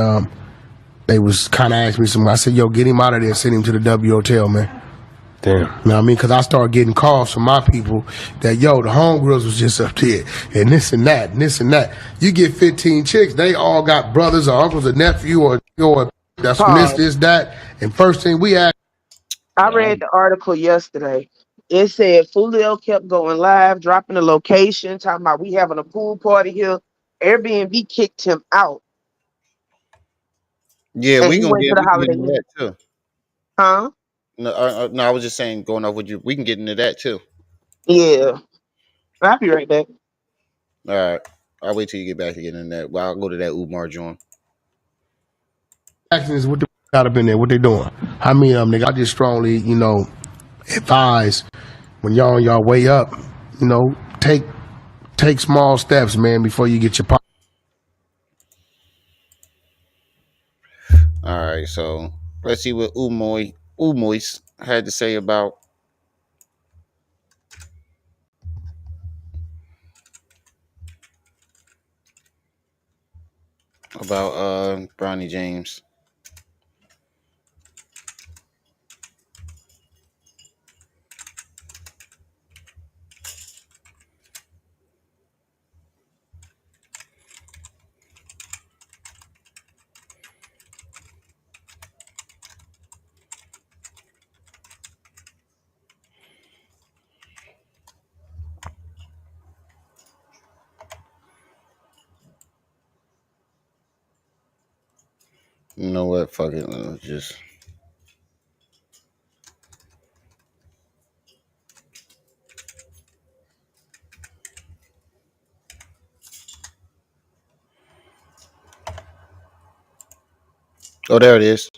they was kind of asking me something. I said, "Yo, get him out of there, send him to the W Hotel, man." damn. You know what I mean? Because I started getting calls from my people that, yo, the homegirls was just up there, and this and that, and this and that. You get 15 chicks, they all got brothers or uncles or nephew or that's from this, that. And first thing we asked. I read the article yesterday. It said Fulio kept going live, dropping the location, talking about we having a pool party here. Airbnb kicked him out Yeah, and we he gonna went to get the we can get Holiday into Inn. that too. Huh? No, no, I was just saying, going off with you, we can get into that too. Yeah. I'll be right back. All right, I'll wait till you get back to get in that. Well, I'll go to that Umar joint. Actions, what they got up in there? What they doing? I mean, nigga, I just strongly, advise when y'all on y'all way up, take small steps, man, before you get your. All right, so let's see what Umois had to say about Bronny James. You know what? Fuck it. Just oh, there it is.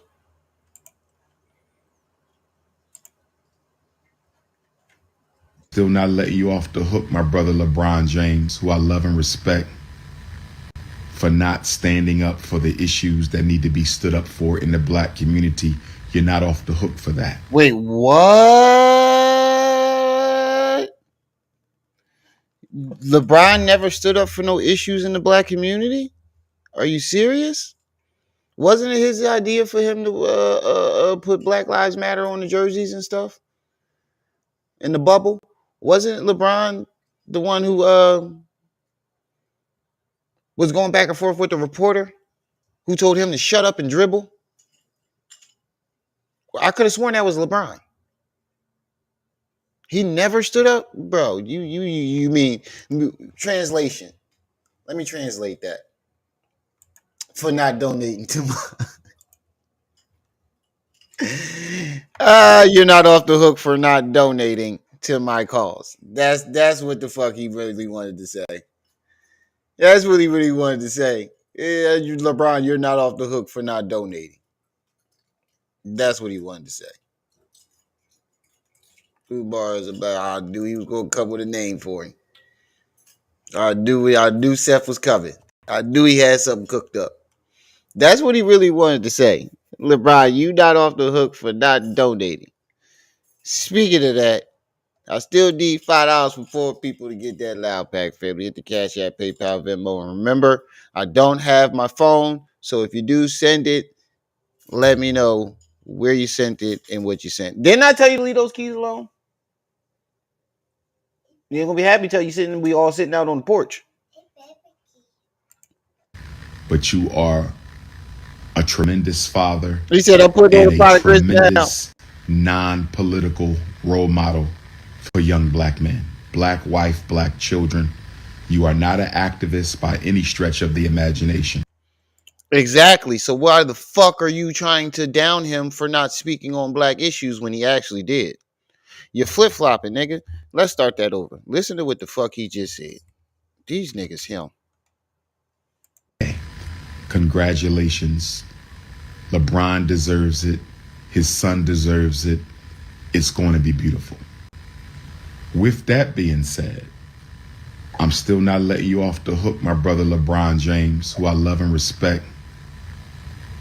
Still not letting you off the hook, my brother LeBron James, who I love and respect, for not standing up for the issues that need to be stood up for in the black community. You're not off the hook for that. Wait, what? LeBron never stood up for no issues in the black community? Are you serious? Wasn't it his idea for him to put Black Lives Matter on the jerseys and stuff in the bubble? Wasn't LeBron the one who was going back and forth with the reporter who told him to shut up and dribble? I could have sworn that was LeBron. He never stood up, bro. You mean translation? Let me translate that. For not donating to my you're not off the hook for not donating to my cause. That's what the fuck he really wanted to say. That's what he really wanted to say. Yeah, LeBron, you're not off the hook for not donating. That's what he wanted to say. 2 bars about I knew he was gonna come with a name for him. I knew Seth was coming. I knew he had something cooked up. That's what he really wanted to say. LeBron, you not off the hook for not donating. Speaking of that, I still need $5 for 4 people to get that loud pack, family. Hit the Cash App, PayPal, Venmo. And remember, I don't have my phone, so if you do send it, let me know where you sent it and what you sent. Didn't I tell you to leave those keys alone? You ain't gonna be happy till we all sitting out on the porch. But you are a tremendous father He said, I'm putting all and the a product risk down. tremendous non-political role model for young black men, black wife, black children. You are not an activist by any stretch of the imagination. Exactly. So why the fuck are you trying to down him for not speaking on black issues when he actually did? You're flip-flopping, nigga. Let's start that over. Listen to what the fuck he just said. These niggas him. Congratulations. LeBron deserves it. His son deserves it. It's going to be beautiful. With that being said, I'm still not letting you off the hook, my brother LeBron James, who I love and respect,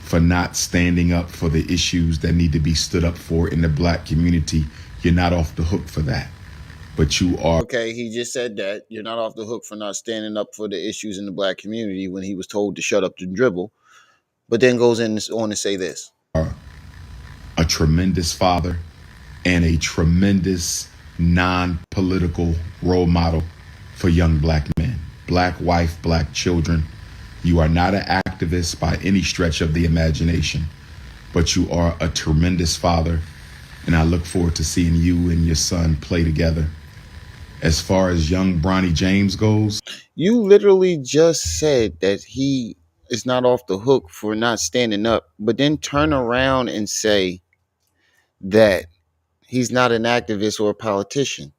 for not standing up for the issues that need to be stood up for in the black community. You're not off the hook for that. But you are. Okay, he just said that. You're not off the hook for not standing up for the issues in the black community when he was told to shut up and dribble. But then goes on to say this. A tremendous father and a tremendous non-political role model for young black men, black wife, black children. You are not an activist by any stretch of the imagination, but you are a tremendous father, and I look forward to seeing you and your son play together. As far as young Bronny James goes, you literally just said that he is not off the hook for not standing up, but then turn around and say that he's not an activist or a politician.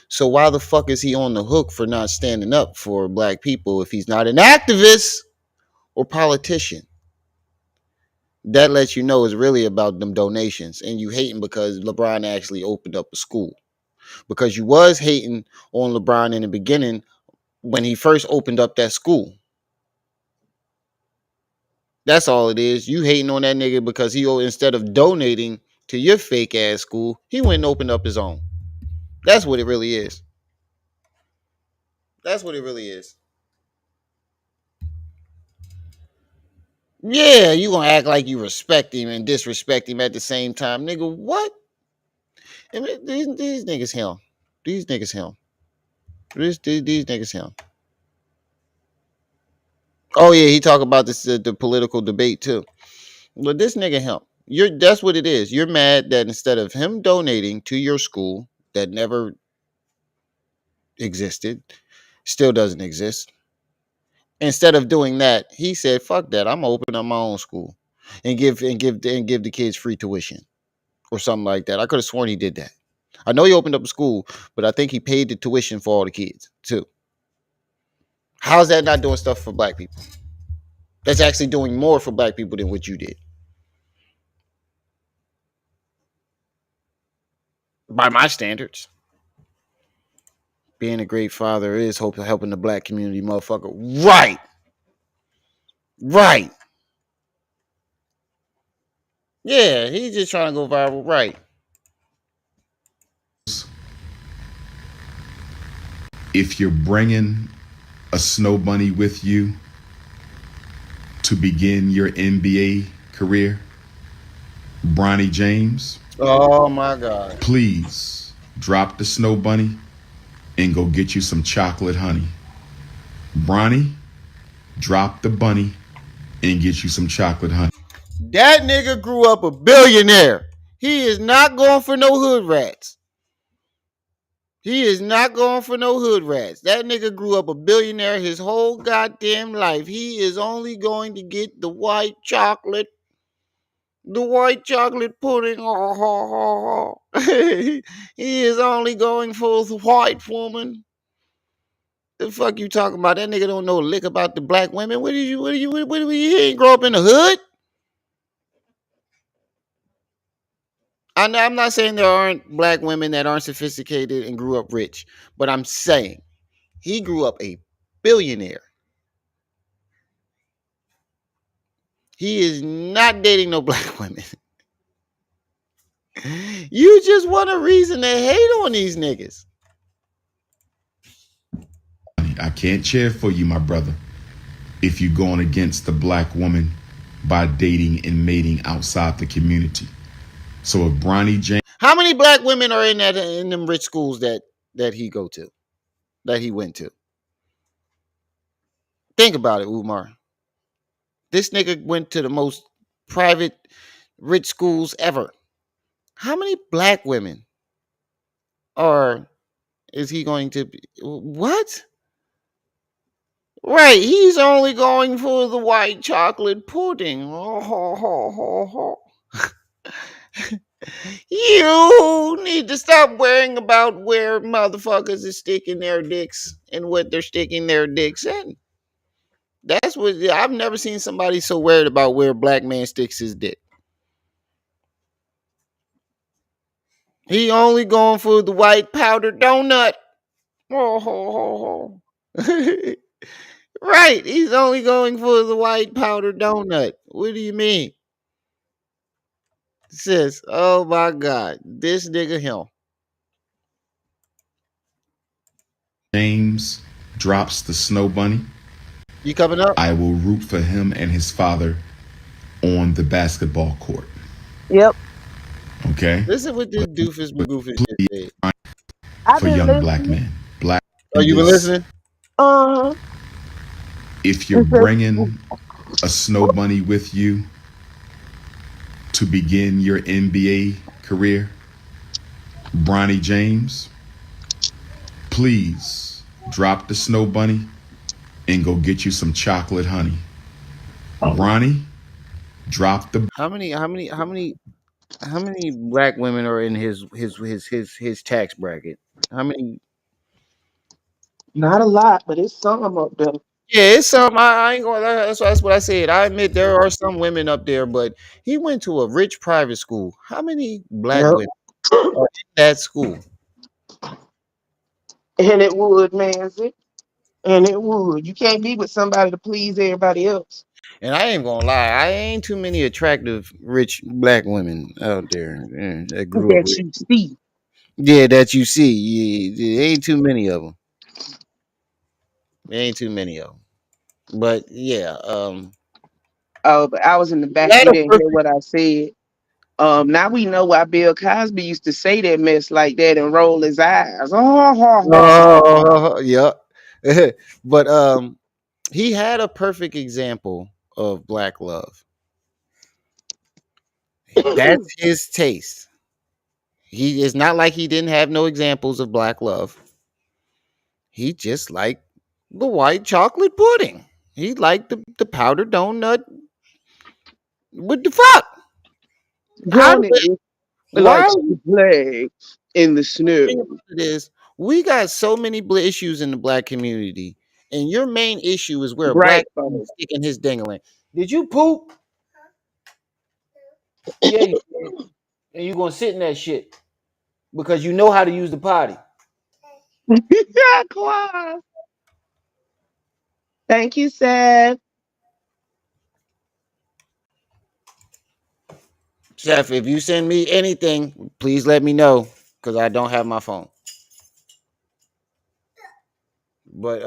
So why the fuck is he on the hook for not standing up for black people if he's not an activist or politician? That lets you know it's really about them donations, and you hating because LeBron actually opened up a school. Because you was hating on LeBron in the beginning when he first opened up that school. That's all it is. You hating on that nigga because he, instead of donating to your fake ass school, he went and opened up his own. That's what it really is. That's what it really is. Yeah, you gonna act like you respect him and disrespect him at the same time, nigga. What? I mean, these niggas him. These niggas him. These niggas him. Oh yeah, he talk about this the political debate too. But this nigga him. That's what it is. You're mad that instead of him donating to your school that never existed, still doesn't exist. Instead of doing that, he said, "Fuck that! I'm gonna open up my own school and give the kids free tuition or something like that." I could have sworn he did that. I know he opened up a school, but I think he paid the tuition for all the kids too. How's that not doing stuff for black people? That's actually doing more for black people than what you did. By my standards. Being a great father is helping the black community, motherfucker. Right. Right. Yeah, he's just trying to go viral. Right. If you're bringing a snow bunny with you to begin your NBA career, Bronny James, Oh my God. please drop the snow bunny and go get you some chocolate honey. Bronny, drop the bunny and get you some chocolate honey. That nigga grew up a billionaire. He is not going for no hood rats. He is not going for no hood rats. That nigga grew up a billionaire his whole goddamn life. He is only going to get the white chocolate. The white chocolate pudding. He is only going for the white woman. The fuck you talking about? That nigga don't know a lick about the black women. He ain't grow up in the hood? I'm not saying there aren't black women that aren't sophisticated and grew up rich, but I'm saying he grew up a billionaire. He is not dating no black women. You just want a reason to hate on these niggas. I can't cheer for you, my brother, if you're going against the black woman by dating and mating outside the community. So if Bronny James, How many black women are in them rich schools that he went to? Think about it, Umar. This nigga went to the most private rich schools ever. How many black women is he going to be? What? Right, he's only going for the white chocolate pudding. You need to stop worrying about where motherfuckers is sticking their dicks and what they're sticking their dicks in. That's what I've never seen somebody so worried about where a black man sticks his dick. He only going for the white powdered donut. Right, he's only going for the white powdered donut. What do you mean? Sis, oh my God, this nigga him. James drops the snow bunny, You coming up? I will root for him and his father on the basketball court. Yep. Okay? Listen what this doofus magoofus just said. I've For been young listening. black men. Black Oh, you been leaders, listening? Uh-huh. if you're bringing a snow bunny with you to begin your NBA career, Bronny James, please drop the snow bunny and go get you some chocolate honey. Bronny, drop the How many black women are in his tax bracket? How many? Not a lot, but it's some up there. Yeah, it's some. I ain't gonna. That's what I said. I admit there are some women up there, but he went to a rich private school. How many black Yep. women are in that school? And it would, man. See? And it would. You can't be with somebody to please everybody else. And I ain't gonna lie, I ain't too many attractive rich black women out there that grew up That rich. you see. Yeah, that you see. Yeah, there ain't too many of them. There ain't too many of them. But yeah, Oh, but I was in the he back. had You a didn't hear perfect. what I said. Now we know why Bill Cosby used to say that mess like that and roll his eyes. Oh, ha, ha, ha. Oh, yeah. But he had a perfect example of black love. That's his taste. He is not like he didn't have no examples of black love. He just liked the white chocolate pudding. He liked the powdered donut. What the fuck? How Johnny why likes to play in the thing snow. about it is we got so many issues in the black community, and your main issue is where a Right, black man folks. is sticking his dingling. Did you poop? Yeah, you did. And you gonna sit in that shit because you know how to use the potty. Yeah, Claus. Thank you, Seth. Chef, if you send me anything, please let me know because I don't have my phone. But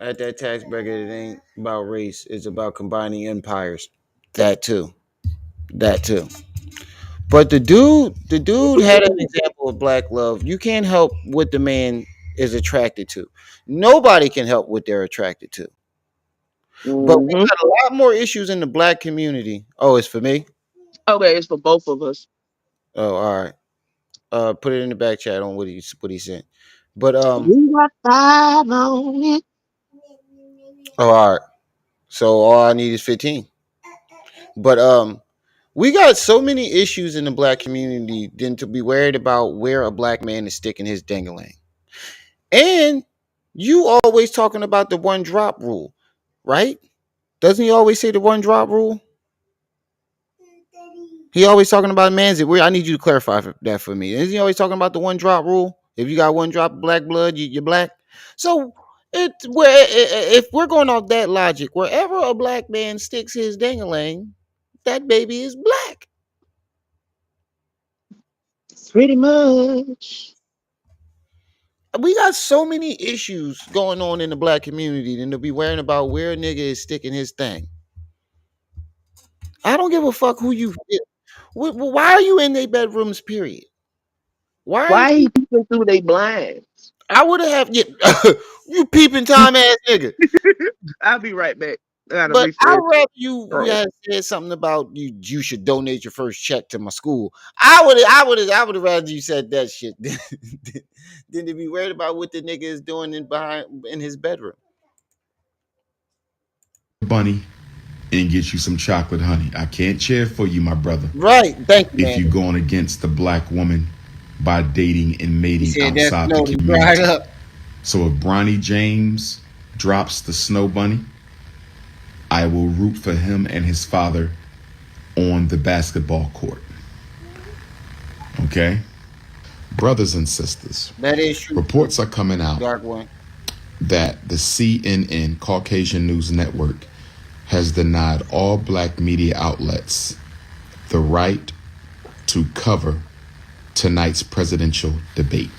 at that tax bracket, it ain't about race. It's about combining empires. That too. That too. But the dude had an example of black love. You can't help what the man is attracted to. Nobody can help what they're attracted to. But we Hmm. got a lot more issues in the black community. Oh, it's for me? Okay, it's for both of us. Oh, all right. Put it in the back chat on what he sent. But We got five on it. oh, all right. So all I need is 15. But we got so many issues in the black community than to be worried about where a black man is sticking his dangling. And you always talking about the one drop rule, right? Doesn't he always say the one drop rule? He always talking about man's. I need you to clarify that for me. Isn't he always talking about the one drop rule? If you got one drop of black blood, you're black. So if we're going off that logic, wherever a black man sticks his dangling, that baby is black. Pretty much. We got so many issues going on in the black community than to be worrying about where a nigga is sticking his thing. I don't give a fuck who you. Why are you in their bedrooms? Period. Why are Why he you? peeping through they blinds? I would have you peeping time ass nigga. I'll be right back. I gotta But I'd refresh. rather you Oh. had said something about you should donate your first check to my school. I would have rather you said that shit than to be worried about what the nigga is doing in his bedroom. bunny and get you some chocolate honey. I can't cheer for you, my brother, Right. Thank you, if man. you're going against the black woman by dating and He mating said that outside the snow to dried community. up. So if Bronny James drops the snow bunny, I will root for him and his father on the basketball court. Okay? Brothers and sisters, That is true. reports are coming out Dark one. that the CNN, Caucasian News Network, has denied all black media outlets the right to cover tonight's presidential debate.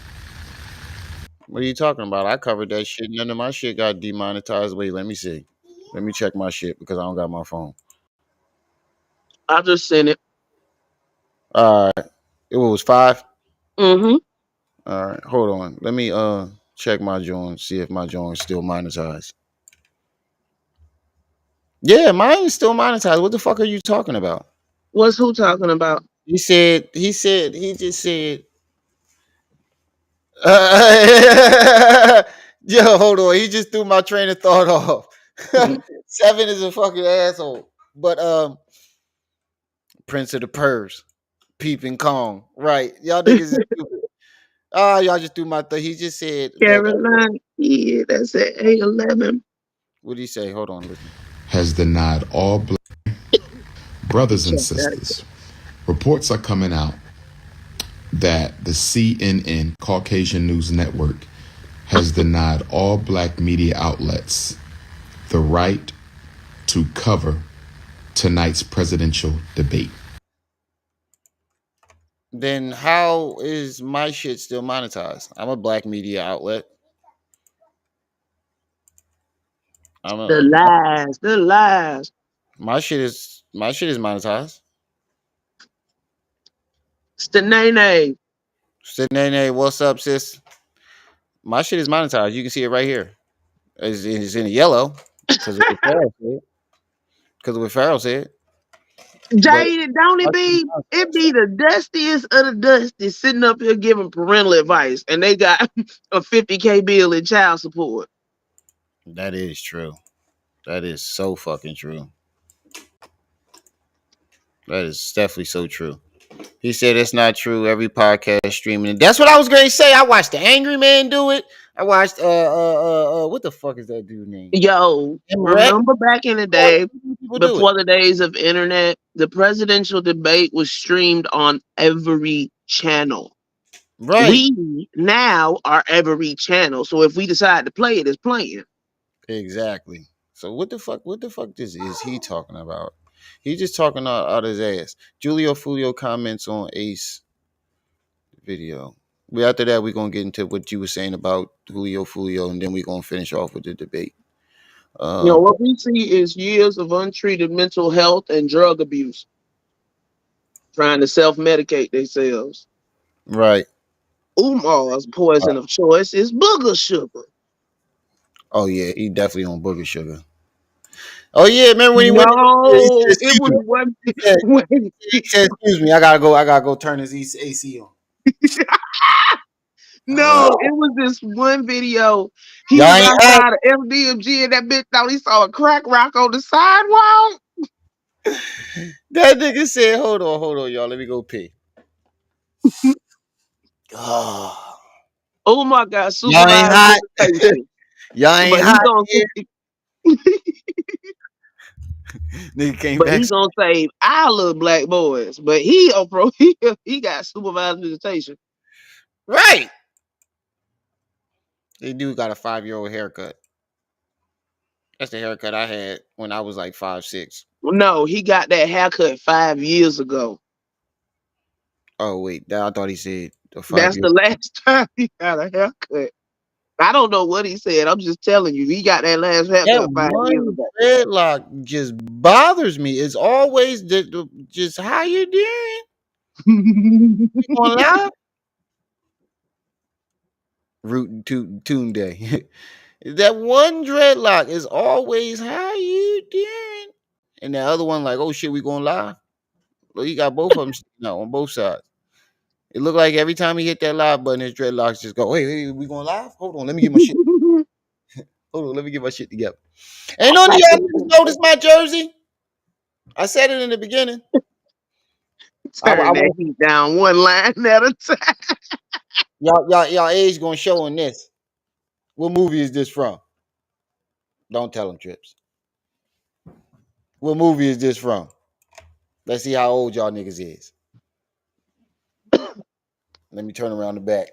What are you talking about? I covered that shit. None of my shit got demonetized. Wait, let me see. Let me check my shit because I don't got my phone. I just sent it. All right. It was 5. Mm-hmm. All right. Hold on. Let me check my joint, see if my joint is still monetized. Yeah, mine is still monetized. What the fuck are you talking about? What's who talking about? He just said, uh, yo, hold on. He just threw my train of thought off. Seven is a fucking asshole. But Prince of the Purrs, Peeping Kong, right? Y'all niggas is stupid. Oh, y'all just threw my he just said that. Caroline, yeah, that's at 811. What did he say? Hold on, listen. Has denied all black brothers and sisters. Reports are coming out that the CNN, Caucasian News Network, has denied all black media outlets the right to cover tonight's presidential debate. Then how is my shit still monetized? I'm a black media outlet. The lies, the lies. My shit is monetized. It's the nene. Nene, what's up, sis? My shit is monetized. You can see it right here. It's in yellow because of what Pharaoh said. Because of what Pharaoh said. But Jade, don't it be? It be the dustiest of the dusty sitting up here giving parental advice, and they got a 50K bill in child support. that is true. That is so fucking true. That is definitely so true. He said it's not true. Every podcast streaming. That's what I was going to say. I watched the Angry Man do it. I watched what the fuck is that dude name? Yo, remember back in the day, before the days of internet, the presidential debate was streamed on every channel. Right. We now are every channel. So if we decide to play it, it's playing. Exactly. So what the fuck is he talking about? He's just talking out his ass. Julio Fulio comments on Ace video. After that, we're gonna get into what you were saying about Julio Fulio, and then we're gonna finish off with the debate. What we see is years of untreated mental health and drug abuse, trying to self-medicate themselves. Right. Umar's poison of choice is booger sugar. Oh yeah, he definitely on booger sugar. Oh yeah, remember when he went? It was one. He said, "Excuse me, I gotta go turn his AC on." No, it was this one video. He Y'all was ain't outside of FDMG and that bitch thought he saw a crack rock on the sidewalk. That nigga said, hold on, y'all. Let me go pee. Oh. Umar got Y'all ain't supervised hot. visitation. Y'all ain't But hot. Nigga came back. He's gonna save our little black boys. But he got supervised visitation. Right. This dude got a 5-year-old haircut. That's the haircut I had when I was like 5'6". No, he got that haircut 5 years ago. Oh wait, I thought he said that's the last time he got a haircut. I don't know what he said. I'm just telling you, he got that last haircut 5 years ago. Dreadlock just bothers me. It's always just how you doing. You going live? Root Tune Day. That one dreadlock is always how you doing, and the other one like, oh shit, we going live. Well, he got both of them on both sides. It looked like every time he hit that live button, his dreadlocks just go, hey, we going live? Hold on, let me get my shit. Hold on, let me get my shit together. Ain't none of y'all notice my jersey. I said it in the beginning. Turn that heat down one line at a time. Y'all age gonna show in this. What movie is this from? Don't tell them, Trips. What movie is this from? Let's see how old y'all niggas is. Let me turn around the back.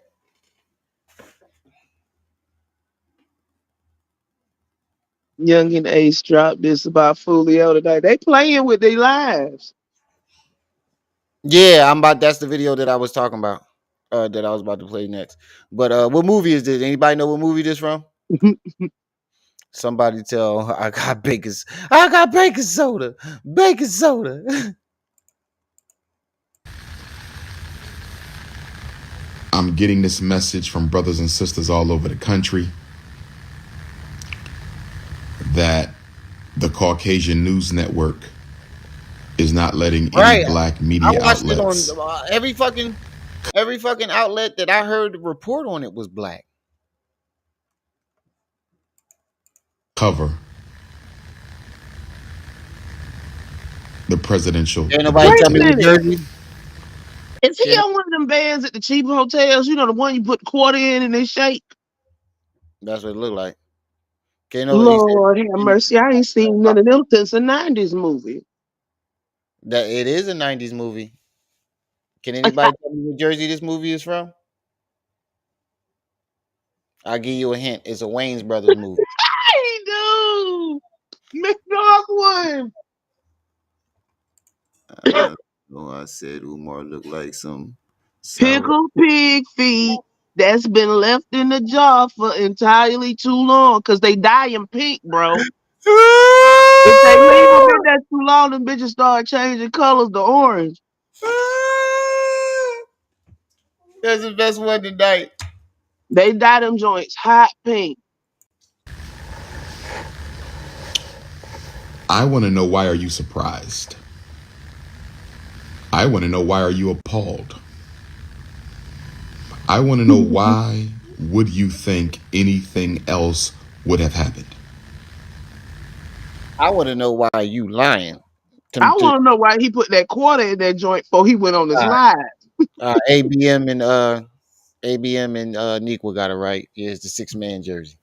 Young and Ace dropped this about Fulio today. They playing with their lives. Yeah, that's the video that I was talking about. That I was about to play next. But what movie is this? Anybody know what movie this from? Somebody tell I got baking soda. Baking soda. I'm getting this message from brothers and sisters all over the country that the Caucasian News Network is not letting any black media outlets. I watched it on every fucking outlet that I heard report on it was black. Cover the presidential Ain't nobody Wait tell a me debate. what minute. jersey. Is he Can on one of them bands at the cheap hotels? You know, the one you put the quarter in and they shake? That's what it looked like. Can no, he said Lord have mercy. I ain't seen none of them since a 90s movie. that it is a '90s movie. Can anybody tell me what jersey this movie is from? I'll give you a hint. It's a Wayne's Brothers movie. Hey, dude. McDog one. Oh, I said Umar looked like some sour. Pickle pig feet that's been left in the jar for entirely too long because they dye them pink, bro. If they leave them in there too long, them bitches start changing colors to orange. That's the best one tonight. They dye them joints hot pink. I want to know, why are you surprised? I want to know, why are you appalled? I want to know, why would you think anything else would have happened? I want to know why you lying. I want to know why he put that quarter in that joint before he went on the slide. ABM and Nequa got it right. Yeah, it's the 6-man jersey.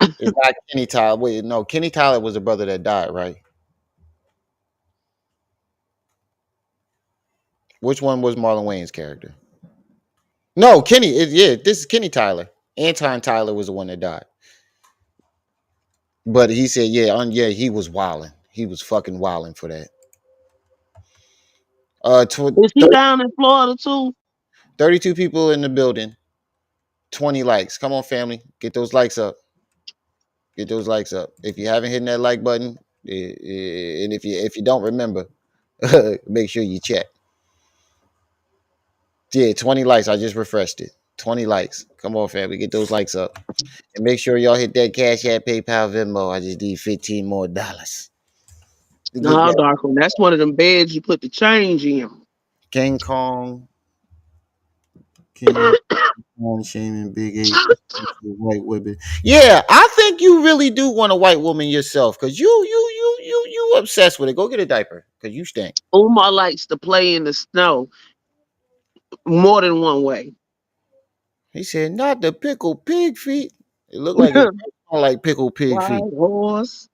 It's not Kenny Tyler. Wait, no, Kenny Tyler was the brother that died, right? Which one was Marlon Wayne's character? No, this is Kenny Tyler. Anton Tyler was the one that died. But he said, he was wilding. He was fucking wilding for that. Is he down in Florida too? 32 people in the building, 20 likes. Come on, family, get those likes up. Get those likes up. If you haven't hit that like button, and if you don't remember, make sure you check. Yeah, 20 likes. I just refreshed it. 20 likes. Come on, family, get those likes up, and make sure y'all hit that Cash App, PayPal, Venmo. I just need $15 more to get No, that. Darko. That's one of them beds you put the change in. King Kong, King Kong, shaming Big Eight, white women. Yeah, I think you really do want a white woman yourself, because you obsessed with it. Go get a diaper, because you stink. Umar likes to play in the snow more than one way. He said, not the pickled pig feet. It looked like his breath smelled like pickled pig feet. White horse.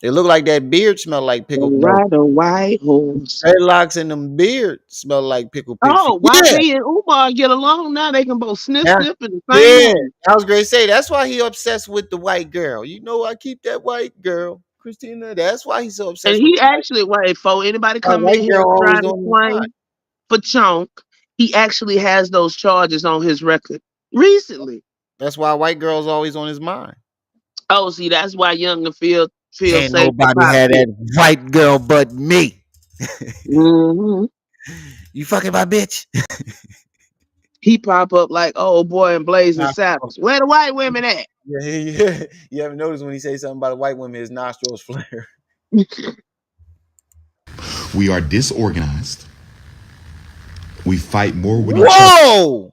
It looked like that beard smelled like pickled. And No, ride a white horse. dreadlocks and them beard smell like pickled pig feet. Oh, Yeah, YB and Umar get along now. They can both sniff yeah, sniff in the same yeah. room. I was going to say, that's why he obsessed with the white girl. You know, I keep that white girl, Christina. That's why he's so And obsessed with he the actually, wait, for anybody come in white here girl always trying to on his mind. claim for Chunk, he actually has those charges on his record recently. That's why white girl's always on his mind. Oh, see, that's why Younger feel Can't safe to nobody pop have shit. that white girl but me. Mm-hmm. You fucking my bitch. He pop up like, oh boy, and blazing Nah. saddles. Where the white women at? Yeah. You ever notice when he say something about a white woman, his nostrils flare? We are disorganized. We fight more with each other. Whoa!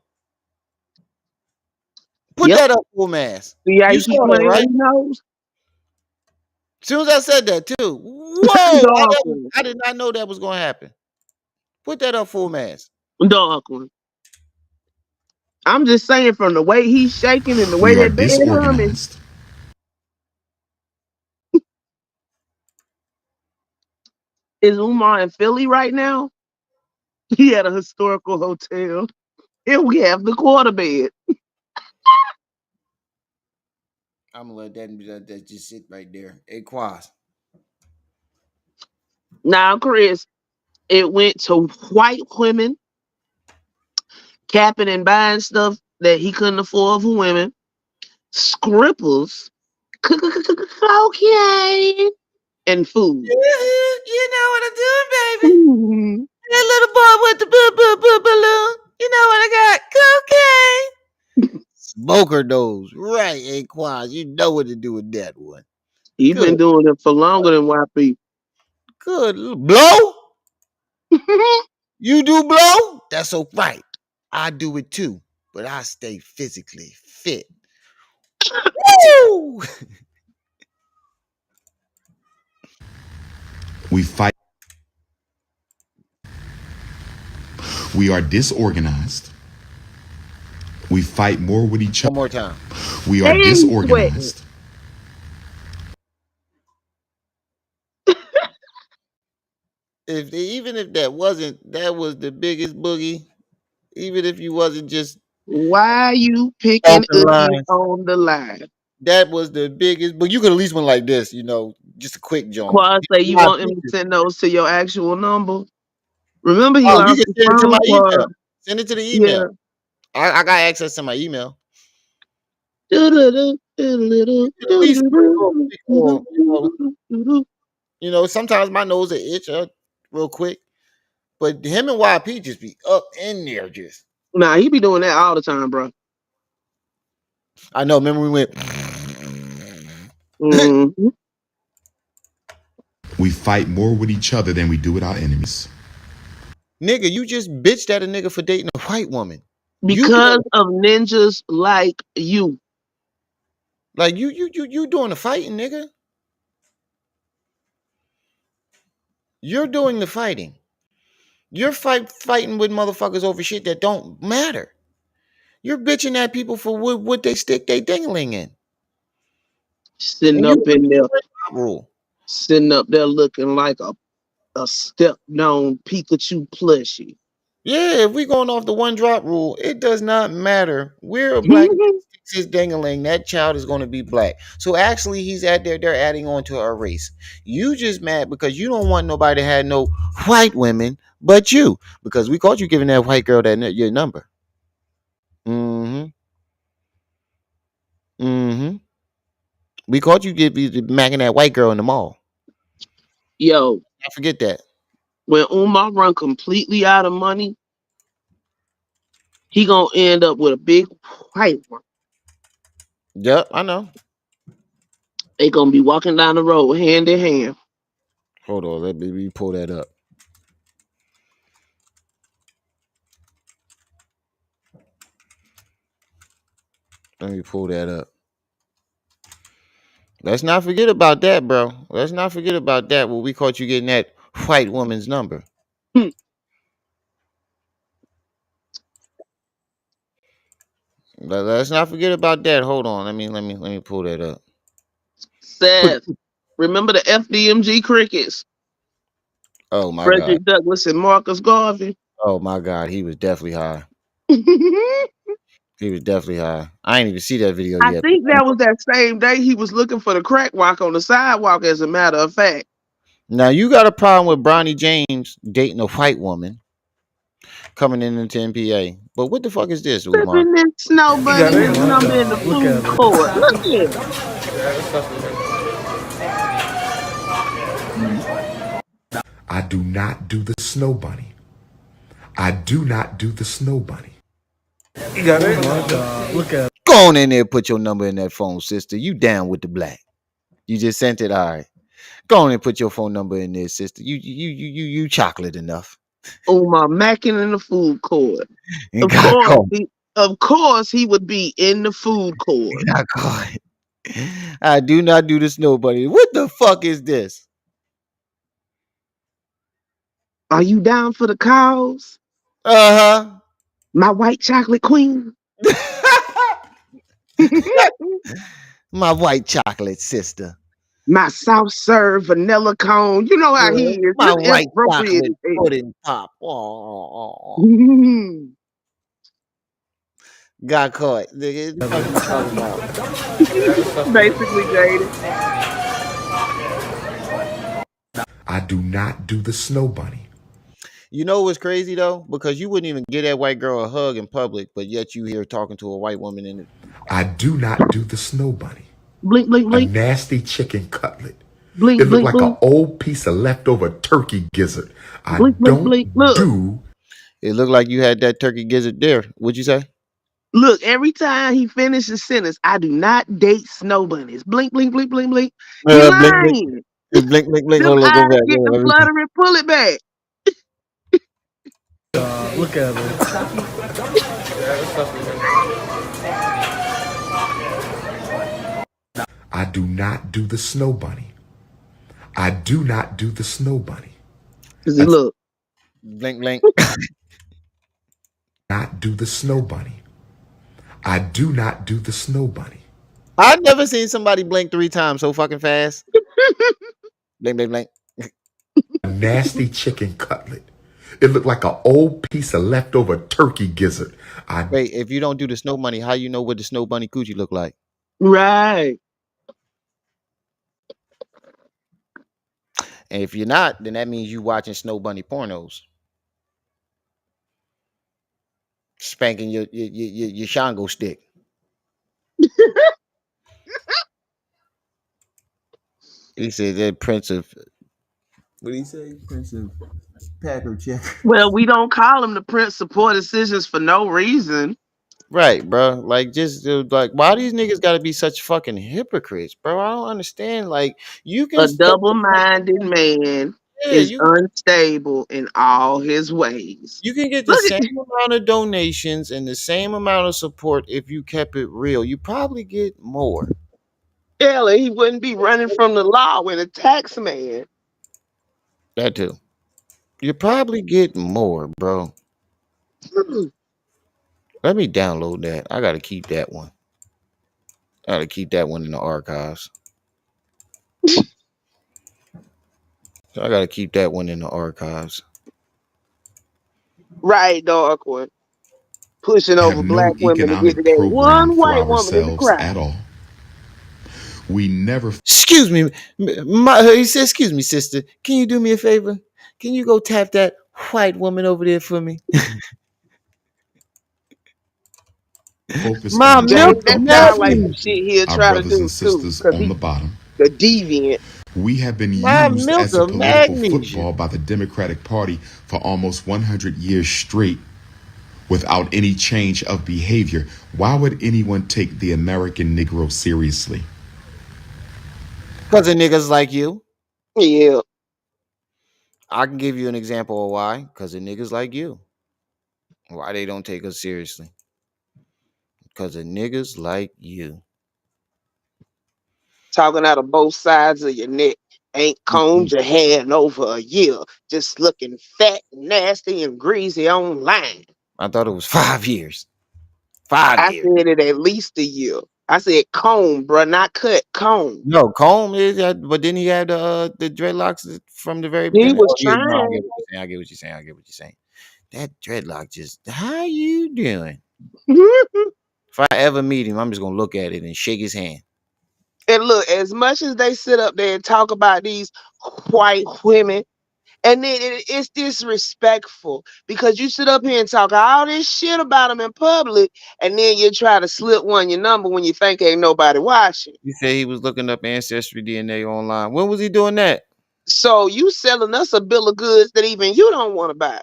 Put Yep. that up, full mass. See how You you keep saw that, playing right? with his nose? As soon as I said that, too. Whoa! Dark one. I did not know that was going to happen. Put that up, full mass. Dark one. I'm just saying, from the way he's shaking and the way We are that bed humming, disorganized. is Umar in Philly right now? He at a historical hotel. And we have the quarter bed. I'm going to let that just sit right there. Hey, Quas. Now, Chris, it went to white women capping and buying stuff that he couldn't afford for women. Scribbles, cocaine, and food. You know what I'm doing, baby. Mhm. That little boy with the balloon. You know what I got? Cocaine. Smoker nose. Right, Aquaz. You know what to do with that one. He Good. been doing it for longer than YP. Good. Blow? You do blow? That's all right. I do it too. But I stay physically fit. Woo! We fight. We are disorganized. We fight more with each One other. more time. We are And he's sweating. disorganized. Even if that was the biggest boogie. Even if you wasn't just Why you picking stomping uggies lines, on the line? that was the biggest. But you could at least went like this, just a quick joint. Quad say you want him to send those to your actual number. Remember he Oh, you lost can his send it to my phone, email. Quad. Send it to the Yeah. email. I got access to my email. Do-do-do, You can at least sometimes my nose will itch up real quick. But him and YP just be up in there just. Nah, he be doing that all the time, bro. I know, remember we went Mm-hmm. We fight more with each other than we do with our enemies. nigga, you just bitched at a nigga for dating a white woman. You doing Because of ninjas like you. like you doing the fighting, nigga. You're doing the fighting. You're fighting with motherfuckers over shit that don't matter. You're bitching at people for what they stick they dingling in. Sitting And you up in there, rule. sitting up there looking like a step down Pikachu plushie. Yeah, if we going off the one drop rule, it does not matter where a black man sticks his dingling, that child is going to be black. So actually, he's at there. They're adding on to our race. You just mad because you don't want nobody to have no white women but you, because we caught you giving that white girl your number. Mm-hmm. Mm-hmm. We caught you macking that white girl in the mall. Yo, I forget that. when Umar run completely out of money, he gonna end up with a big white one. Yep, I know. They gonna be walking down the road hand in hand. Hold on, let me pull that up. Let me pull that up. Let's not forget about that, bro. Let's not forget about that. When we caught you getting that white woman's number. Hmm. Let's not forget about that. Hold on. Let me pull that up. Seth, remember the FDMG crickets? Oh my god. Frederick Douglass and Marcus Garvey. Oh my god. He was definitely high. He was definitely high. I ain't even see that video I yet. think that was that same day he was looking for the crack rock on the sidewalk, as a matter of fact. Now you got a problem with Bronny James dating a white woman coming into MPA. But what the fuck is this, Umar? Flipping this snow bunny, his number in the food court. Look here. I do not do the snow bunny. I do not do the snow bunny. Go on in there, put your number in that phone, sister. You down with the black? You just sent it, all right. Go on and put your phone number in there, sister. You chocolate enough. Umar macking in the food court. And Of got course, caught. he would be in the food court. Got caught. I do not do the snow bunny. What the fuck is this? Are you down for the cause? Uh My white chocolate queen. huh. My white chocolate sister. My soft serve vanilla cone. You know how he is. My Just white inappropriate chocolate as hell. pudding pop. Oh, got caught. Nigga, what the fuck you talking about? Basically, Jada. I do not do the snow bunny. You know what's crazy though? Because you wouldn't even give that white girl a hug in public, but yet you here talking to a white woman in it. I do not do the snow bunny. Blink, blink, A blink. nasty chicken cutlet. Blink, It looked blink, like an blink. old piece of leftover turkey gizzard. I Blink, blink, blink. don't do. It looked like you had that turkey gizzard there. What'd you say? Look, every time he finishes a sentence, I do not date snow bunnies. Blink, blink, blink, blink, blink. He Blink, blink. lying. Blink, blink, blink. Them Hold on, go eyes back. get the Let me see. fluttering. Pull it back. Look at him. I do not do the snow bunny. I do not do the snow bunny. Cause he look. Blink, blink. Not do the snow bunny. I do not do the snow bunny. I've never seen somebody blink 3 times so fucking fast. Blink, blink, blink. A nasty chicken cutlet. It looked like an old piece of leftover turkey gizzard. I Wait, if you don't do the snow bunny, how you know what the snow bunny coochie look like? Right. And if you're not, then that means you watching snow bunny pornos. Spanking your Shango stick. He said that Prince of what did he say? Prince of Packer Checker. Well, we don't call him the Prince of Poor Decisions for no reason. Right, bro. Like, just like, why these niggas got to be such fucking hypocrites, bro? I don't understand. Like, you can A say, double-minded man yeah, is unstable in all his ways. you can get the Look at same amount of donations and the same amount of support if you kept it real. You probably get more. Ellie, he wouldn't be running from the law with a tax man. That too. You probably get more, bro. Let me download that. I gotta keep that one. I gotta keep that one in the archives. I gotta keep that one in the archives. Right, dark one. Pushing have over black no women to get to economic that program one for white woman in the ourselves crowd. at all. We never Excuse me, he said, "Excuse me, sister. Can you do me a favor? Can you go tap that white woman over there for me?" focus My on Dang, milk top that mag sound like uplifting some needs you. shit he'll our try to brothers do and too. sisters Cause on the he bottom. the deviant. We have been My used milk as a of political magnesia. football by the Democratic Party for almost 100 years straight without any change of behavior. Why would anyone take the American Negro seriously? Because of niggas like you. Yeah. I can give you an example of why. Because of niggas like you. Why they don't take us seriously. Because of niggas like you. Talking out of both sides of your neck. Ain't combed your hair in over a year. Just looking fat, nasty, and greasy online. I thought it was 5 years. 5 I years. said it at least a year. I said comb, bruh, not cut, comb. No, comb is that, but then he had the dreadlocks from the very He beginning. was Oh yeah, no, I trying. get what you're saying. I get what you're saying. I get what you're saying. That dreadlock just how you doing? If I ever meet him, I'm just gonna look at it and shake his hand. And look, as much as they sit up there and talk about these white women, and then it's disrespectful because you sit up here and talk all this shit about them in public, and then you try to slip one your number when you think ain't nobody watching. He said he was looking up ancestry DNA online. When was he doing that? So you selling us a bill of goods that even you don't want to buy.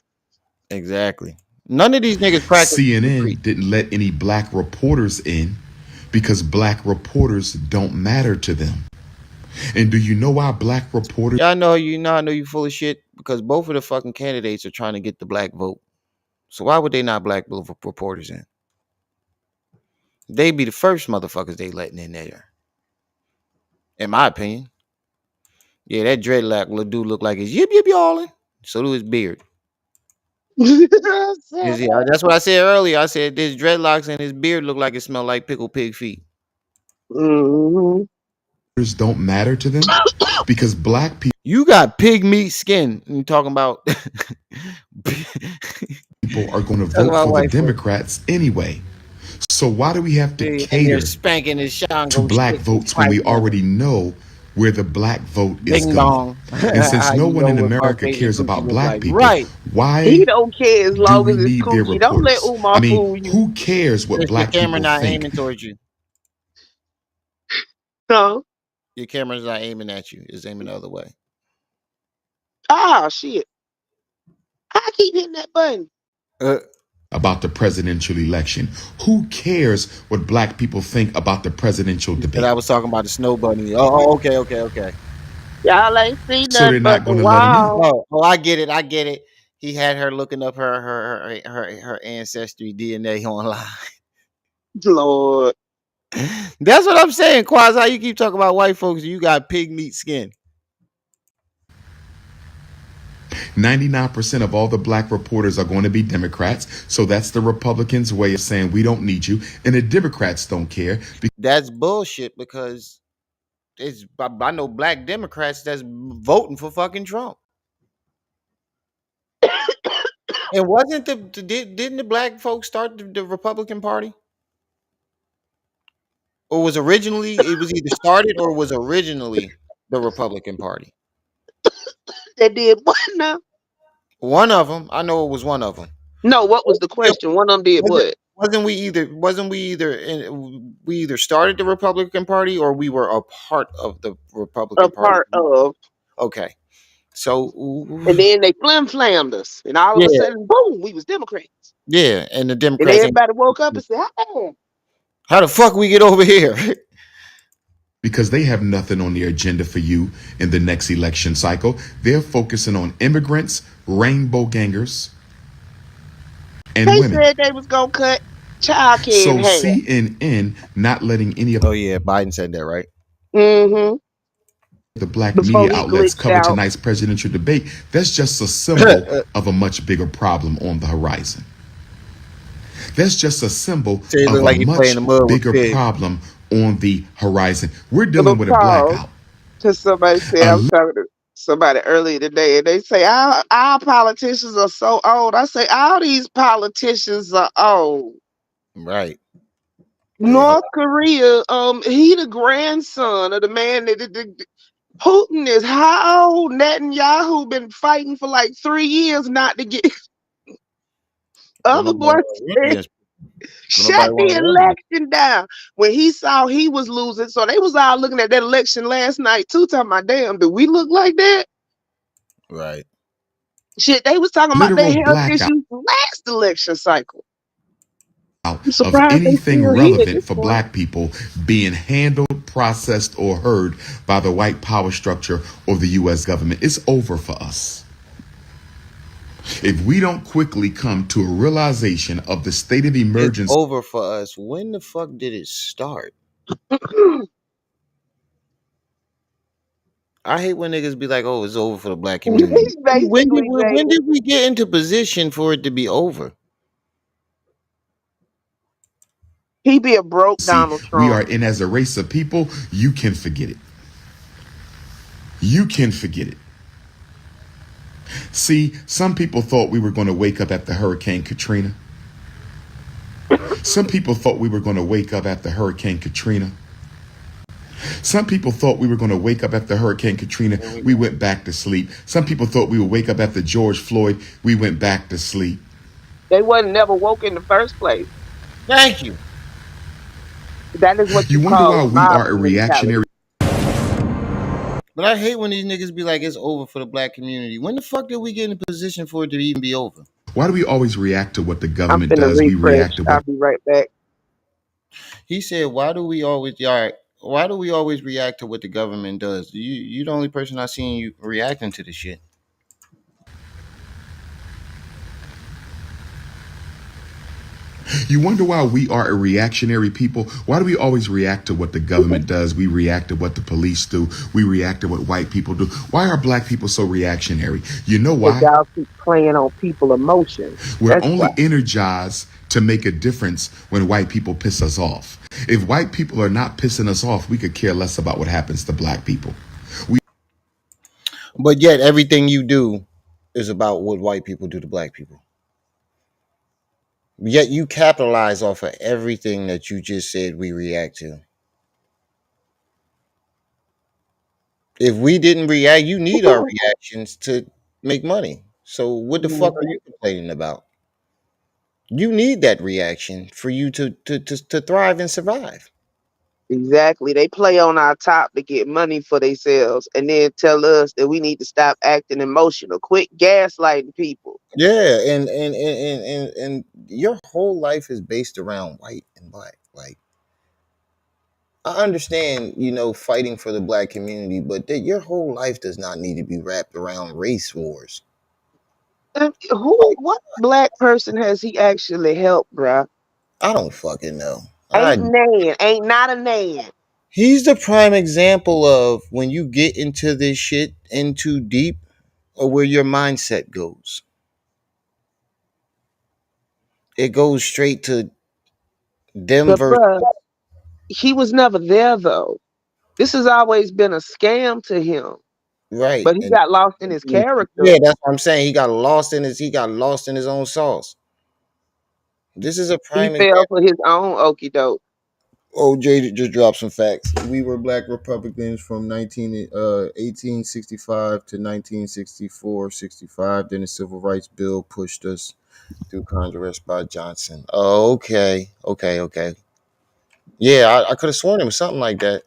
Exactly. None of these niggas practice the creed. CNN didn't let any black reporters in because black reporters don't matter to them. And do you know why black reporters Y'all know I know you full of shit because both of the fucking candidates are trying to get the black vote. So why would they not black reporters in? They be the first motherfuckers they letting in there. In my opinion. Yeah, that dreadlock little dude look like his yip yawling. So do his beard. That's what I said earlier. I said this dreadlocks and his beard look like it smell like pickled pig feet. Mhm. don't matter to them? Because black You got pig meat skin. You talking about people are going to talking vote about for the white folks. Democrats anyway. So why do we have to And they're cater spanking his to Shango black stick votes when white we woman. already know where the black vote is Ding going? dong. And since How no you one know in what America Caucasian cares coochie about look black like? people, Right. He why don't care as do long we as it's need their coochie. Don't let reporters? Umar I mean, fool you. who cares what Just your black camera people not think? aiming towards you. No. Your camera's not aiming at you. It's aiming the other way. Ah, shit. I keep hitting that button. About the presidential election? Who cares what black people think about the presidential But debate? I was talking about the snow bunny. Oh, okay. Y'all ain't seen So they're nothing but not the going to let them in. wall. Oh, I get it. He had her looking up her ancestry DNA online. Lord. That's what I'm saying, Quaz. How you keep talking about white folks? You got pig meat skin. 99% of all the black reporters are going to be Democrats. So that's the Republicans' way of saying we don't need you. And the Democrats don't care. That's bullshit because I know black Democrats that's voting for fucking Trump. And wasn't didn't the black folks start the Republican Party? Or was originally it was either started or was originally the Republican Party? They did what now? One of them, I know it was one of them. No, what was the question? One of them did what? We either started the Republican Party or we were a part of the A Republican Party? part of. Okay. So And then they flammed us. And all of yeah, a sudden, boom, we was Democrats. yeah, and the And Democrats ain't, everybody woke up and said, hey. how the fuck we get over here? Because they have nothing on their agenda for you in the next election cycle. They're focusing on immigrants, rainbow gangers, and They women. said they was going to cut child care So in half. CNN not letting any of Oh yeah, Biden said that, right? Mm-hmm. the black Before media he outlets glitched cover out. tonight's presidential debate, that's just a symbol of a much bigger problem on the horizon. That's just a symbol Say it of look a like he playing much the mud with bigger pigs. problem on the horizon. We're A dealing little with a pause. blackout. Because somebody said, I was talking to somebody earlier today, and they say, our politicians are so old. I say, all these politicians are old. Right. North Korea, he the grandson of the man that Putin is how old? Netanyahu been fighting for like 3 years not to get Don't other nobody boys want to run said, against. Don't shut nobody want the to run against. election down when he saw he was losing. So they was all looking at that election last night too, talking about, damn, do we look like that? Right. Shit, they was talking about their Literal health blackout issues last election cycle. I'm of surprised they anything still here at relevant this for point. black people being handled, processed, or heard by the white power structure or the U.S. government. It's over for us. If we don't quickly come to a realization of the state of It's emergency, over for us. When the fuck did it start? I hate when niggas be like, "Oh, it's over for the black community." He's basically When saying did we get into position for it to be over? he be a broke Donald we Trump. are in as a race of people, you can forget it. You can forget it. See, some people thought we were going to wake up after Hurricane Katrina. Some people thought we were going to wake up after Hurricane Katrina. Some people thought we were going to wake up after Hurricane Katrina. We went back to sleep. Some people thought we would wake up after George Floyd. We went back to sleep. They wasn't never woke in the first place. Thank you. That is what You you wonder call why a we mob are a mentality. reactionary. But I hate when these niggas be like, "It's over for the black community." When the fuck did we get in a position for it to even be over? Why do we always react to what the I'm government finna does? We react refresh. to I'll what be right back. He said, "Why do we always Why do we always react to what the government does?" You the only person I seen you reacting to the shit. You wonder why we are a reactionary people? Why do we always react to what the government does? We react to what the police do. We react to what white people do. Why are black people so reactionary? You know Because why? y'all keep playing on people emotions. We're That's why. only energized to make a difference when white people piss us off. If white people are not pissing us off, we could care less about what happens to black people. But yet everything you do is about what white people do to black people. Yet you capitalize off of everything that you just said we react to. If we didn't react, you need our reactions to make money. So what the fuck are you complaining about? You need that reaction for you to thrive and survive. Exactly. They play on our top to get money for themselves and then tell us that we need to stop acting emotional. Quit gaslighting people. Yeah, and your whole life is based around white and black. Like I understand, fighting for the black community, but your whole life does not need to be wrapped around race wars. Like What black person has he actually helped, bruh? I don't fucking know. Ain't not a nan. He's the prime example of when you get into this shit in too deep, or where your mindset goes. It goes straight to them But versus bruh, he was never there though. This has always been a scam to him. right. But he And got lost in his character. yeah, that's what I'm saying. He got lost in his own sauce. This is a He prime fell example. for his own okie doke. OJ just dropped some facts. We were black Republicans from 1865 to 1964, 65. Then the Civil Rights Bill pushed us through Congress by Johnson. Oh, okay. Yeah, I could have sworn it was something like that.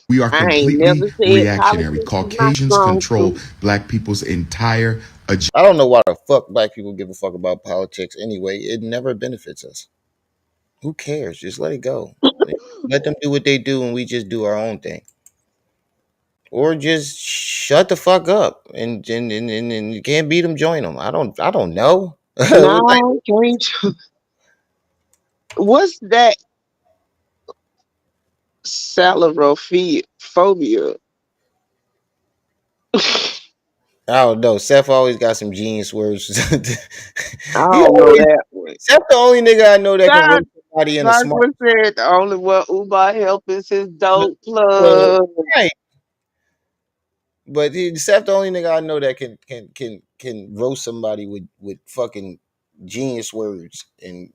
We are I ain't completely never said reactionary. politics is my Caucasians strong control suit. black people's entire agenda. I don't know why the fuck black people give a fuck about politics anyway. It never benefits us. Who cares? Just let it go. Let them do what they do and we just do our own thing. Or just shut the fuck up and you can't beat them, join them. I don't know. No, can't you? What's that salorophobia? I don't know. Seth always got some genius words. I he don't know always that one. Seth the only nigga I know that can God, roast somebody in a like smart we said, the only one Umar help is his dope way. plug. Right. But Seth the only nigga I know that can roast somebody with fucking genius words and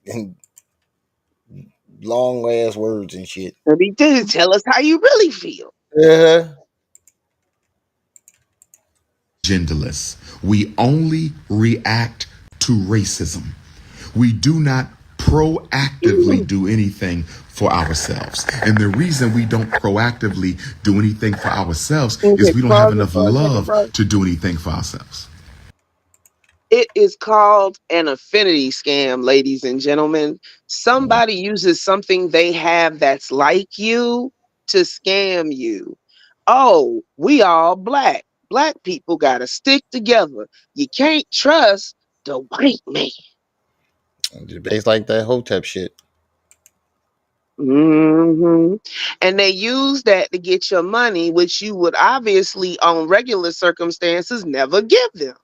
long ass words and shit. And he did tell us how you really feel. Uh-huh. Agendaless. We only react to racism. We do not proactively do anything for ourselves. And the reason we don't proactively do anything for ourselves Is is it we don't have closet enough for a second, love bro? to do anything for ourselves. It is called an affinity scam, ladies and gentlemen. Somebody uses something they have that's like you to scam you. Oh, we all black. Black people got to stick together. You can't trust the white man. It's like that Hotep shit. And they use that to get your money, which you would obviously, on regular circumstances, never give them.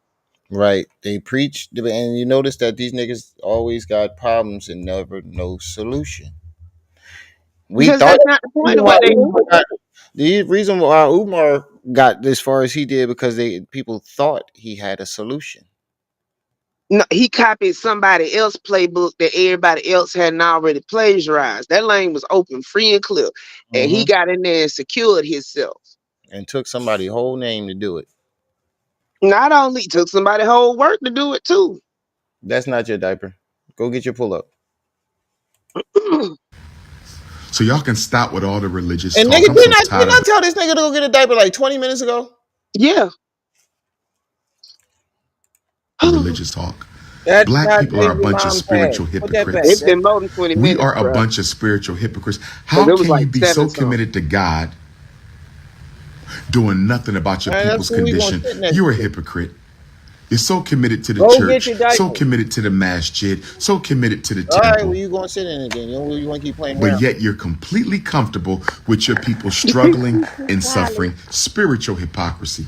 Right. They preach, and you notice that these niggas always got problems and never no solution. We Because thought that's not the point reason of why what they Umar do. got, the reason why Umar got as far as he did because people thought he had a solution. No, he copied somebody else's playbook that everybody else hadn't already plagiarized. That lane was open, free and clear. And he Mm-hmm. got in there and secured himself. And took somebody's whole name to do it. Not only took somebody whole work to do it too. That's not your diaper. Go get your pull up. So y'all can stop with all the religious And talk. nigga, I'm so tired didn't of I tell this nigga to go get a diaper like 20 minutes ago? Yeah. the religious talk. That Black people are a goddamn your bunch of mom pad. spiritual Put that back, It's hypocrites. man. been more than 20 We minutes, are a bro. bunch of spiritual hypocrites. Because How it was can you like be 7 so something. committed to God, doing nothing about your All right, that's people's cool. We gonna condition? sit in that You're a shit. hypocrite. You're so committed to the Go get church, your so diaper. committed to the masjid, so committed to the All right, well temple, you gonna sit in it then. You want to keep playing but around. yet you're completely comfortable with your people struggling and suffering. Spiritual hypocrisy.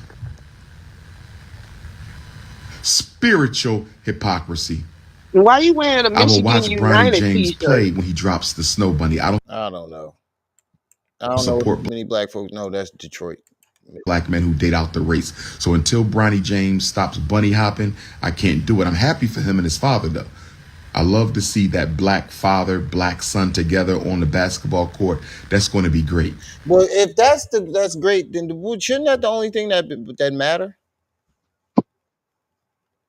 Spiritual hypocrisy. Why you wearing a I will Michigan watch Bronny United James t-shirt? play when he drops the snow bunny. I don't I don't know. I don't know support what many black folks know. That's Detroit. black men who date out the race. So until Bronny James stops bunny hopping, I can't do it. I'm happy for him and his father, though. I love to see that black father, black son together on the basketball court. That's going to be great. Well, if that's great, then shouldn't that the only thing that matter?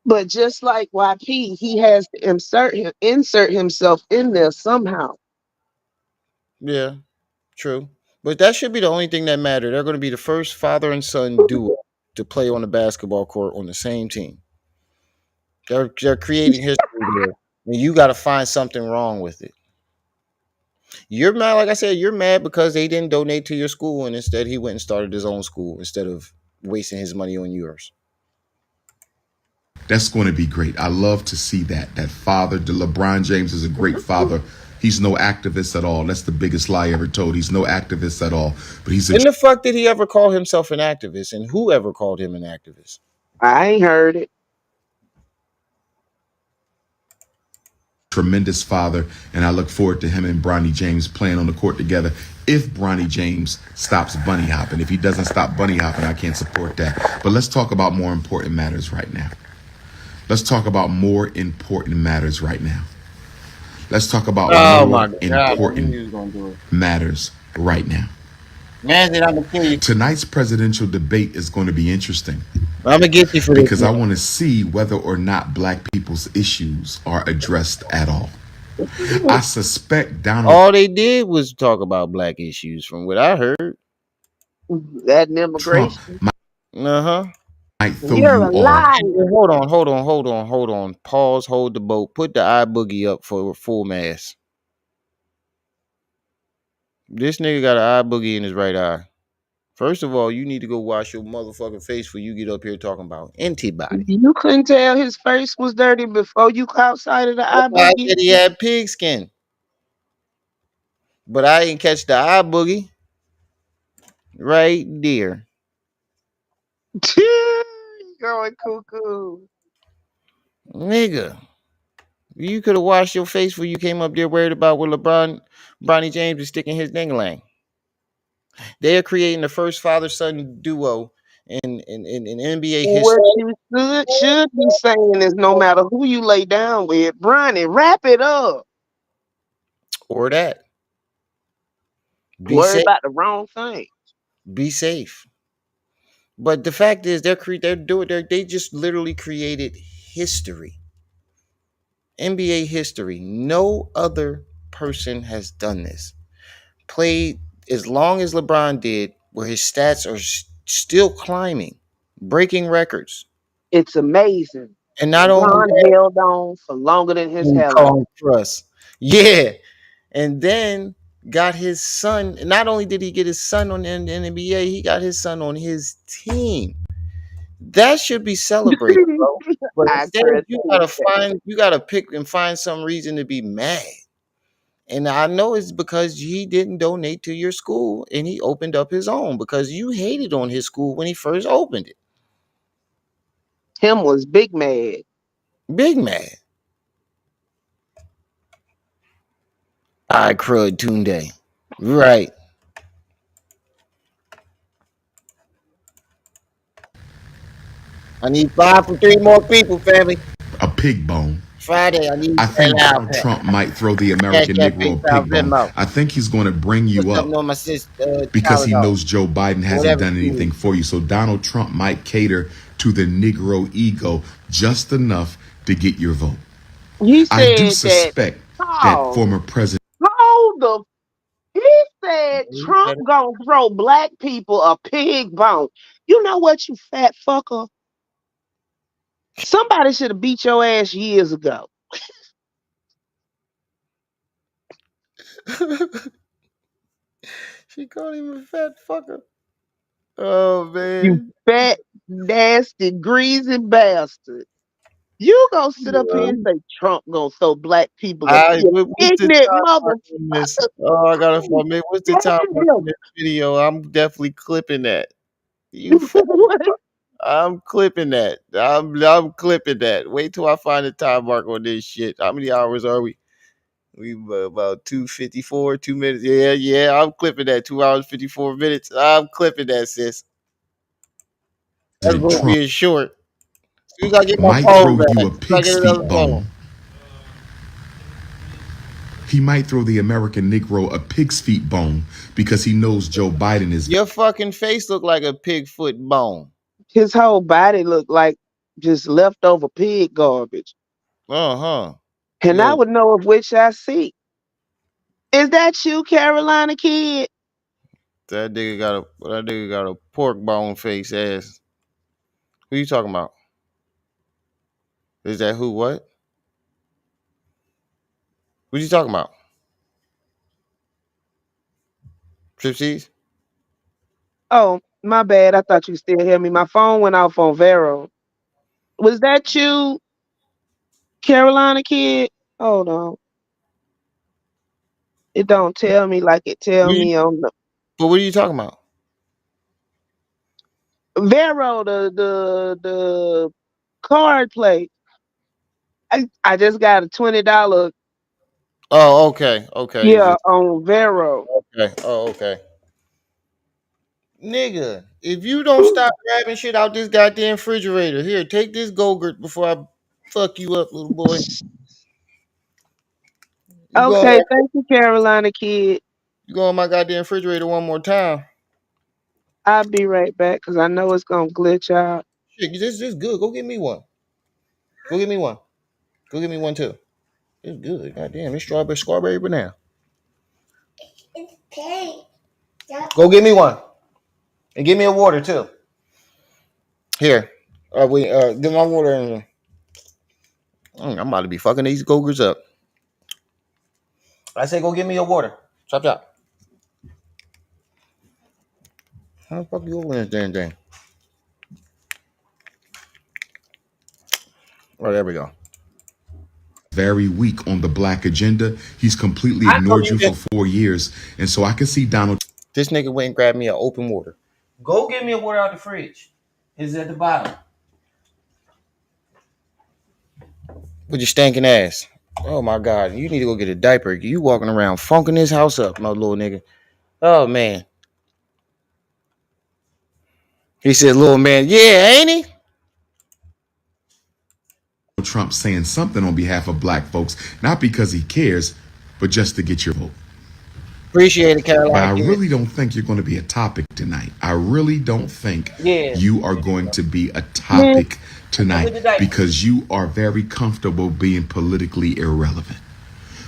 But just like YP, he has to insert himself in there somehow. Yeah, true. But that should be the only thing that matter. They're going to be the first father and son duo to play on the basketball court on the same team. They're creating history there, and you got to find something wrong with it. You're mad, like I said, you're mad because they didn't donate to your school, and instead he went and started his own school instead of wasting his money on yours. That's going to be great. I love to see that. That father, LeBron James is a great father He's no activist at all. That's the biggest lie ever told. He's no activist at all. But he's a When the fuck did he ever call himself an activist? And who ever called him an activist? I ain't heard it. tremendous father, and I look forward to him and Bronny James playing on the court together. If Bronny James stops bunny hopping, if he doesn't stop bunny hopping, I can't support that. But let's talk about more important matters right now. Let's talk about more important matters right now. Let's talk about more important matters right now. Man, I'm gonna kill you. Tonight's presidential debate is going to be interesting. I'm gonna get you for this because I want to see whether or not black people's issues are addressed at all. I suspect Donald. All they did was talk about black issues, from what I heard. That Trump immigration. might throw You're you a off. liar. Hold on. Pause, hold the boat. Put the eye boogie up for full mass. This nigga got an eye boogie in his right eye. First of all, you need to go wash your motherfucking face before you get up here talking about antibody. You couldn't tell his face was dirty before you caught sight of the eye I boogie. said he had pig skin. But I didn't catch the eye boogie. Right there. Going cuckoo. Nigga. You could have washed your face before you came up there worried about what Bronny James is sticking his dingling. They are creating the first father-son duo in NBA What history. you should be saying is no matter who you lay down with, Bronny, wrap it up. Or that. Be Worry safe. about the wrong thing. Be safe. But the fact is, they just literally created history. NBA history. No other person has done this. Played as long as LeBron did, where his stats are still climbing, breaking records. It's amazing. And not only LeBron that, held on for longer than his he hairline. called for us. Yeah. And then got his son. Not only did he get his son on the NBA, he got his son on his team. That should be celebrated, bro. But I instead, credit you gotta pick and find some reason to be mad. And I know it's because he didn't donate to your school and he opened up his own because you hated on his school when he first opened it. him was big mad. Big mad. I crud Tunde. Right. I need 5 from 3 more people, family. A pig bone. Friday, I need I think an Donald Trump might throw the American Negro a pig bone. I think he's going to bring you up on my sister, because he knows Joe Biden hasn't done anything for you. So Donald Trump might cater to the Negro ego just enough to get your vote. He said I do suspect that former president. Hold the. He said Trump gonna throw black people a pig bone. You know what, you fat fucker? Somebody should have beat your ass years ago. She called him a fat fucker. Oh man. You fat, nasty, greasy bastard. You gonna sit up here and say Trump gonna throw black people a pig? What's the Ignorant time mark on this? motherfucker. Oh, I gotta find me. What's the time mark on this video? I'm definitely clipping that. You fat. I'm clipping that. I'm clipping that. Wait till I find the time mark on this shit. How many hours are we? We about 2:54, 2 minutes. Yeah. I'm clipping that. 2 hours 54 minutes. I'm clipping that, sis. That's going to be short. So you gotta get my might phone throw back. you a pig's feet bone. He might throw the American Negro a pig's feet bone because he knows Joe Biden is. Your fucking face look like a pig foot bone. His whole body looked like just leftover pig garbage. And I would know of which I see. Is that you, Carolina kid? That nigga got a pork bone face ass. Who you talking about? Is that who? What? What you talking about? Tripsies? Oh, my bad. I thought you still hear me. My phone went off on Vero. Was that you, Carolina kid? Hold on. It don't tell me like it tell me on the But what are you talking about? Vero, the card play. I just got a $20 Oh, okay, okay. yeah on Vero. Okay. Oh, okay. Nigga, if you don't stop grabbing shit out this goddamn refrigerator, here, take this Go-Gurt before I fuck you up, little boy. You go, Okay, thank you, Carolina kid. you go on my goddamn refrigerator one more time. I'll be right back because I know it's gonna glitch out. Shit, this is good. Go get me one. Go get me one. Go get me one too. It's good. Goddamn, it's strawberry banana. Go get me one. And give me a water too. Here. Get my water in here. I'm about to be fucking these Go-Gurts up. I say go get me a water. Chop chop. How the fuck you open this damn thing? Oh, there we go. Very weak on the black agenda. He's completely I know ignored you you for did. 4 years. And so I can see Donald This nigga went and grabbed me an open water. Go get me a water out the fridge. It's at the bottom. With your stinking ass. Oh my god, you need to go get a diaper. You walking around funking this house up, my little nigga. Oh man. He said, little man, yeah, ain't he? Trump saying something on behalf of black folks, not because he cares, but just to get your vote. Appreciate it, But Carolina I kid. really don't think you're going to be a topic tonight. I really don't think Yeah. you are going to be a Man, topic With the tonight diaper. because you are very comfortable being politically irrelevant.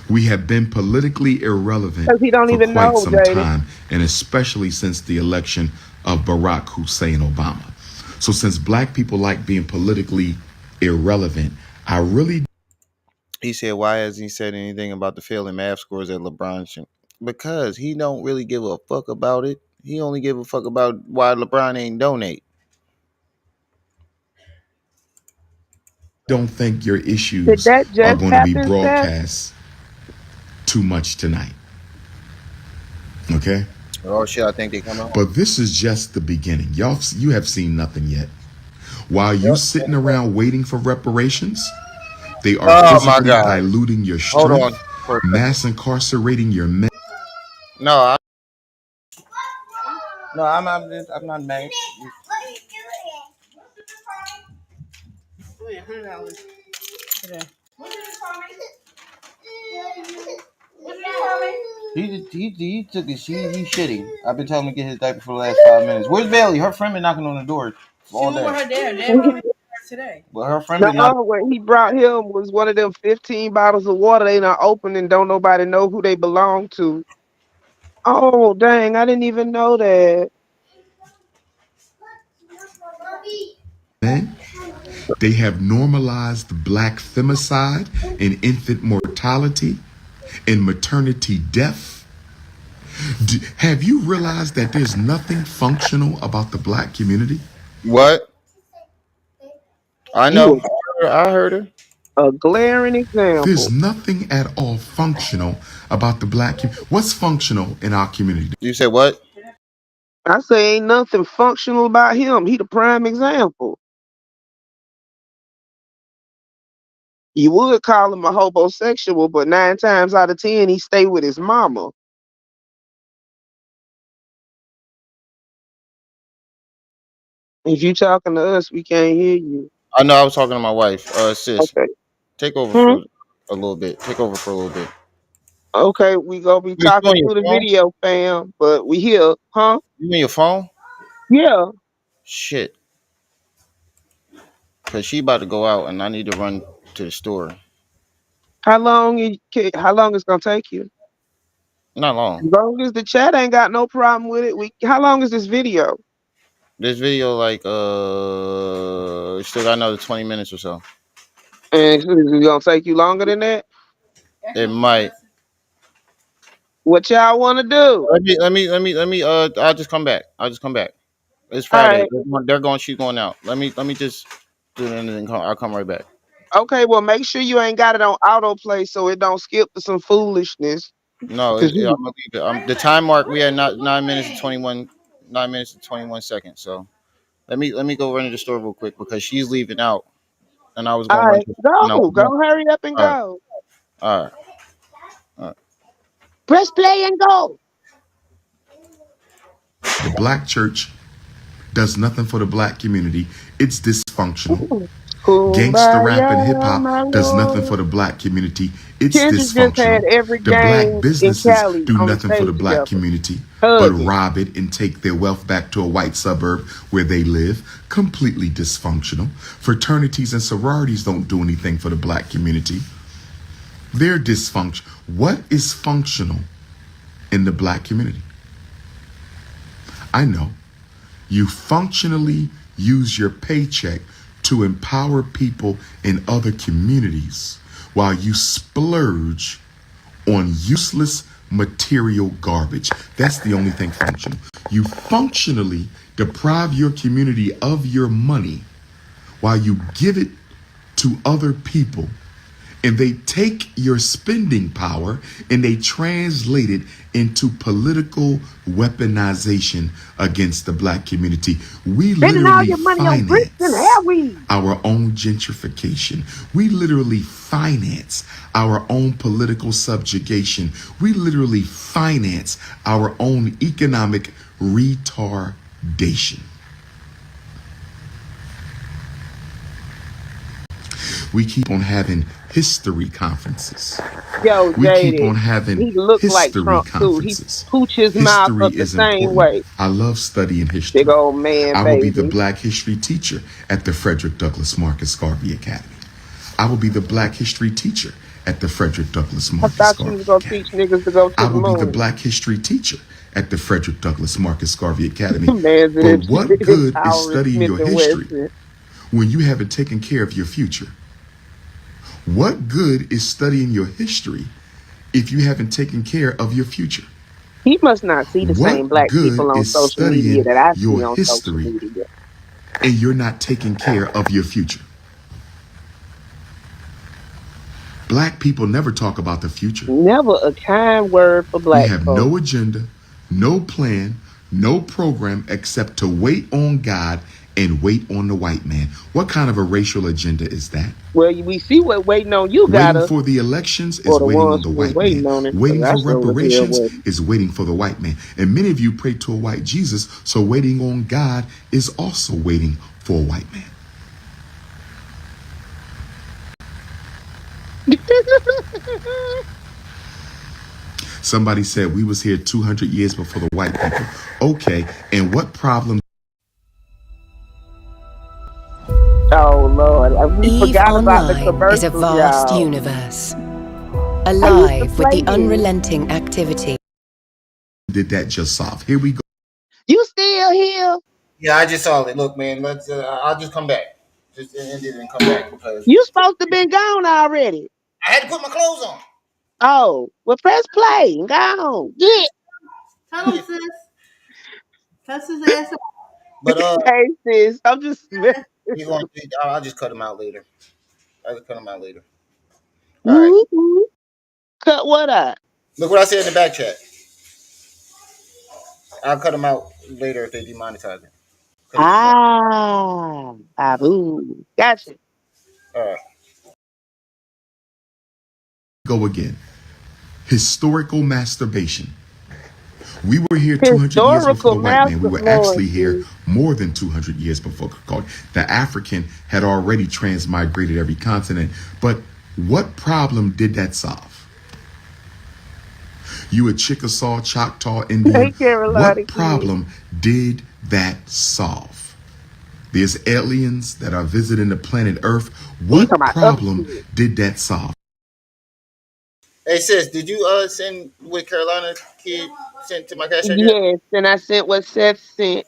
We have been politically irrelevant because he don't for even quite know, some Jada. time, and especially since the election of Barack Hussein Obama. So, since black people like being politically irrelevant, I really He said, why hasn't he said anything about the failing math scores at LeBron? Because he don't really give a fuck about it. He only give a fuck about why LeBron ain't donate. don't think your Did issues that are just going to be happen, Seth? broadcast too much tonight. Okay? Oh shit, I think they coming home. But this is just the beginning. You have seen nothing yet. While you sitting around waiting for reparations, they are Oh my physically god. diluting your Hold on strength, for a second. mass incarcerating your men. No, I'm not mad. He took his he's shitting. I've been telling him to get his diaper for the last 5 minutes. Where's Bailey? Her friend been knocking on the door all day. But her friend been knocking. No, what he brought him was one of them 15 bottles of water they not open and don't nobody know who they belong to. Oh dang, I didn't even know that. Men. They have normalized black femicide and infant mortality and maternity death. Have you realized that there's nothing functional about the black community? What? I know. You I heard her. a glaring There's example. nothing at all functional about the black community. What's functional in our community? You said what? I say ain't nothing functional about him. He the prime example. You would call him a homosexual, but 9 times out of 10 he stay with his mama. If you talking to us, we can't hear you. I know I was talking to my wife. Sis, Okay. take over Hmm? for a little bit. Take over for a little bit. Okay, we gonna be You talking on your through the phone? video, fam, but we here, huh? You on your phone? Yeah. Shit. Cause she about to go out and I need to run to the store. How long it's gonna take you? Not long. As long as the chat ain't got no problem with it, we how long is this video? This video like still got another 20 minutes or so. And it's gonna take you longer than that? It might. What y'all wanna do? Let me I'll just come back. I'll just come back. It's All Friday. right. They're going she's going out. Let me just do it and then I'll come right back. Okay, well make sure you ain't got it on autoplay so it don't skip to some foolishness. No, Cause I'm you, gonna leave it. The time mark we had not 9 minutes and 21, 9 minutes and 21 seconds. So let me go run to the store real quick because she's leaving out, and I was all gonna run. right, To, and I was go, going, hurry up and all right, go. all right, all right. Press play and go. The black church does nothing for the black community. It's dysfunctional. Gangster rap and hip Kumbaya, hop my does nothing lord. for the black community. It's Kendrick just had dysfunctional. every The black gang in businesses Cali do on the nothing for the stage black together, community but hugging. rob it and take their wealth back to a white suburb where they live. Completely dysfunctional. Fraternities and sororities don't do anything for the black community. They're dysfunctional. What is functional in the black community? I know. You functionally use your paycheck to empower people in other communities while you splurge on useless material garbage. That's the only thing functional. You functionally deprive your community of your money while you give it to other people, and they take your spending power and they translate it into political weaponization against the black community. We Spending all literally your money on bricks and hair finance weed. our own gentrification. We literally finance our own political subjugation. We literally finance our own economic retardation. We keep on having history conferences. Yo, We keep Jaded, on having he looked like history Trump too. He conferences. pooch his mouth History up the is same important. way. I love studying Big history. old man, I will be the baby. Black History teacher at the Frederick Douglass Marcus Garvey Academy. I will be the Black History teacher at the Frederick Douglass I Marcus thought you was Garvey gonna Academy. teach niggas to go to I the will be the moon. Black History teacher at the Frederick Douglass Marcus Garvey Academy. Man's But in what good is Howard studying Smith your and history Wesson. when you haven't taken care of your future? What good is studying your history if you haven't taken care of your future? He must not see the same What black people good on is social media studying that I see your on social history media. and you're not taking care of your future? Black people never talk about the future. Never a kind word for We black have folks. no agenda, no plan, no program except to wait on God and wait on the white man. What kind of a racial agenda is that? Well, we see what waiting on you got Waiting us, for the elections or is the waiting on ones the who was white man. waiting on it, because Waiting I for sure was here reparations waiting. is waiting for the white man. And many of you pray to a white Jesus, so waiting on God is also waiting for a white man. Somebody said we was here 200 years before the white people. Okay, and what problem? Oh Lord, we EVE forgot about the Online is a commercials, vast y'all. universe, I used to alive with play the this. unrelenting activity. Did that just solve? Here we go. You still here? Yeah, I just saw it. Look, man, let's. I'll just come back. Just end it and come back because You supposed to been gone already. I had to put my clothes on. Oh, well, press play and go on. Yeah. Tell him, sis. Cuss his ass out. But Hey sis, I'm just he's going. I'll just cut him out later. I'll just cut him out later. All right. Woo-hoo. Cut what up? Look what I said in the back chat. I'll cut him out later if they demonetize it. Ah, Abu. Gotcha. All right. Go again. Historical masturbation. We were here 200 years before Historical the white man. We master, were Lord actually here Jesus. more than 200 years before Caucasian. The African had already transmigrated every continent. But what problem did that solve? You a Chickasaw, Choctaw, Hey, Indian. Carolina What kid. problem did that solve? There's aliens that are visiting the planet Earth. You talking What about other problem shit. did that solve? Hey sis, did you send what Carolina kid sent to my cash app yet? Yes, and I sent what Seth sent.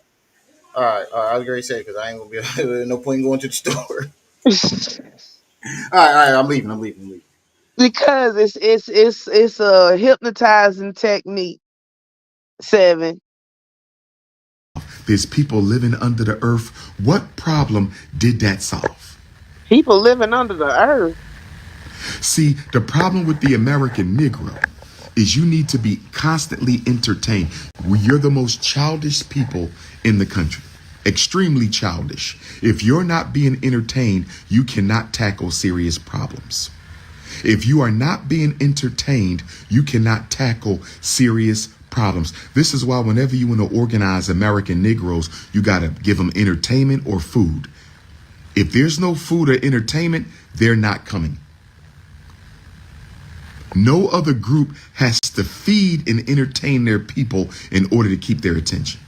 All right. I was going to say because I ain't gonna be no point in going to the store. All right. I'm leaving. Because it's a hypnotizing technique. 7. There's people living under the earth. What problem did that solve? People living under the earth. See, the problem with the American Negro, is you need to be constantly entertained. You're the most childish people in the country. Extremely childish. If you're not being entertained, you cannot tackle serious problems. If you are not being entertained, you cannot tackle serious problems. This is why whenever you want to organize American Negroes, you got to give them entertainment or food. If there's no food or entertainment, they're not coming. No other group has to feed and entertain their people in order to keep their attention.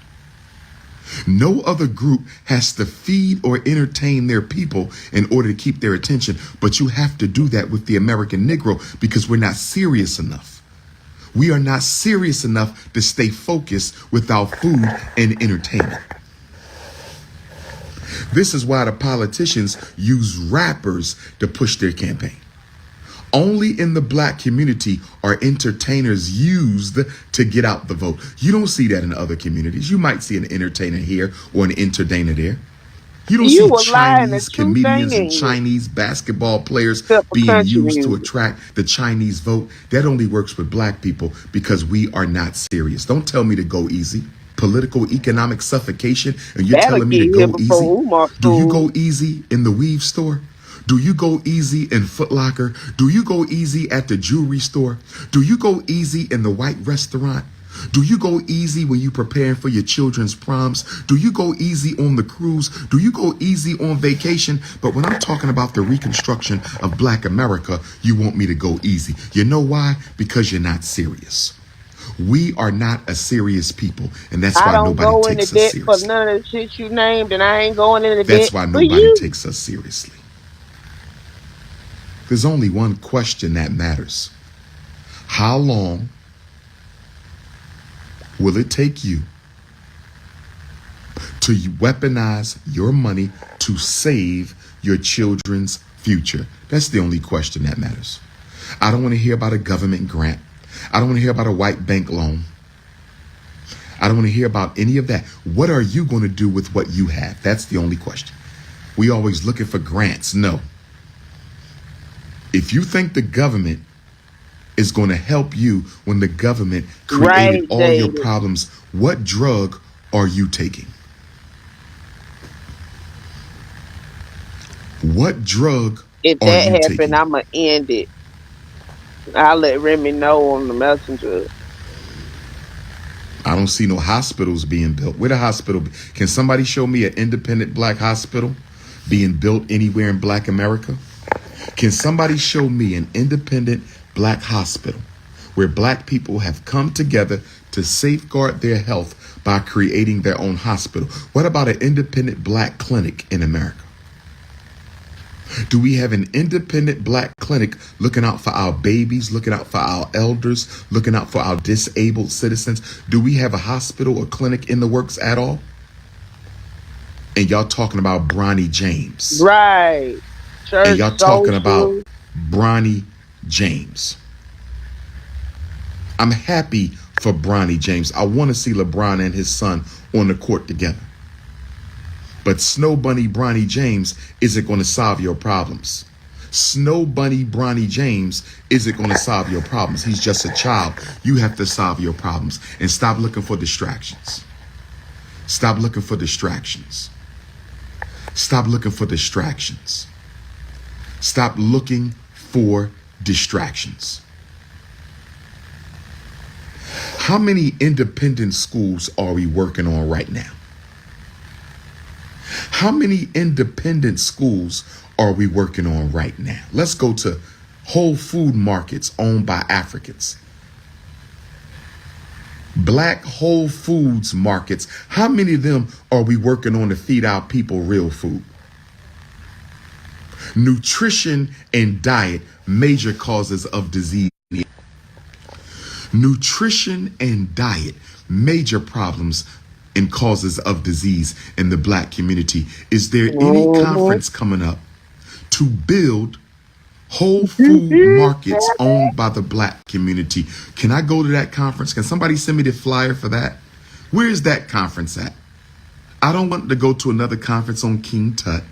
No other group has to feed or entertain their people in order to keep their attention. But you have to do that with the American Negro because we're not serious enough. We are not serious enough to stay focused without food and entertainment. This is why the politicians use rappers to push their campaign. Only in the black community are entertainers used to get out the vote. You don't see that in other communities. You might see an entertainer here or an entertainer there. You don't You see were lying. The Chinese truth ain't comedians and in you. Chinese basketball players Except for being country used to music. attract the Chinese vote. That only works with black people because we are not serious. Don't tell me to go easy. Political economic suffocation, and you're That'll telling me to get here go before easy? Umar Do you school. go easy in the weave store? Do you go easy in Foot Locker? Do you go easy at the jewelry store? Do you go easy in the white restaurant? Do you go easy when you preparing for your children's proms? Do you go easy on the cruise? Do you go easy on vacation? But when I'm talking about the reconstruction of Black America, you want me to go easy. You know why? Because you're not serious. We are not a serious people, and that's I why don't nobody go into takes us debt for seriously. none of the shit you named, and I ain't going into debt That's why for nobody you. takes us seriously. There's only one question that matters. How long will it take you to weaponize your money to save your children's future? That's the only question that matters. I don't want to hear about a government grant. I don't want to hear about a white bank loan. I don't want to hear about any of that. What are you going to do with what you have? That's the only question. We always looking for grants. No. If you think the government is going to help you when the government created Right, all your David. problems, what drug are you taking? What drug If are that you happened, taking? I'ma end it. I'll let Remy know on the messenger. I don't see no hospitals being built. Where the hospital? Can somebody show me an independent black hospital being built anywhere in Black America? Can somebody show me an independent black hospital where black people have come together to safeguard their health by creating their own hospital? What about an independent black clinic in America? Do we have an independent black clinic looking out for our babies, looking out for our elders, looking out for our disabled citizens? Do we have a hospital or clinic in the works at all? And y'all talking about Bronny James. Right. Church And y'all talking about social. Bronny James. I'm happy for Bronny James. I want to see LeBron and his son on the court together. But Snow Bunny Bronny James isn't going to solve your problems. Snow Bunny Bronny James isn't going to solve your problems. He's just a child. You have to solve your problems and stop looking for distractions. Stop looking for distractions. Stop looking for distractions. Stop looking for distractions. How many independent schools are we working on right now? How many independent schools are we working on right now? Let's go to Whole Food markets owned by Africans. Black Whole Foods markets. How many of them are we working on to feed our people real food? Nutrition and diet, major causes of disease. Nutrition and diet, major problems and causes of disease in the black community. Is there any conference coming up to build whole food markets owned by the black community? Can I go to that conference? Can somebody send me the flyer for that? Where is that conference at? I don't want to go to another conference on King Tut.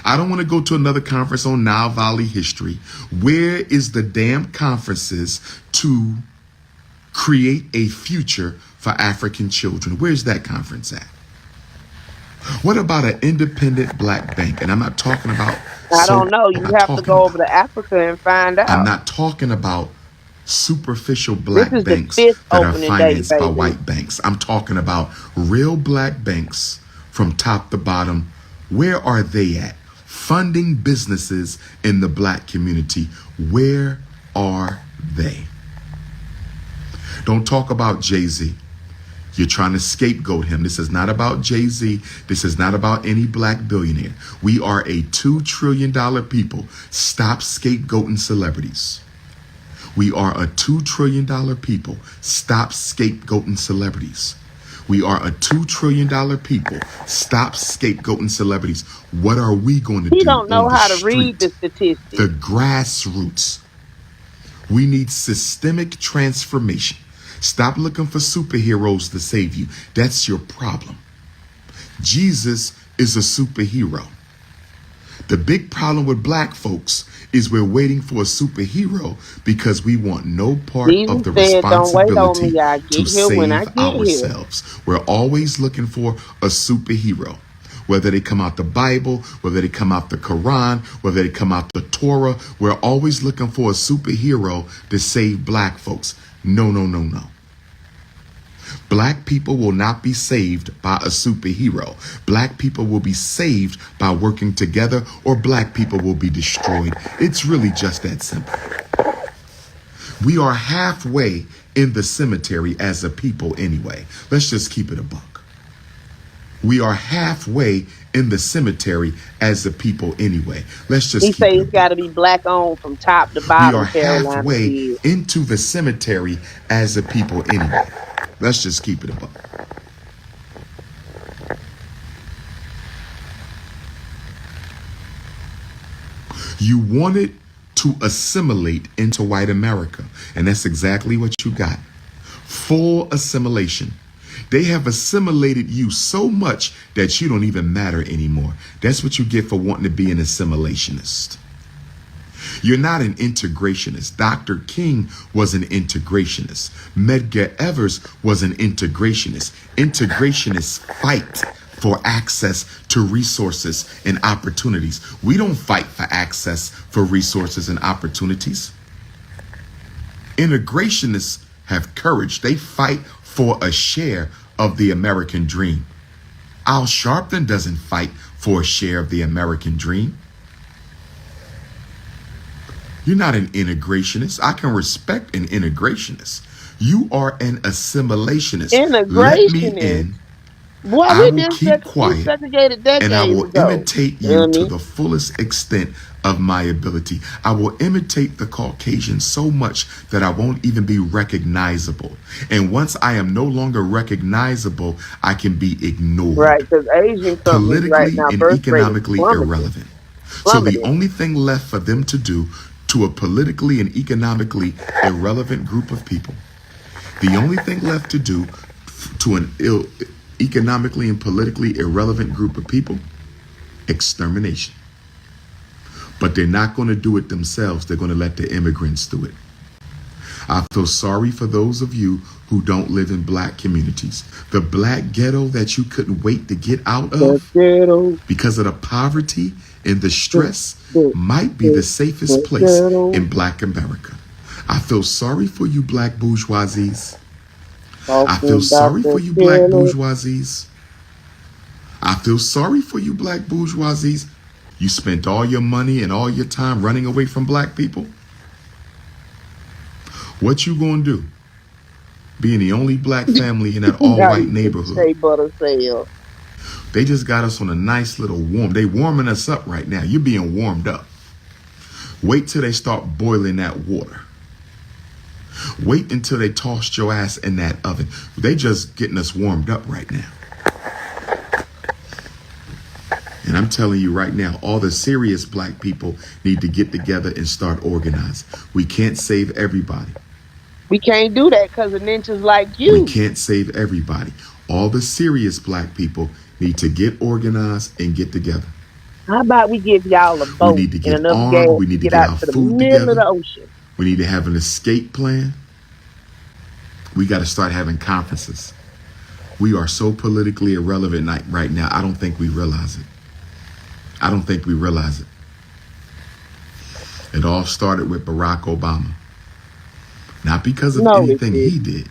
I don't want to go to another conference on Nile Valley history. Where is the damn conferences to Create a future for African children. Where's that conference at? What about an independent black bank? And I'm not talking about I so don't know. I'm You not have to talking go over about. to Africa and find I'm out. not talking about superficial This black is the banks 5th that are opening day, financed by baby. white banks. I'm talking about real black banks from top to bottom. Where are they at? Funding businesses in the black community. Where are they? Don't talk about Jay-Z. You're trying to scapegoat him. This is not about Jay-Z. This is not about any black billionaire. We are a $2 trillion people. Stop scapegoating celebrities. We are a $2 trillion people. Stop scapegoating celebrities. We are a $2 trillion people. Stop scapegoating celebrities. What are we going to He do don't on know the how to read street? the statistics. The grassroots. We need systemic transformation. Stop looking for superheroes to save you. That's your problem. Jesus is a superhero. The big problem with black folks is we're waiting for a superhero because we want no part of Jesus the said, "Don't wait on responsibility me. I to get here when I save get here." ourselves. We're always looking for a superhero. Whether they come out the Bible, whether they come out the Quran, whether they come out the Torah, we're always looking for a superhero to save black folks. No, no, no, no. Black people will not be saved by a superhero. Black people will be saved by working together, or black people will be destroyed. It's really just that simple. We are halfway in the cemetery as a people anyway. Let's just keep it a buck. We are halfway in the cemetery as a people anyway. Let's just He keep say it a it's got to buck. be black owned from top to We are bottom. Carolina halfway did. into the cemetery as a people anyway. Let's just keep it a buck. You wanted to assimilate into white America, and that's exactly what you got. Full assimilation. They have assimilated you so much that you don't even matter anymore. That's what you get for wanting to be an assimilationist. You're not an integrationist. Dr. King was an integrationist. Medgar Evers was an integrationist. Integrationists fight for access to resources and opportunities. We don't fight for access for resources and opportunities. Integrationists have courage. They fight for a share of the American dream. Al Sharpton doesn't fight for a share of the American dream. You're not an integrationist. I can respect an integrationist. You are an assimilationist. Let me Integrationist. in. Boy, I we will keep quiet, desegregated and I decades will ago. imitate You know you what I to mean? the fullest extent of my ability. I will imitate the Caucasian so much that I won't even be recognizable. And once I am no longer recognizable, I can be ignored. Right, because Asian companies right Politically now and birth rate is economically plummeting. irrelevant. So the only thing left for them to do to a politically and economically irrelevant group of people, the only thing left to do to an economically and politically irrelevant group of people, extermination. But they're not going to do it themselves. They're going to let the immigrants do it. I feel sorry for those of you who don't live in black communities. The black ghetto that you couldn't wait to get out of because of the poverty and the stress might be the safest place in black America. I feel sorry for you black bourgeoisies. I feel sorry for you black bourgeoisies. I feel sorry for you black bourgeoisies. You spent all your money and all your time running away from black people. What you gonna do? Being the only black family in that all-white neighborhood. They just got us on a nice little warm. They warming us up right now. You're being warmed up. Wait till they start boiling that water. Wait until they tossed your ass in that oven. They just getting us warmed up right now. And I'm telling you right now, all the serious black people need to get together and start organizing. We can't save everybody. We can't do that because of ninjas like you. We can't save everybody. All the serious black people need to get organized and get together. How about we give y'all a boat We need to and get enough armed. gas We need to to get get out our to the food middle of the together. ocean? We need to have an escape plan. We got to start having conferences. We are so politically irrelevant right now. I don't think we realize it. I don't think we realize it. It all started with Barack Obama. Not because of No, it anything he didn't. did,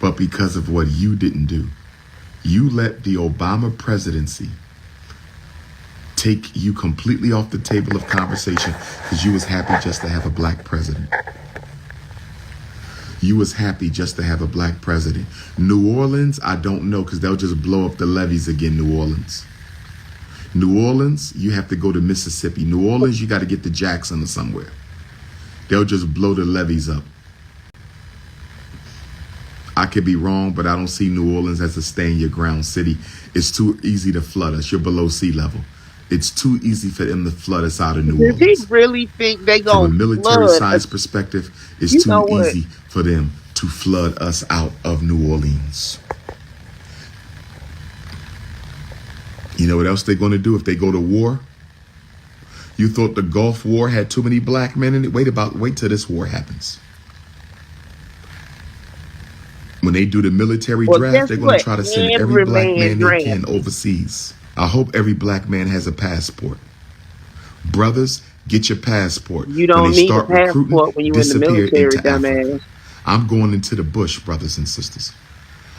but because of what you didn't do. You let the Obama presidency take you completely off the table of conversation because you was happy just to have a black president. You was happy just to have a black president. New Orleans, I don't know, because they'll just blow up the levees again, New Orleans. New Orleans, you have to go to Mississippi. New Orleans, you got to get to Jackson or somewhere. They'll just blow the levees up. I could be wrong, but I don't see New Orleans as a stand-your-ground city. It's too easy to flood us. You're below sea level. It's too easy for them to flood us out of New If he Orleans. really think they From a gonna military flood, science perspective, it's you too know what? easy for them to flood us out of New Orleans. You know what else they're going to do if they go to war? You thought the Gulf War had too many black men in it? Wait till this war happens. When they do the military Well, draft, guess they're going what? to try to send every Every black man man they can drafted. overseas. I hope every black man has a passport. Brothers, get your passport. You When they don't need a start recruiting, passport when you in the disappear military, into Africa. dumbass. I'm going into the bush, brothers and sisters.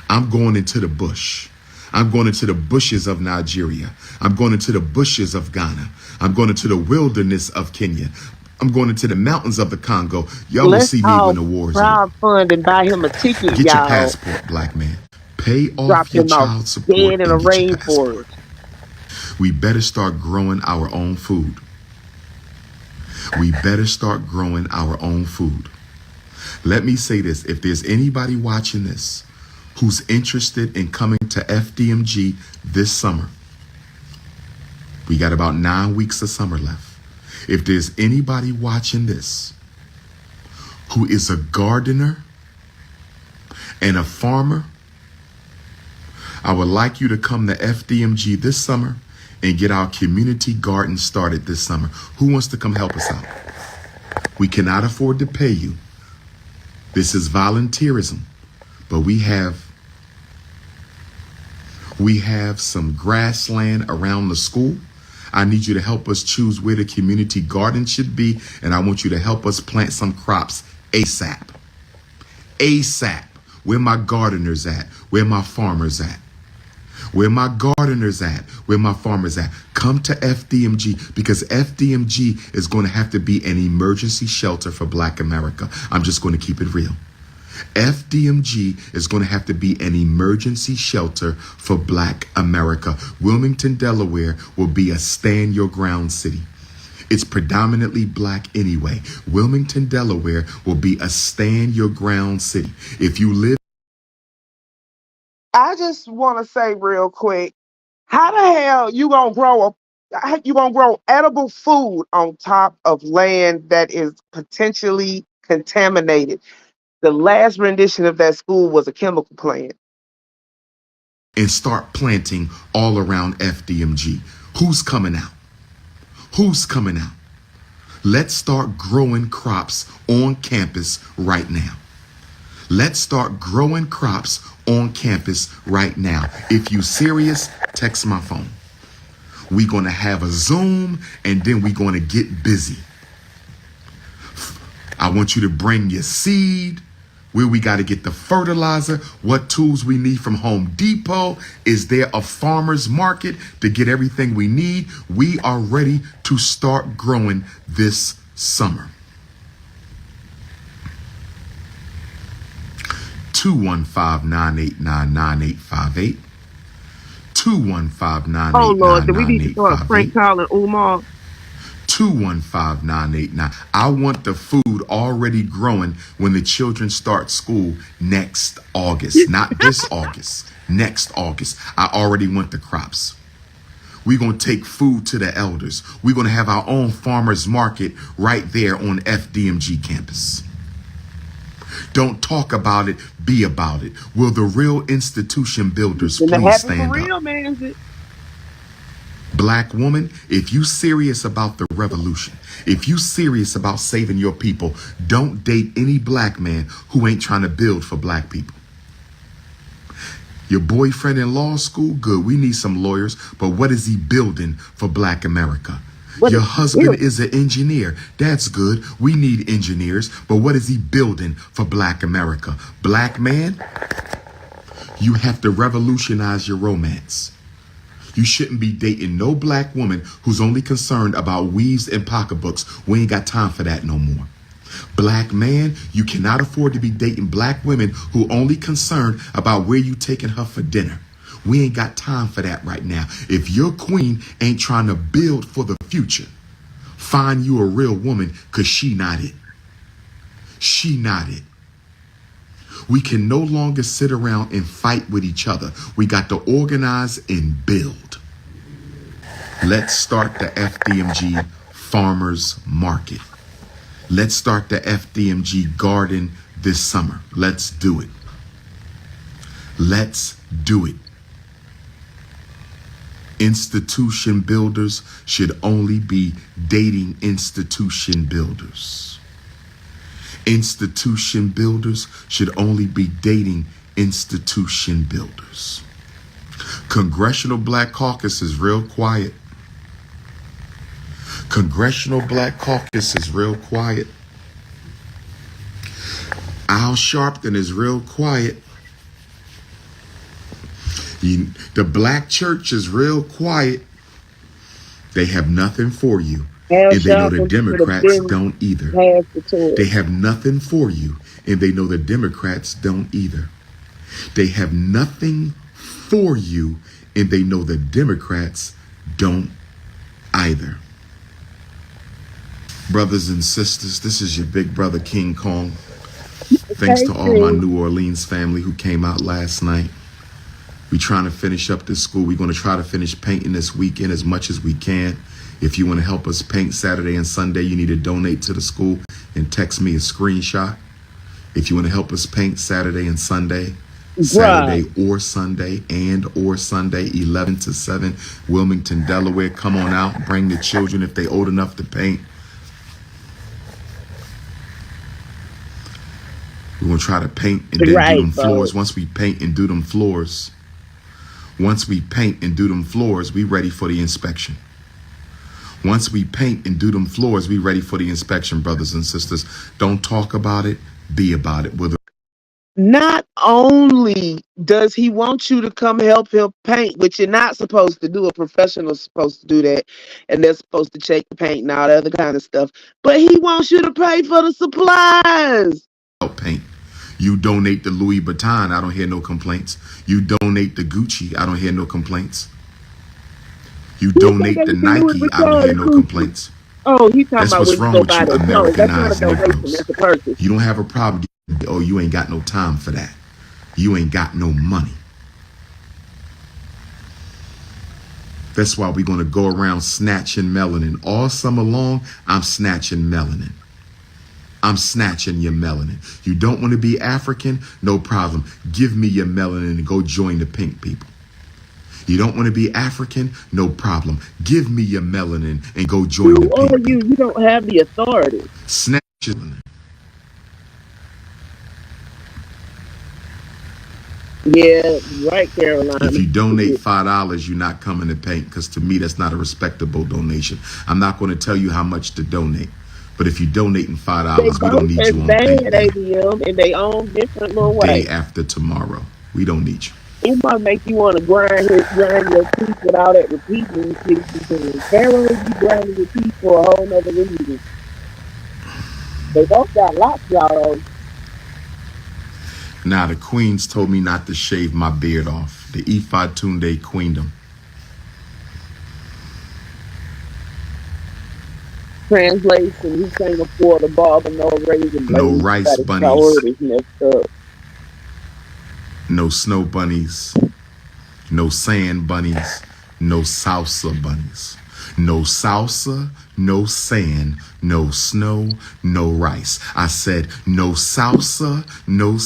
I'm going into the bush. I'm going into the bushes of Nigeria. I'm going into the bushes of Ghana. I'm going into the wilderness of Kenya. I'm going into the mountains of the Congo. Y'all will Let's see me when all the war is over. crowdfund and buy him a ticket, Get your y'all. passport, black man. Pay Drop off your him off child support dead in a and get your passport. rainforest. We better start growing our own food. We better start growing our own food. Let me say this. If there's anybody watching this who's interested in coming to FDMG this summer, we got about 9 weeks of summer left. If there's anybody watching this who is a gardener and a farmer, I would like you to come to FDMG this summer and get our community garden started this summer. Who wants to come help us out? We cannot afford to pay you. This is volunteerism, but we have some grassland around the school. I need you to help us choose where the community garden should be, and I want you to help us plant some crops ASAP. ASAP. Where my gardeners at? Where my farmers at? Where my gardeners at? Where my farmers at? Come to FDMG, because FDMG is going to have to be an emergency shelter for Black America. I'm just going to keep it real. FDMG is going to have to be an emergency shelter for Black America. Wilmington, Delaware will be a stand your ground city. It's predominantly black anyway. Wilmington, Delaware will be a stand your ground city. If you live, I just want to say real quick, how the hell you gonna grow edible food on top of land that is potentially contaminated? The last rendition of that school was a chemical plant. and start planting all around FDMG. Who's coming out? Who's coming out? Let's start growing crops on campus right now. Let's start growing crops on campus right now. If you serious, text my phone. We're going to have a Zoom, and then we're going to get busy. I want you to bring your seed, where we got to get the fertilizer, what tools we need from Home Depot. Is there a farmer's market to get everything we need? We are ready to start growing this summer. 215-989-9858. 215-989-9858. Oh Lord, do we need to start prank calling Umar? 215-989. I want the food already growing when the children start school next August. Not this August, next August. I already want the crops. We're going to take food to the elders. We're going to have our own farmers market right there on FDMG campus. Don't talk about it, be about it. Will the real institution builders And please happy for stand real, up? man. Is it? Black woman, if you serious about the revolution, if you serious about saving your people, don't date any black man who ain't trying to build for black people. Your boyfriend in law school, good. We need some lawyers, but what is he building for black America? Your husband is an engineer. That's good. We need engineers, but what is he building for black America? Black man, you have to revolutionize your romance. You shouldn't be dating no black woman who's only concerned about weaves and pocketbooks. We ain't got time for that no more. Black man, you cannot afford to be dating black women who only concerned about where you taking her for dinner. We ain't got time for that right now. If your queen ain't trying to build for the future, find you a real woman, because she not it. She not it. We can no longer sit around and fight with each other. We got to organize and build. Let's start the FDMG Farmers Market. Let's start the FDMG Garden this summer. Let's do it. Let's do it. Institution builders should only be dating institution builders. Institution builders should only be dating institution builders. Congressional Black Caucus is real quiet. Congressional Black Caucus is real quiet. Al Sharpton is real quiet. The black church is real quiet. They have nothing for you. And they know the Democrats don't either. They have nothing for you, and they know the Democrats don't either. They have nothing for you, and they know the Democrats don't either. Brothers and sisters, this is your big brother King Kong. Thanks to all my New Orleans family who came out last night. We're trying to finish up this school. We're going to try to finish painting this weekend as much as we can. If you want to help us paint Saturday and Sunday, you need to donate to the school and text me a screenshot. If you want to help us paint Saturday and Sunday, Saturday or Sunday, 11 to 7, Wilmington, Delaware, come on out. Bring the children if they're old enough to paint. We're going to try to paint and then do them floors. Once we paint and do them floors, we ready for the inspection. Once we paint and do them floors, we ready for the inspection, brothers and sisters. Don't talk about it, be about it. Not only does he want you to come help him paint, which you're not supposed to do, a professional's supposed to do that, and they're supposed to check the paint and all the other kind of stuff, but he wants you to pay for the supplies. Paint. You donate the Louis Vuitton, I don't hear no complaints. You donate the Gucci, I don't hear no complaints. You donate the Nike, I don't hear no complaints. Oh, he's talking that's about what's wrong with you Americanized Negroes. You don't have a problem. Oh, you ain't got no time for that. You ain't got no money. That's why we're going to go around snatching melanin. All summer long, I'm snatching melanin. I'm snatching your melanin. You don't want to be African? No problem. Give me your melanin and go join the pink people. You don't want to be African? No problem. Give me your melanin and go join the pink people. You don't have the authority. Snatch it. Yeah, right, Carolina. If you donate $5, you're not coming to paint, because to me, that's not a respectable donation. I'm not going to tell you how much to donate. But if you're donating $5, we don't need you on paint day. ABM in their own different little way. Day after tomorrow. We don't need you. It might make you want to grind your teeth with all that repeating. Pharaoh, you grinding your teeth for a whole nother reason. They both got lots, y'all. Now, the queens told me not to shave my beard off. The Ifa Tunde queendom. Translation, he can't afford a barber, no razor blade. No rice bunnies. No snow bunnies. No sand bunnies. No salsa bunnies. No salsa, no sand, no snow, no rice. I said no salsa, no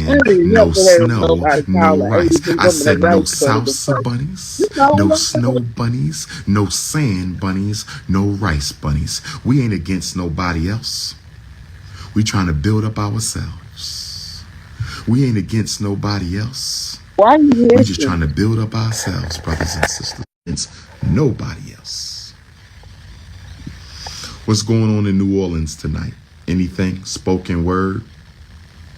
I sand, ain't no never heard snow, nobody no call an rice. Asian I woman a said no rice bunny salsa before. You bunnies, know no what? snow bunnies, no sand bunnies, no rice bunnies. We ain't against nobody else. We trying to build up ourselves. We ain't against nobody else. Why you We just hissing? trying to build up ourselves, brothers and sisters. It's nobody else. What's going on in New Orleans tonight? Anything? Spoken word?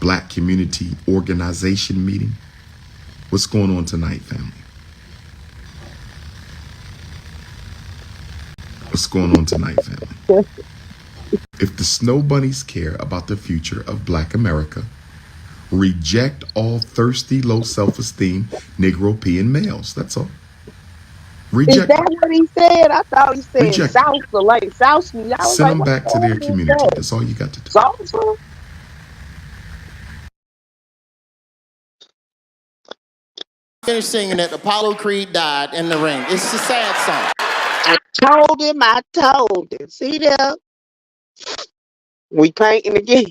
Black community organization meeting? What's going on tonight, family? What's going on tonight, family? If the Snow Bunnies care about the future of Black America, reject all thirsty, low self-esteem, Negro peeing males. That's all. Is Reject that them. what he said? I thought he said Reject them. salsa, like South me. I was Send like, them what back the to their hell is community. that? That's all you got to do. Salsa? Finished singing it. Apollo Creed died in the ring. It's a sad song. I told him. See there? We painting again.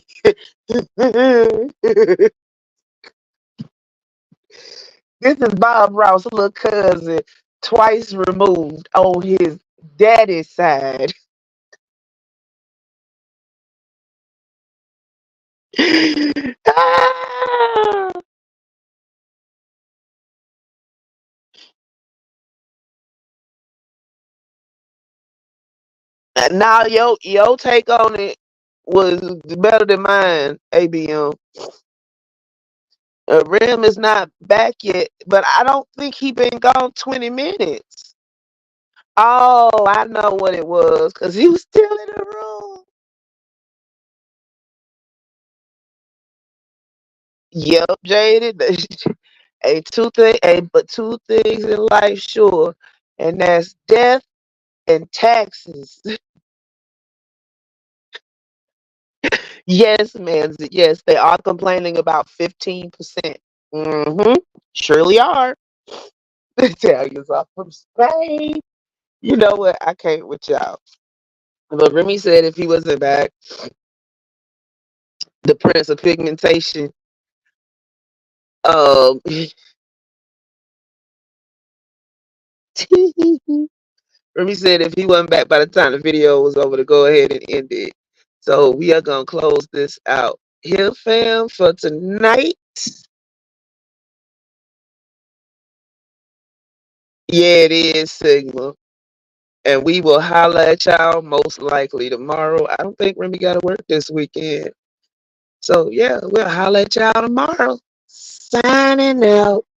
This is Bob Ross' little cousin, twice removed on his daddy's side. Ah! Now your take on it was better than mine, ABM. Rim is not back yet, but I don't think he been gone 20 minutes. Oh, I know what it was, because he was still in the room. Yep, jaded. But two things in life, sure, and that's death and taxes. Yes, man. Yes, they are complaining about 15%. Mm-hmm. Surely are. The Italians are from Spain. You know what? I can't with y'all. But Remy said if he wasn't back, the Prince of Pigmentation. Um, Remy said if he wasn't back by the time the video was over, to go ahead and end it. So we are gonna close this out here, fam, for tonight. Yeah, it is Sigma. And we will holla at y'all most likely tomorrow. I don't think Remy got to work this weekend. So yeah, we'll holla at y'all tomorrow. Signing out.